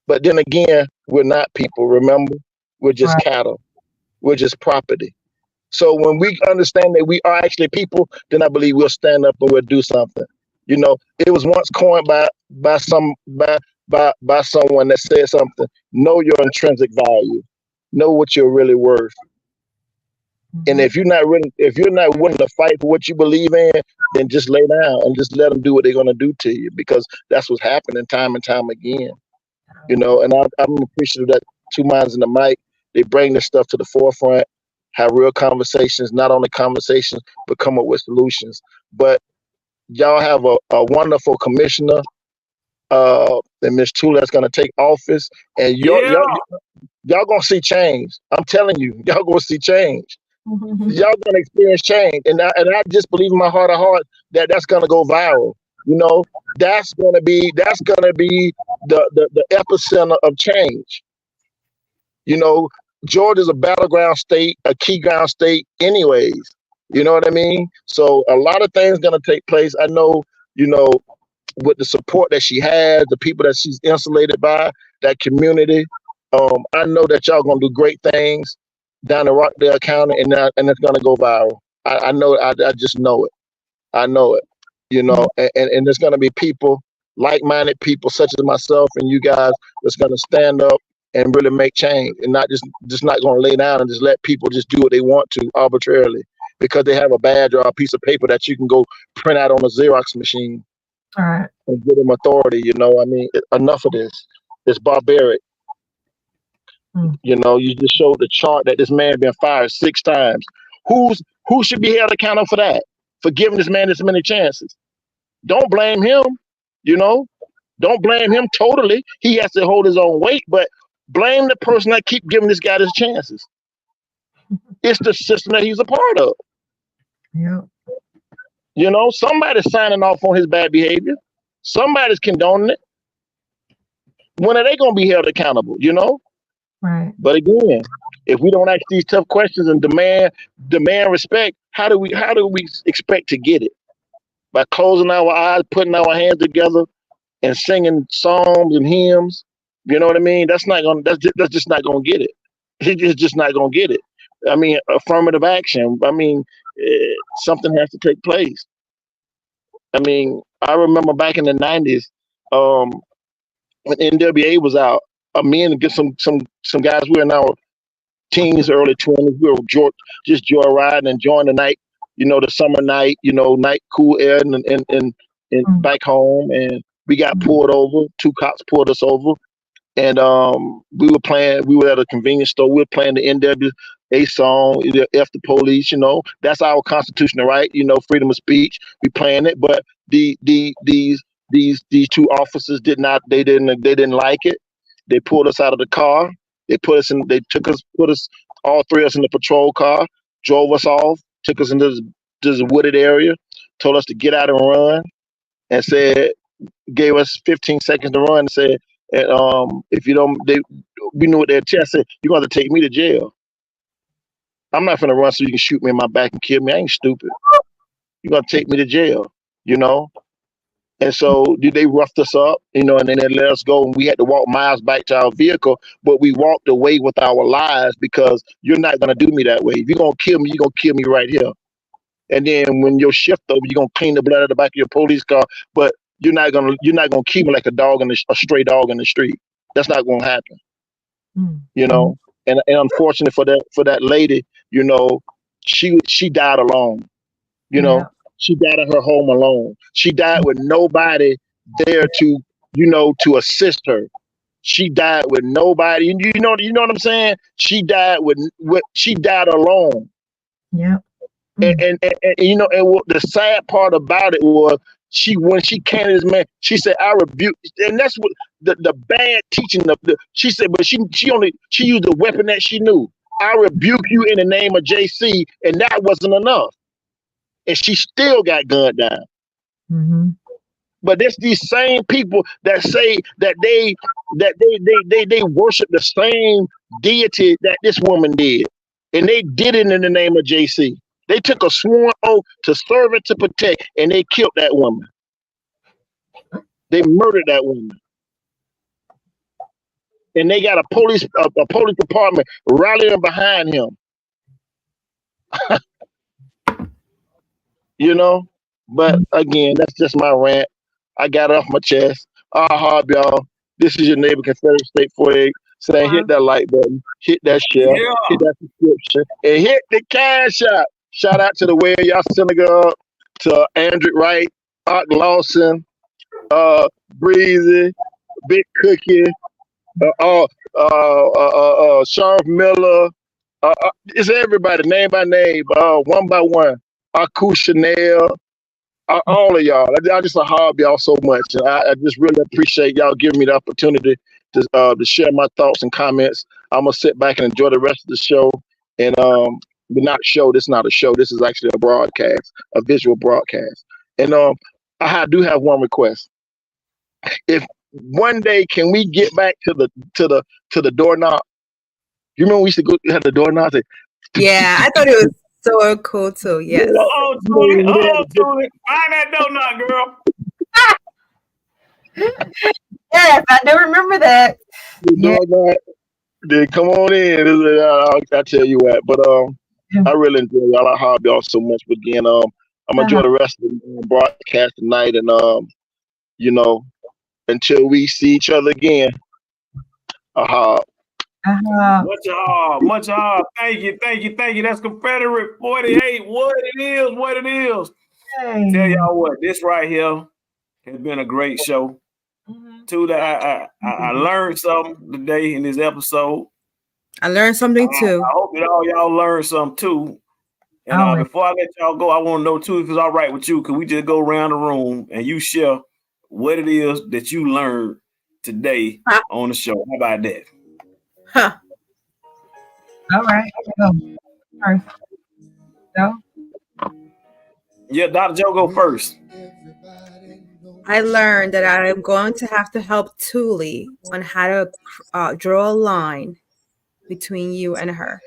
S1: But then again, we're not people, remember? We're just cattle. We're just property. So when we understand that we are actually people, then I believe we'll stand up and we'll do something. You know, it was once coined by someone that said something. Know your intrinsic value. Know what you're really worth. And if you're not willing to fight for what you believe in, then just lay down and just let them do what they're gonna do to you, because that's what's happening time and time again. You know, and I'm appreciative that Two Minds in the Mic, they bring this stuff to the forefront, have real conversations, not only conversations, but come up with solutions. But y'all have a wonderful commissioner, and Ms. Tula that's gonna take office, and y'all gonna see change. I'm telling you, y'all gonna see change. Y'all gonna experience change, and I just believe in my heart of hearts that that's gonna go viral. You know, that's gonna be the epicenter of change. You know, Georgia's a battleground state, a key ground state, anyways. You know what I mean? So a lot of things gonna take place. I know, you know, with the support that she has, the people that she's insulated by, that community. I know that y'all gonna do great things down in Rockdale County, and it's gonna go viral. I know. I just know it. I know it. You know, and there's gonna be people, like-minded people such as myself and you guys, that's gonna stand up and really make change, and not just not going to lay down and just let people just do what they want to arbitrarily because they have a badge or a piece of paper that you can go print out on a Xerox machine.
S5: All right.
S1: And give them authority. You know, I mean, enough of this. It's barbaric. You know, you just showed the chart that this man been fired 6 times. Who should be held accountable for that? For giving this man this many chances? Don't blame him. You know, don't blame him totally. He has to hold his own weight, but blame the person that keep giving this guy his chances. It's the system that he's a part of.
S5: Yeah.
S1: You know, somebody's signing off on his bad behavior. Somebody's condoning it. When are they going to be held accountable? You know.
S5: Right.
S1: But again, if we don't ask these tough questions and demand respect, how do we expect to get it? By closing our eyes, putting our hands together, and singing songs and hymns. You know what I mean? That's just not gonna get it. It's just not gonna get it. I mean, affirmative action. I mean, something has to take place. I mean, I remember back in the 90s, when NWA was out. Me and some guys, we were in our teens, early 20s. We were just joyriding, enjoying the night, you know, the summer night, you know, night cool air and back home. And we got pulled over. 2 cops pulled us over. And we were at a convenience store. We were playing the NWA song, F the police, you know. That's our constitutional right, you know, freedom of speech. We playing it. But these 2 officers didn't like it. They pulled us out of the car. They put us all 3 of us in the patrol car, drove us off, took us into this wooded area, told us to get out and run, and gave us 15 seconds to run and said, if you don't, we knew what their test said, you're going to take me to jail. I'm not going to run so you can shoot me in my back and kill me. I ain't stupid. You're going to take me to jail, you know? And so they roughed us up, you know, and then they let us go. And we had to walk miles back to our vehicle, but we walked away with our lives because you're not going to do me that way. If you're going to kill me, you're going to kill me right here. And then when your shift over, you're going to clean the blood out of the back of your police car, but you're not going to keep me like a stray dog in the street. That's not going to happen. You know, and unfortunately for that lady, you know, she died alone, you know. She died at her home alone. She died with nobody there to, you know, to assist her. She died with nobody. You know what I'm saying? She died she died alone.
S5: Yeah.
S1: And you know, and what the sad part about it was when she came to this man, she said, I rebuke, and that's what the bad teaching of she said, but she used the weapon that she knew. I rebuke you in the name of JC, and that wasn't enough. And she still got gunned down.
S5: Mm-hmm.
S1: But there's these same people that say that they worship the same deity that this woman did, and they did it in the name of JC. They took a sworn oath to serve and to protect, and they killed that woman. They murdered that woman, and they got a police department rallying behind him. You know, but again, that's just my rant. I got it off my chest. Hard, y'all. This is your neighbor, Confederate State 48, saying hit that like button, hit that share, hit that subscription, and hit the cash out. Shout out to the Way Y'all Synagogue, to Andrew Wright, Art Lawson, Breezy, Big Cookie, Sharp Miller. It's everybody, name by name, one by one. Aku Chanel, all of y'all. I just love y'all so much. And I just really appreciate y'all giving me the opportunity to share my thoughts and comments. I'm gonna sit back and enjoy the rest of the show. And this is not a show. This is actually a broadcast, a visual broadcast. And I do have one request. If one day can we get back to the doorknob? You remember we used to go have the doorknob?
S7: Yeah, I thought it was so cool too. Yes.
S6: Tony. Find that donut, girl.
S5: Yes, I do remember that.
S1: Yeah. Then come on in. I'll tell you what. But I really enjoy y'all. I love y'all so much. But again, I'm gonna enjoy the rest of the broadcast tonight, and you know, until we see each other again.
S6: Much thank you. That's Confederate 48. What it is.
S5: Hey.
S6: Tell y'all what, this right here has been a great show. Too, that I learned something today in this episode.
S7: I learned something too.
S6: I hope that all y'all learned something too. And before I let y'all go, I want to know too if it's all right with you. Can we just go around the room and you share what it is that you learned today on the show? How about that?
S5: All right. Go. First. Go.
S6: Yeah, Dr. Joe, go first.
S7: I learned that I'm going to have to help Thule on how to draw a line between you and her.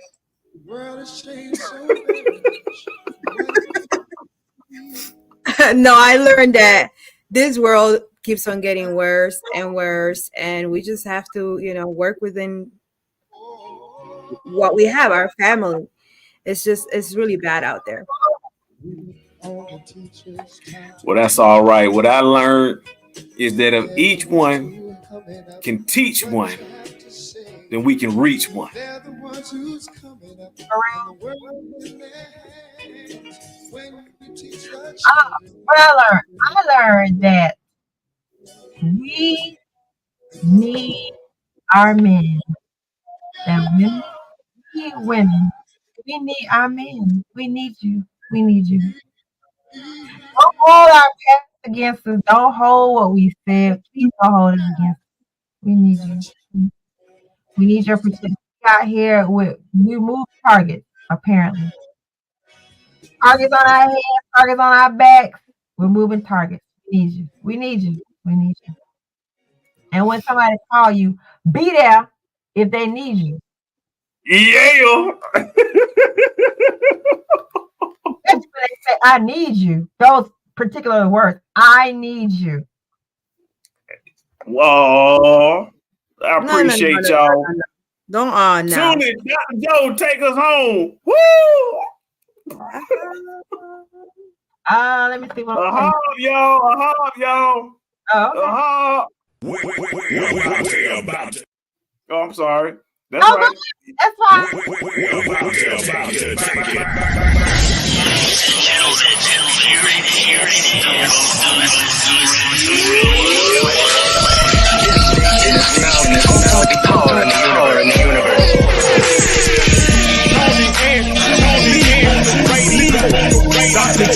S7: No, I learned that this world keeps on getting worse and worse, and we just have to, work within what we have, our family. It's really bad out there.
S6: Well, that's all right. What I learned is that if each one can teach one, then we can reach one.
S5: I learned that we need our men. That women need women. We need our men. We need you. We need you. Don't hold our past against us. Don't hold what we said. Please don't hold it against us. We need you. We need your protection. Out here we move targets, apparently. Targets on our heads, targets on our backs. We're moving targets. We need you. We need you. We need you. And when somebody call you, be there if they need you.
S6: Yeah.
S5: That's when they say, I need you. Those particular words. I need you.
S6: Whoa. I appreciate y'all.
S7: Don't now.
S6: Tune in, Dr. Joe, take us home. Woo!
S5: Let me see what I'm
S6: y'all.
S5: Oh,
S6: okay. Oh, I'm sorry. That's right.
S5: That's fine.
S2: We're about to
S4: Dr.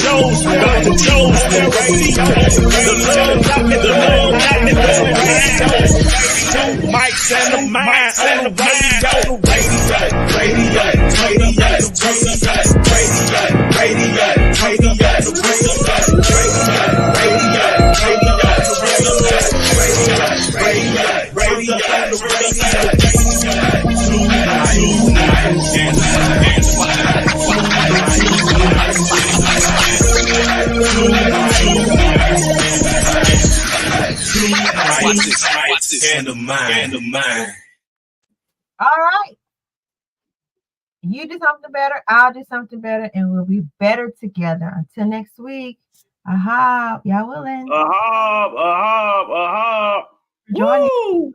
S4: Joe's Mike's and the mind on the
S2: and the mind.
S5: All right. You do something better, I'll do something better, and we'll be better together. Until next week. Y'all willing?
S6: Join
S5: me.